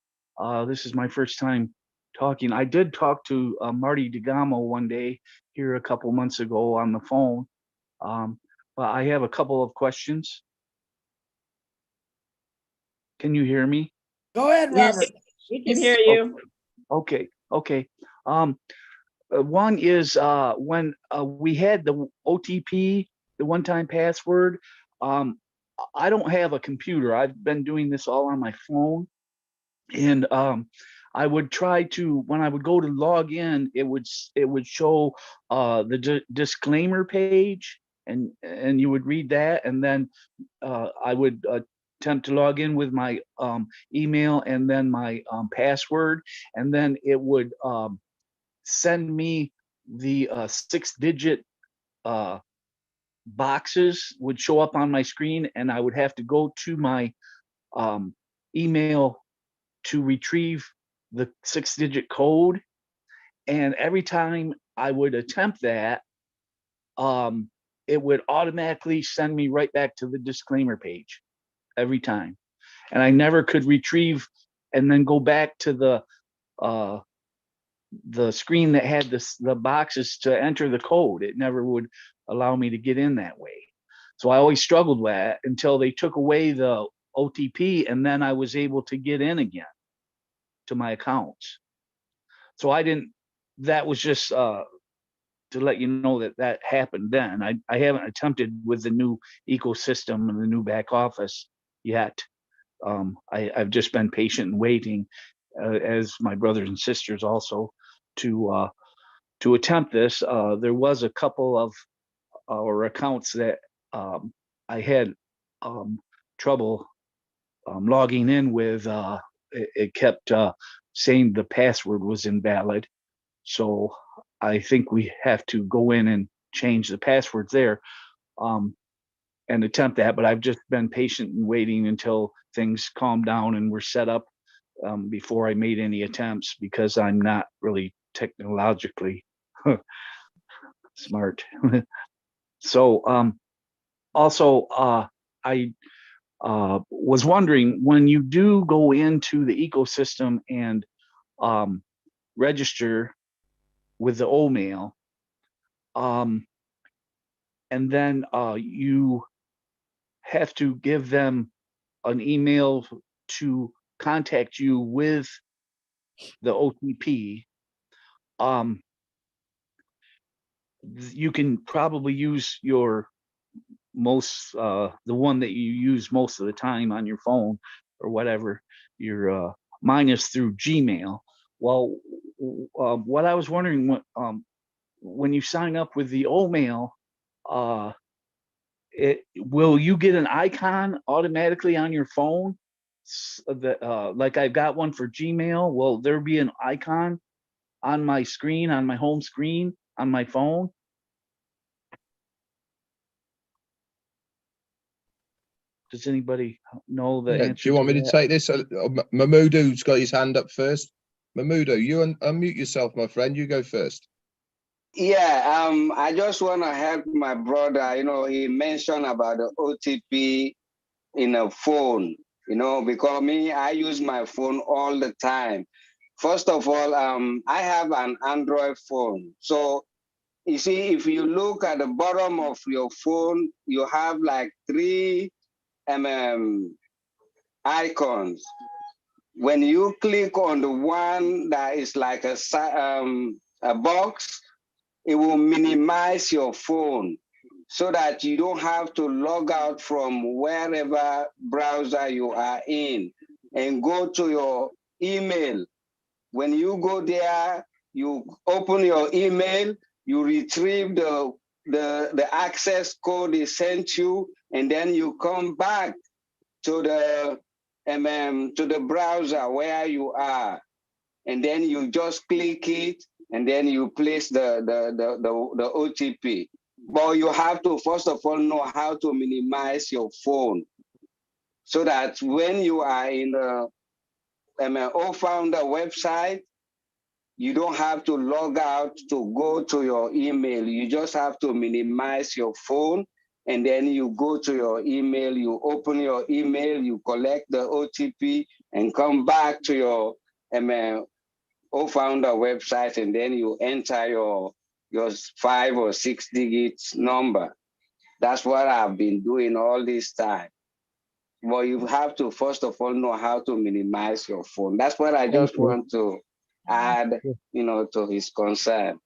This is my first time talking. I did talk to Marty DeGamo one day here a couple months ago on the phone, but I have a couple of questions. Can you hear me? Go ahead, Robert. Yes, we can hear you. Okay. One is when we had the OTP, the one-time password. I don't have a computer. I've been doing this all on my phone, and I would try to, when I would go to log in, it would show the disclaimer page, and you would read that, and then I would attempt to log in with my email and then my password, and then it would send me the 6-digit boxes would show up on my screen, and I would have to go to my email to retrieve the 6-digit code. And every time I would attempt that, it would automatically send me right back to the disclaimer page every time. And I never could retrieve and then go back to the screen that had the boxes to enter the code. It never would allow me to get in that way. So I always struggled with that until they took away the OTP, and then I was able to get in again to my accounts. So I didn't, that was just to let you know that that happened then. I haven't attempted with the new ecosystem and the new back office yet. I've just been patient and waiting, as my brothers and sisters also, to attempt this. There was a couple of our accounts that I had trouble logging in with. It kept saying the password was invalid. So I think we have to go in and change the passwords there and attempt that. But I've just been patient and waiting until things calm down and were set up before I made any attempts, because I'm not really technologically smart. So also I was wondering, when you do go into the ecosystem and register with the OMail, and then you have to give them an email to contact you with the OTP. You can probably use your the one that you use most of the time on your phone or whatever. Your mine is through Gmail. Well, what I was wondering, when you sign up with the OMail, will you get an icon automatically on your phone? Like I've got one for Gmail. Will there be an icon on my screen, on my home screen, on my phone? Does anybody know the answer? Do you want me to take this? Mahmoud's got his hand up first. Mahmoud, you unmute yourself, my friend. You go first. Yeah, I just want to help my brother. You know, he mentioned about the OTP in a phone, you know, because me, I use my phone all the time. First of all, I have an Android phone. So you see, if you look at the bottom of your phone, you have like 3 icons. When you click on the one that is like a box, it will minimize your phone so that you don't have to log out from wherever browser you are in and go to your email. When you go there, you open your email, you retrieve the access code they sent you, and then you come back to the browser where you are, and then you just click it, and then you place the OTP. But you have to first of all know how to minimize your phone, so that when you are in the OFounder website, you don't have to log out to go to your email. You just have to minimize your phone, and then you go to your email, you open your email, you collect the OTP, and come back to your OFounder website, and then you enter your 5 or 6 digits number. That's what I've been doing all this time. Well, you have to first of all know how to minimize your phone. That's what I just want to add, you know, to his concern.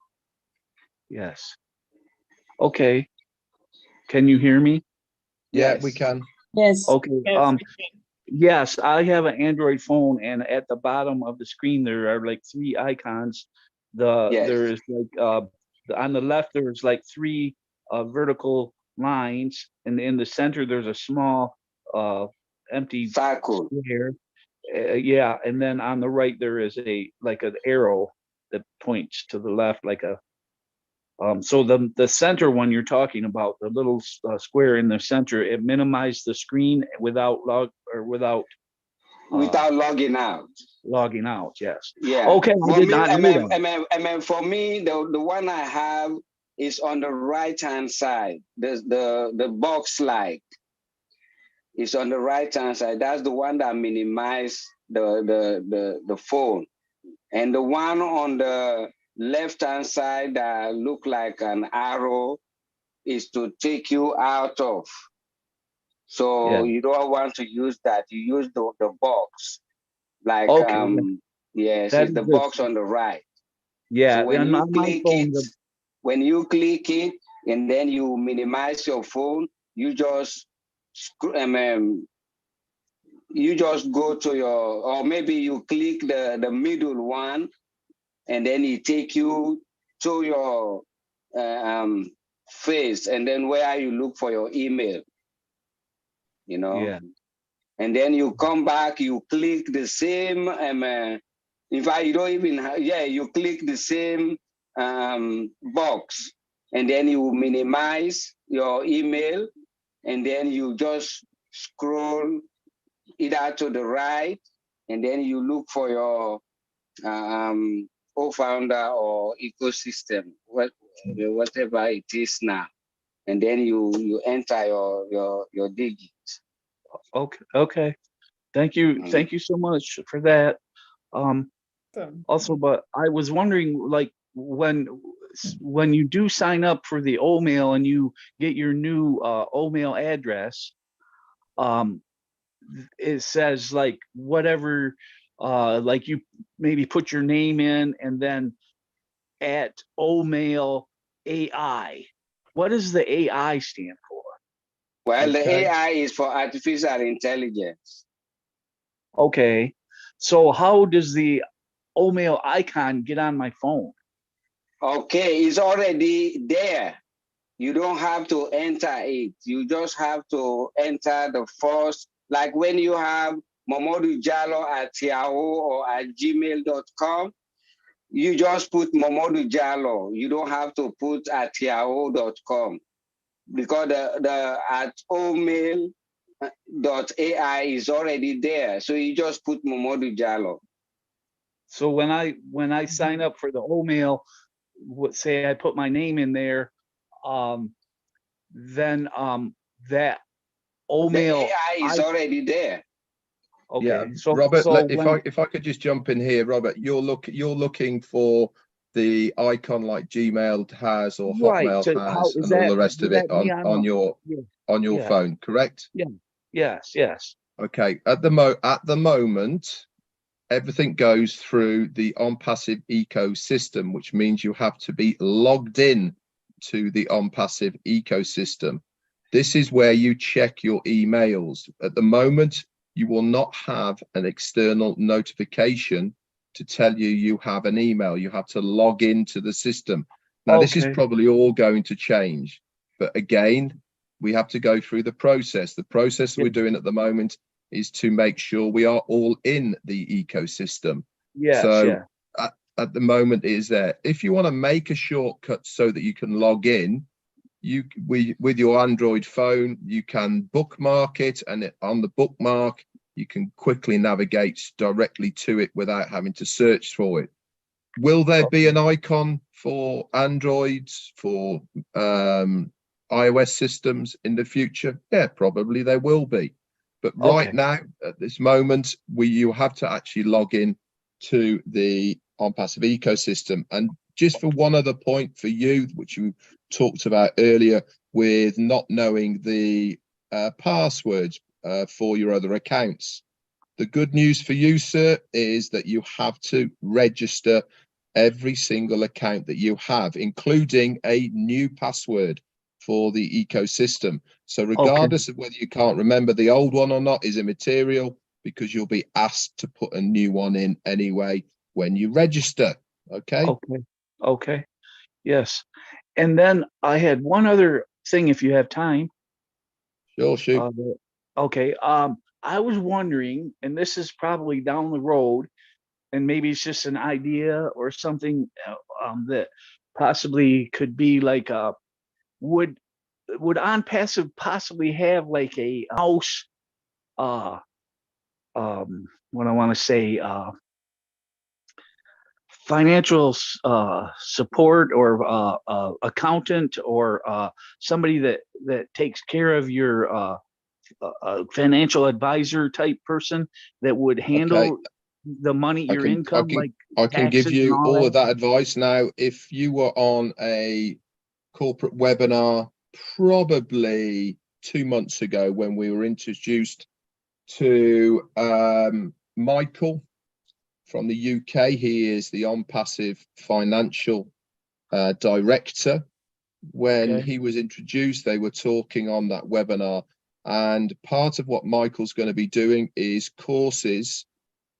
Yes. Okay. Can you hear me? Yeah, we can. Yes. Okay. Yes, I have an Android phone, and at the bottom of the screen there are like 3 icons. There is like on the left there's like 3 vertical lines, and in the center there's a small empty circle. Square. Yeah, and then on the right there is like an arrow that points to the left, like a so the center one you're talking about, the little square in the center, it minimized the screen without logging out. Logging out, yes. Yeah. Okay, I did not know that. For me, the one I have is on the right hand side. The box like is on the right hand side. That's the one that minimized the phone, and the one on the left hand side that look like an arrow is to take you out of. So you don't want to use that. You use the box. Like, Okay. yes, That it's the is the, box on the right. yeah. So when And you on my click phone, it, when you click it, and then you minimize your phone, you just you just go to your, or maybe you click the middle one, and then it take you to your face, and then where you look for your email, you know. yeah. And then you come back, you click the same, in fact, you don't even, you click the same box, and then you minimize your email, and then you just scroll either to the right, and then you look for your co-founder or ecosystem, whatever it is now, and then you enter your digits. Okay. Okay. Thank you. Thank you so much for that. Also, but I was wondering, like, when you do sign up for the O-mail and you get your new O-mail address, it says like whatever, like you maybe put your name in and then at O-mail AI. What does the AI stand for? Well, the Okay. AI is for artificial intelligence. Okay. So how does the O-mail icon get on my phone? Okay, it's already there. You don't have to enter it. You just have to enter the first, like when you have Momodu Jallo at Yahoo or at gmail.com, you just put Momodu Jallo. You don't have to put at yahoo.com, because the at omail.ai is already there. So you just put Momodu Jallo. So when I sign up for the O-mail, say I put my name in there, then that O-mail, the AI is already there. Okay. Yeah, So Robert, so if I could just jump in here, Robert, you're looking for the icon like Gmail has or right. Hotmail So how has is and all that? the rest Does of it that be on on the, your phone, correct? Yeah. Yes. Yes. Okay. At the moment, everything goes through the ONPASSIVE ecosystem, which means you have to be logged in to the ONPASSIVE ecosystem. This is where you check your emails. At the moment, you will not have an external notification to tell you you have an email. You have to log into the system. Now, this is probably all going to change, but again, we have to go through the process. The process we're doing at the moment is to make sure we are all in the ecosystem. Yes, so at the moment it is there. If you want to make a shortcut so that you can log in, with your Android phone, you can bookmark it, and on the bookmark, you can quickly navigate directly to it without having to search for it. Will there be an icon for Androids, for iOS systems in the future? Yeah, probably there will be. But right now, at this moment, you have to actually log in to the ONPASSIVE ecosystem. And just for one other point for you, which you talked about earlier, with not knowing the passwords for your other accounts. The good news for you, sir, is that you have to register every single account that you have, including a new password for the ecosystem. So regardless of whether you can't remember the old one or not is immaterial, because you'll be asked to put a new one in anyway when you register. Okay. Okay. Yes. And then I had one other thing, if you have time. Sure, shoot. Okay. I was wondering, and this is probably down the road, and maybe it's just an idea or something that possibly could be like would ONPASSIVE possibly have like a house what I want to say financial support or accountant or somebody that takes care of your financial advisor type person that would handle the money, your income, like I can give taxes and you all all that? of that advice now. If you were on a corporate webinar probably 2 months ago when we were introduced to Michael from the UK. He is the ONPASSIVE financial director. When he was introduced, they were talking on that webinar, and part of what Michael's going to be doing is courses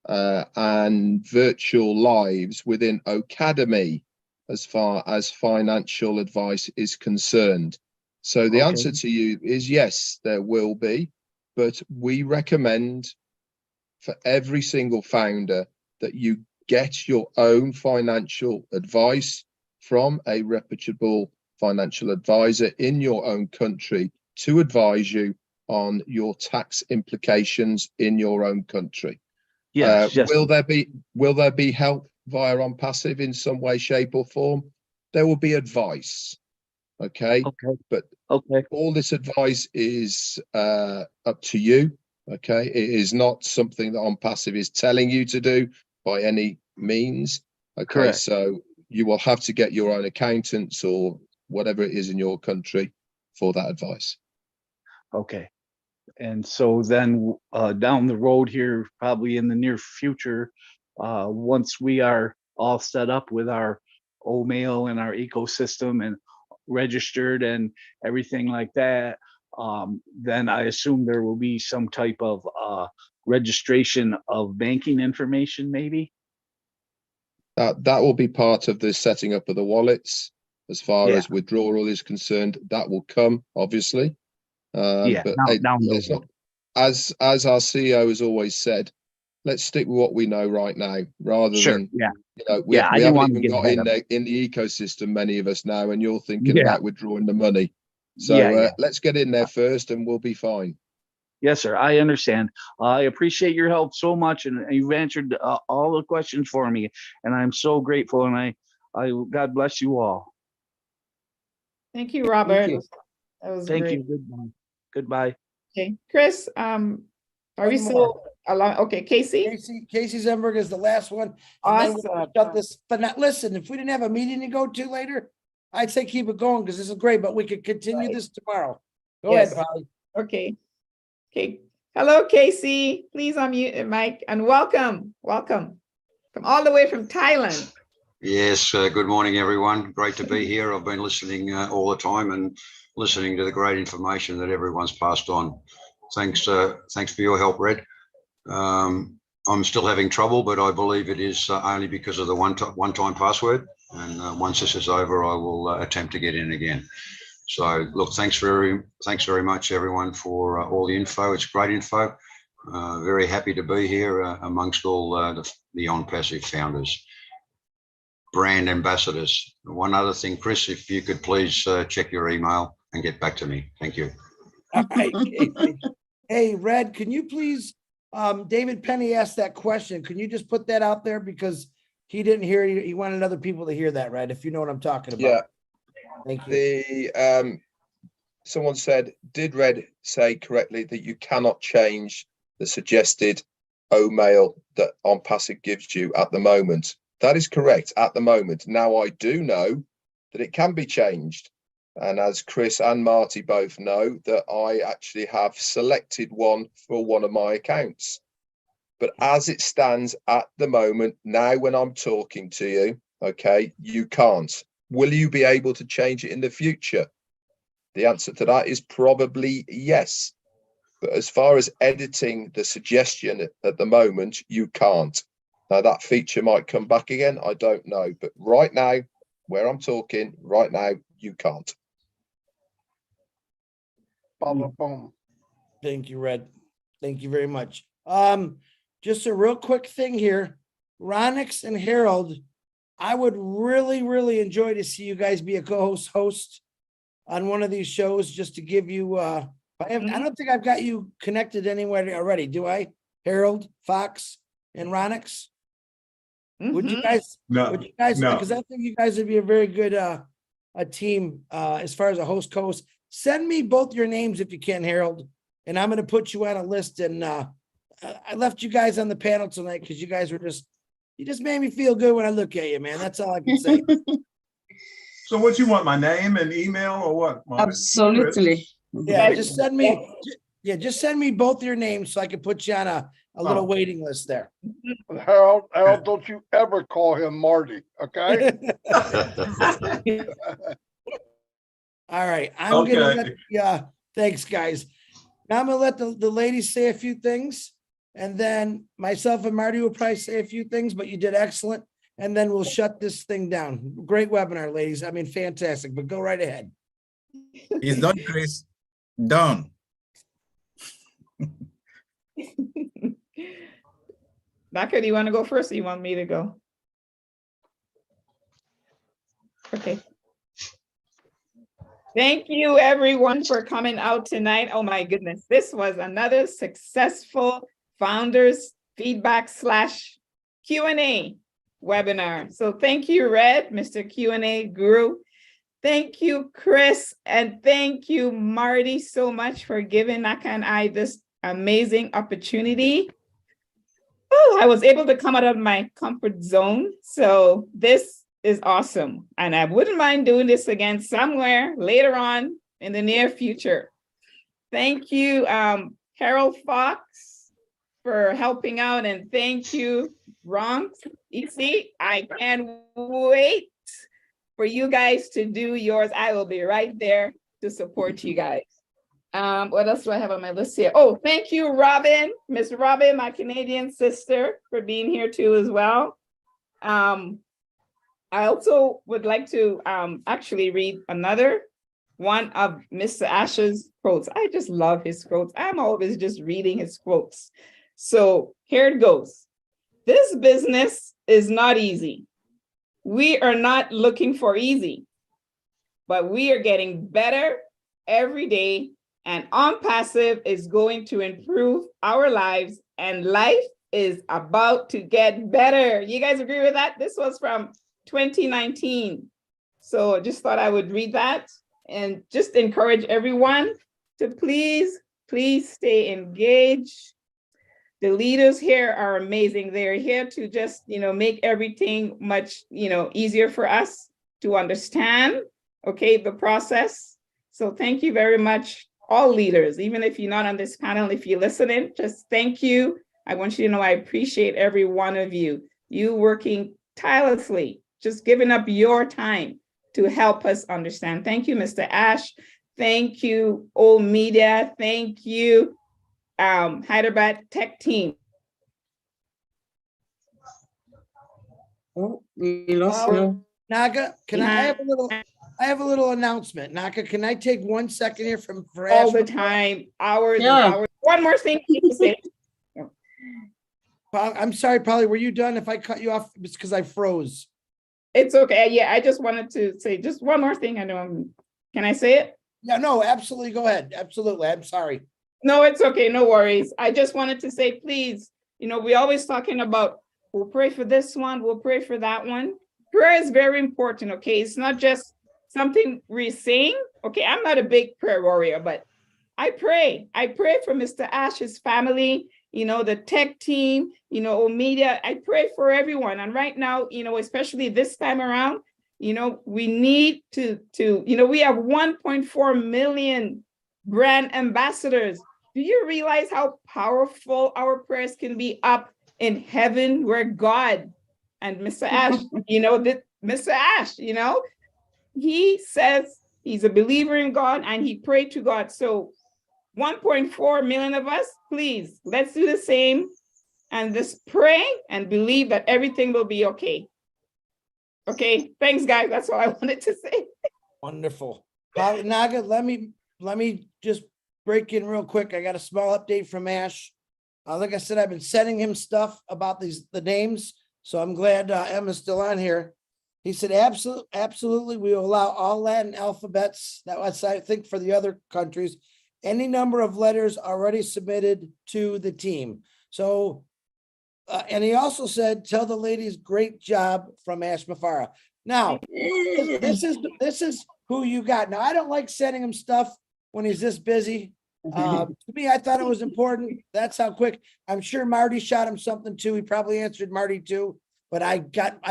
and virtual lives within Academy as far as financial advice is concerned. So the answer to you is yes, there will be, but we recommend for every single founder that you get your own financial advice from a reputable financial advisor in your own country to advise you on your tax implications in your own country. Yes, yes. Will there be help via ONPASSIVE in some way, shape, or form? There will be advice. Okay. But all this advice is up to you. Okay. It is not something that ONPASSIVE is telling you to do by any means. Okay. Correct. So you will have to get your own accountants or whatever it is in your country for that advice. Okay. And so then down the road here, probably in the near future, once we are all set up with our OMail and our ecosystem and registered and everything like that, then I assume there will be some type of registration of banking information, maybe? That will be part of the setting up of the wallets. As far as withdrawal is concerned, that will come, obviously. But let's not, as our CEO has always said, let's stick with what we know right now, rather than we haven't even got in the ecosystem, many of us now, and you're thinking about withdrawing the money. So let's get in there first, and we'll be fine. Yes, sir. I understand. I appreciate your help so much, and you've answered all the questions for me, and I'm so grateful. And I God bless you all. Thank you, Robert. Thank you. That was Thank great. you. Goodbye. Goodbye. Okay, Chris, are we still along? Okay, Casey? Casey Zenberg is the last one. And then we'll shut this. But not, listen, if we didn't have a meeting to go to later, I'd say keep it going because this is great, but we could continue this tomorrow. Go ahead, Polly. Okay. Okay. Hello, Casey. Please unmute your mic and welcome. Welcome. From all the way from Thailand. Yes, good morning, everyone. Great to be here. I've been listening all the time and listening to the great information that everyone's passed on. Thanks for your help, Red. I'm still having trouble, but I believe it is only because of the one-time password. And once this is over, I will attempt to get in again. So, look, thanks very much, everyone, for all the info. It's great info. Very happy to be here amongst all the ONPASSIVE founders. Brand ambassadors. One other thing, Chris, if you could please check your email and get back to me. Thank you. All right. Hey, Red, can you please, David Penny asked that question. Can you just put that out there? Because he didn't hear you. He wanted other people to hear that, Red, if you know what I'm talking about. Yeah. Thank you. Someone said, did Red say correctly that you cannot change the suggested OMail that ONPASSIVE gives you at the moment? That is correct at the moment. Now, I do know that it can be changed. And as Chris and Marty both know, that I actually have selected one for one of my accounts. But as it stands at the moment, now when I'm talking to you, okay, you can't. Will you be able to change it in the future? The answer to that is probably yes. But as far as editing the suggestion at the moment, you can't. Now, that feature might come back again. I don't know. But right now, where I'm talking, right now, you can't. Boom. Thank you, Red. Thank you very much. Just a real quick thing here. Ronix and Harold, I would really, really enjoy to see you guys be a co-host on one of these shows, just to give you, I don't think I've got you connected anywhere already, do I? Harold, Fox, and Ronix? Would you guys? No, would you guys? Because I think you guys would be a very good a team as far as a host goes. Send me both your names if you can, Harold, and I'm going to put you on a list. And I left you guys on the panel tonight because you guys were you just made me feel good when I look at you, man. That's all I can say. So what you want, my name and email or what? Absolutely. Yeah, just send me, just send me both your names so I can put you on a little waiting list there. Harold, don't you ever call him Marty, okay? All right, I'm gonna let, thanks, guys. Now I'm gonna let the ladies say a few things, and then myself and Marty will probably say a few things, but you did excellent. And then we'll shut this thing down. Great webinar, ladies. I mean, fantastic, but go right ahead. He's done, Chris. Done. Becca, do you want to go first or you want me to go? Okay. Thank you everyone for coming out tonight. Oh my goodness, this was another successful Founders Feedback / Q&A webinar. So thank you, Red, Mr. Q&A Guru. Thank you, Chris, and thank you, Marty, so much for giving Naka and I this amazing opportunity. Oh, I was able to come out of my comfort zone. So this is awesome. And I wouldn't mind doing this again somewhere later on in the near future. Thank you, Harold Fox, for helping out. And thank you, Bronx. You see, I can't wait for you guys to do yours. I will be right there to support you guys. What else do I have on my list here? Oh, thank you, Robin, Miss Robin, my Canadian sister, for being here too as well. I also would like to actually read another one of Mr. Ash's quotes. I just love his quotes. I'm always just reading his quotes. So here it goes. This business is not easy. We are not looking for easy, but we are getting better every day, and ONPASSIVE is going to improve our lives, and life is about to get better. You guys agree with that? This was from 2019. So I just thought I would read that and just encourage everyone to please stay engaged. The leaders here are amazing. They're here to just, make everything much, easier for us to understand, okay, the process. So thank you very much, all leaders, even if you're not on this panel, if you're listening, just thank you. I want you to know I appreciate every one of you. You working tirelessly, just giving up your time to help us understand. Thank you, Mr. Ash. Thank you, Old Media. Thank you, Hyderabad Tech Team. Oh, we lost you. Naga, can I have a little announcement? Naga, can I take 1 second here for all Ash? the time, hours and hours. One more thing to say. I'm sorry, Polly, were you done? If I cut you off, it's because I froze. It's okay. Yeah, I just wanted to say just one more thing. I know. Can I say it? Yeah, no, absolutely. Go ahead. Absolutely. I'm sorry. No, it's okay. No worries. I just wanted to say, please, we're always talking about, we'll pray for this one, we'll pray for that one. Prayer is very important, okay? It's not just something we're saying. Okay, I'm not a big prayer warrior, but I pray. I pray for Mr. Ash's family, the tech team, Media. I pray for everyone. And right now, especially this time around, we need to we have 1.4 million brand ambassadors. Do you realize how powerful our prayers can be up in heaven where God and Mr. Ash, Mr. Ash, he says he's a believer in God and he prayed to God. So 1.4 million of us, please, let's do the same and just pray and believe that everything will be okay. Okay, thanks guys. That's all I wanted to say. Wonderful. Naga, let me just break in real quick. I got a small update from Ash. Like I said, I've been sending him stuff about the names. So I'm glad Emma's still on here. He said, absolutely, we will allow all Latin alphabets. That was, I think, for the other countries. Any number of letters already submitted to the team. So, and he also said, tell the ladies, great job from Ash Mafara. Now, this is who you got. Now, I don't like sending him stuff when he's this busy. To me, I thought it was important. That's how quick. I'm sure Marty shot him something too. He probably answered Marty too, but I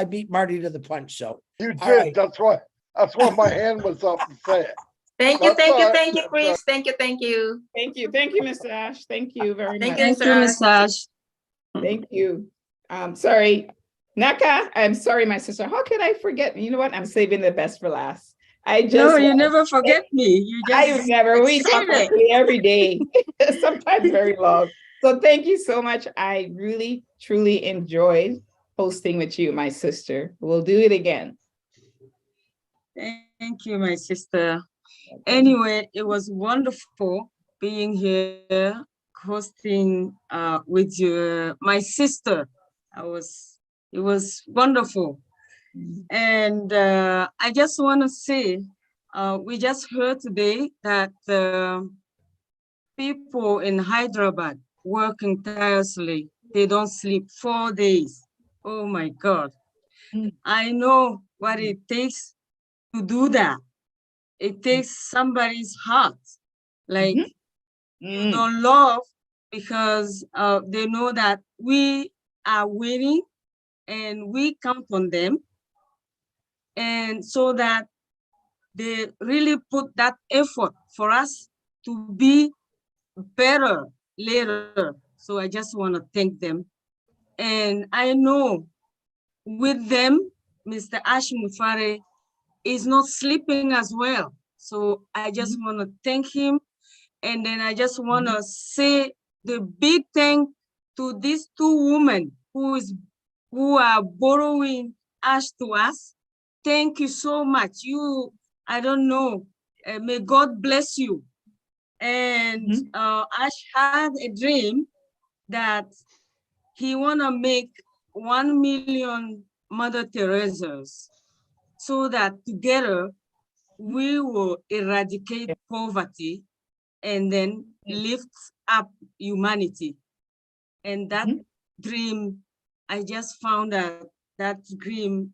beat Marty to the punch. So you did. Right. That's right. That's why my hand was up to say it. Thank you, That's thank you, all right. thank you, That's Chris. Thank you, thank you. Thank you, Mr. Ash. Thank you very much. Thank you, Mr. Ash. Thank you. Sorry, Naka, I'm sorry, my sister. How could I forget? You know what? I'm saving the best for last. I just No, you never forget me. You I just never, we talk excited. actually every day, sometimes very long. So thank you so much. I really, truly enjoyed hosting with you, my sister. We'll do it again. Thank you, my sister. Anyway, it was wonderful being here hosting with my sister. It was wonderful. And I just want to say, we just heard today that people in Hyderabad working tirelessly, they don't sleep 4 days. Oh my God. I know what it takes to do that. It takes somebody's heart. Like you don't love because they know that we are winning and we count on them. And so that they really put that effort for us to be better later. So I just want to thank them. And I know with them, Mr. Ash Mufare is not sleeping as well. So I just want to thank him. And then I just want to say the big thank to these two women who are borrowing ash to us. Thank you so much. I don't know, may God bless you. And Ash had a dream that he wanna make 1 million Mother Teresa's so that together we will eradicate poverty and then lift up humanity. And that dream, I just found out that dream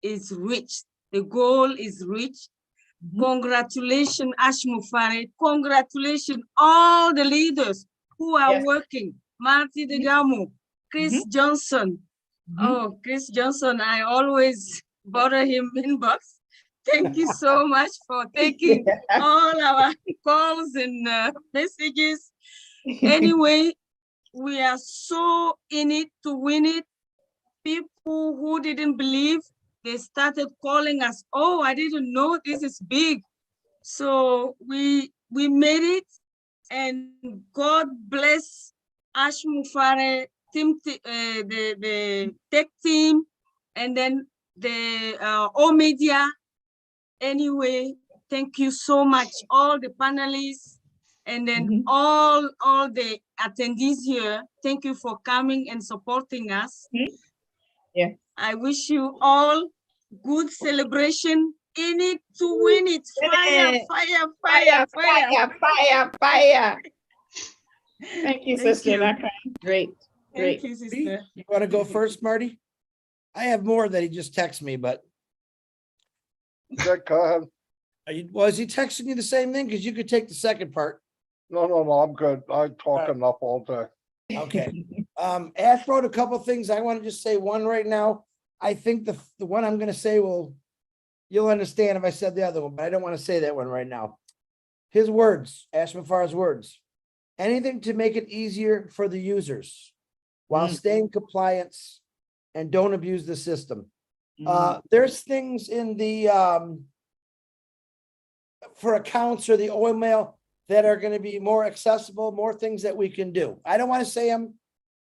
is reached. The goal is reached. Congratulations, Ash Mufare. Congratulations, all the leaders who are working. Marty Degamo, Chris Johnson. Oh, Chris Johnson, I always bother him inbox. Thank you so much for taking all our calls and messages. Anyway, we are so in it to win it. People who didn't believe, they started calling us. Oh, I didn't know this is big. So we made it, and God bless Ash Mufare team, the tech team, and then the O Media. Anyway, thank you so much, all the panelists, and then all the attendees here. Thank you for coming and supporting us. Yeah. I wish you all good celebration. In it to win it. Fire, fire, fire, fire, fire, fire. Thank you, Thank sister. you. Naka. Great, great. Thank you, sister. You want to go first, Marty? I have more that he just texted me, but. Yeah, go ahead. Was he texting you the same thing? Because you could take the second part. No, I'm good. I talk enough all day. Okay. Ash wrote a couple things. I want to just say one right now. I think the one I'm going to say you'll understand if I said the other one, but I don't want to say that one right now. His words, Ash Mufar's words. Anything to make it easier for the users while staying compliance and don't abuse the system. There's things in the for accounts or the oil mail that are going to be more accessible, more things that we can do. I don't want to say them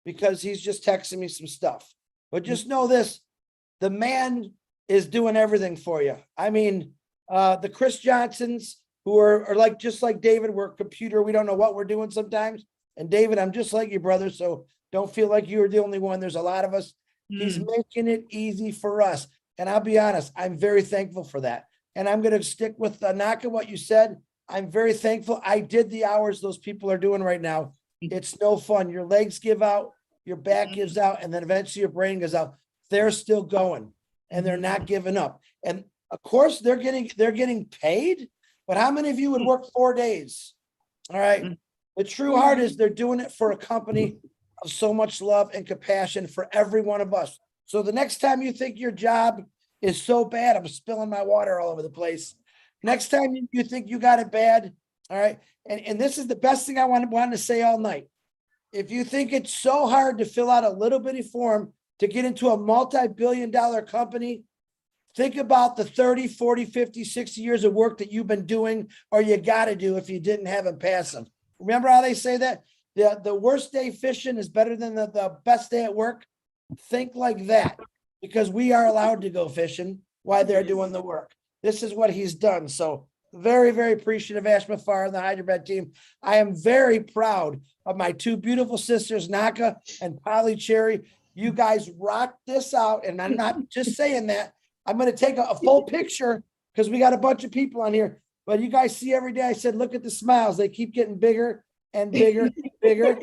because he's just texting me some stuff, but just know this, the man is doing everything for you. I mean, the Chris Johnsons who are like, just like David, we're a computer. We don't know what we're doing sometimes. And David, I'm just like your brother. So don't feel like you're the only one. There's a lot of us. He's making it easy for us. And I'll be honest, I'm very thankful for that. And I'm going to stick with Naka, what you said. I'm very thankful. I did the hours those people are doing right now. It's no fun. Your legs give out, your back gives out, and then eventually your brain goes out. They're still going and they're not giving up. And of course they're getting paid, but how many of you would work 4 days? All right. The true heart is they're doing it for a company of so much love and compassion for every one of us. So the next time you think your job is so bad. I'm spilling my water all over the place. Next time you think you got it bad, all right. And this is the best thing I wanted to say all night. If you think it's so hard to fill out a little bitty form to get into a multi-billion-dollar company, think about the 30, 40, 50, 60 years of work that you've been doing or you got to do if you didn't have a passive. Remember how they say that? The worst day fishing is better than the best day at work? Think like that, because we are allowed to go fishing while they're doing the work. This is what he's done. So very, very appreciative of Ashma Farr and the Hyderabad team. I am very proud of my two beautiful sisters, Naka and Polly Cherry. You guys rocked this out. And I'm not just saying that. I'm going to take a full picture because we got a bunch of people on here. But you guys see every day, I said, look at the smiles. They keep getting bigger and bigger and bigger.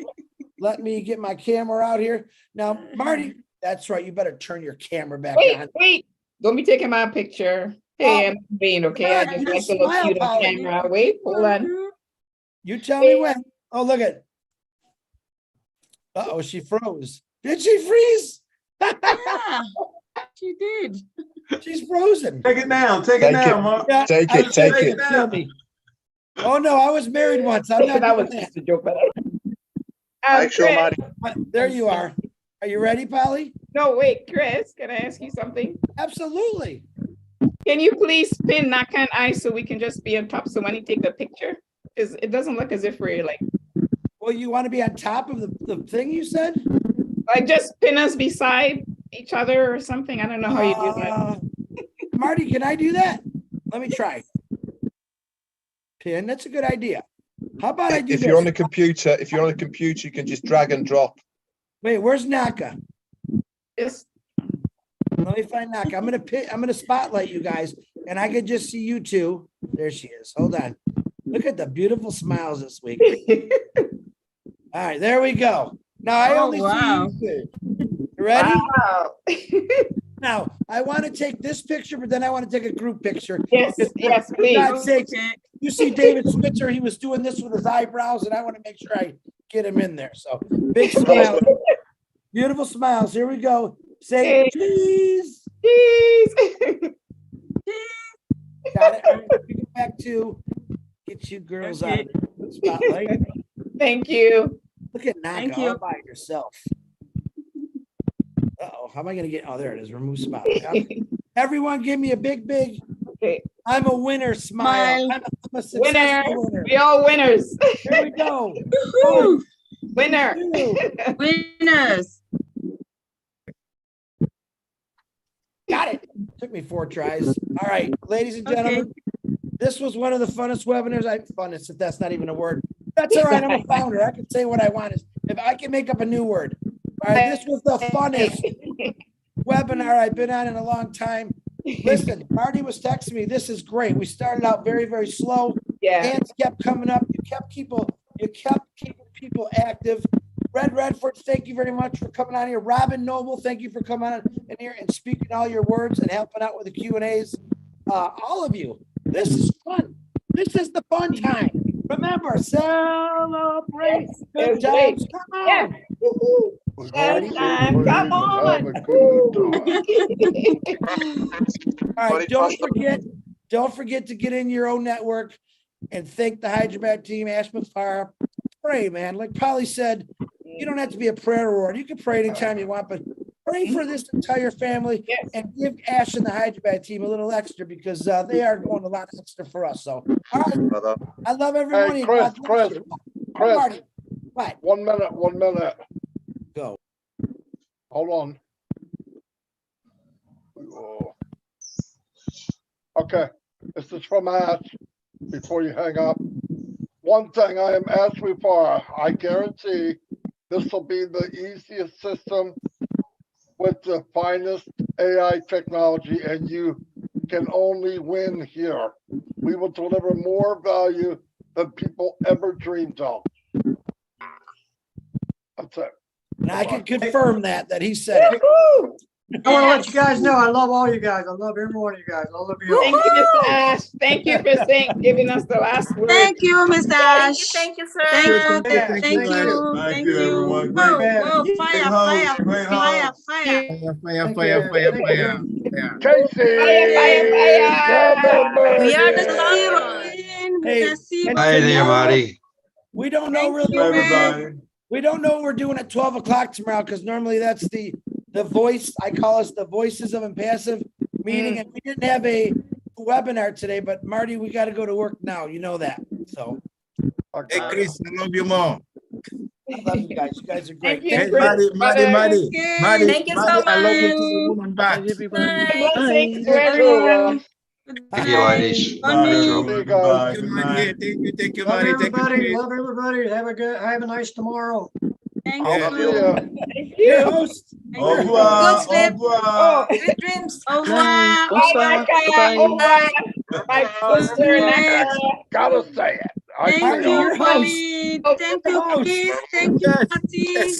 Let me get my camera out here. Now, Marty, that's right. You better turn your camera back on. Wait. Don't be taking my picture. Hey, I'm being okay. I just like to look cute on camera. Wait, hold on. You tell me when. Oh, look at. Uh-oh, she froze. Did she freeze? Yeah, she did. She's frozen. Take it down. Take it down, Mark. Yeah, Take it. Take it. Kill me. Oh no, I was married once. I'm not. That was just a joke. Make sure, Marty. There you are. Are you ready, Polly? No, wait, Chris. Can I ask you something? Absolutely. Can you please pin Naka and I so we can just be on top? So when you take the picture, because it doesn't look as if we're like. Well, you want to be on top of the thing you said? Like just pin us beside each other or something. I don't know how you do that. Marty, can I do that? Let me try. Pin, that's a good idea. How about I do If this? you're on a computer, you can just drag and drop. Wait, where's Naka? Yes. Let me find Naka. I'm gonna spotlight you guys, and I could just see you two. There she is. Hold on. Look at the beautiful smiles this week. All right, there we go. Now I only see you two. You ready? Wow. Now I want to take this picture, but then I want to take a group picture. Yes, yes, For please. God's sakes, you see David Switzer, he was doing this with his eyebrows, and I want to make sure I get him in there. So big smile. Beautiful smiles. Here we go. Say cheese. Cheese. Got it. All right, we go back to get you girls out of the spotlight. Thank you. Look at Naka Thank you. all by yourself. Uh-oh, how am I going to get? Oh, there it is. Remove spotlight. Everyone give me a big, Okay. I'm a winner smile. Smile. I'm a Winner. successful winner. We all winners. Here we go. Woo! Winner. Winners. Got it. Took me 4 tries. All right, ladies and gentlemen, this was one of the funnest webinars. Funnest, if that's not even a word. That's all right. I'm a founder. I can say what I want. If I can make up a new word. All right, this was the funnest webinar I've been on in a long time. Listen, Marty was texting me. This is great. We started out very, very slow. Yeah. Hands kept coming up. You kept keeping people active. Red Redford, thank you very much for coming on here. Robin Noble, thank you for coming on in here and speaking all your words and helping out with the Q&As. All of you, this is fun. This is the fun time. Remember, celebrate good times. Come on. Come on. All right, don't forget to get in your own network and thank the Hyderabad team, Ashma Farr. Pray, man. Like Polly said, you don't have to be a prayer warrior. You can pray anytime you want, but pray for this entire family and give Ash and the Hyderabad team a little extra because they are going a lot extra for us. So, all right. I love everyone. Hey, Chris, Marty. What? 1 minute. Go. Hold on. Oh. Okay, this is from Ash before you hang up. One thing I am Ashley Farr. I guarantee this will be the easiest system with the finest AI technology, and you can only win here. We will deliver more value than people ever dreamed of. That's it. And I can confirm that he said it. I want to let you guys know I love all you guys. I love every one of you guys. I love you. Thank you, Mr. Ash. Thank you for giving us the last word. Thank you, Mr. Ash. Thank you, sir. Thank you. Thank you. Thank you, everyone. Whoa, fire. Fire. Casey. We are the Hey there, Marty. We don't know really. We don't know we're doing at 12 o'clock tomorrow because normally that's the voice. I call us the Voices of Impassive meeting, and we didn't have a webinar today. But Marty, we got to go to work now. You know that. So. Hey, Chris, I love you more. I love you guys. You guys are great. Hey, Maddie, Thank you so much. I love you to the woman back. Blessings. Thank you, ladies. Thank you, thank you, Love Maddie. everybody. Love everybody. Have a nice tomorrow. Thank I'll see ya. Thank you. Host. Au revoir. Good sleep. Oh, Sweet dreams. Au revoir. Bonsoir. Bye. My sister. Gotta say it. Thank you, Your host. Thank you, Chris. Thank you, Patty.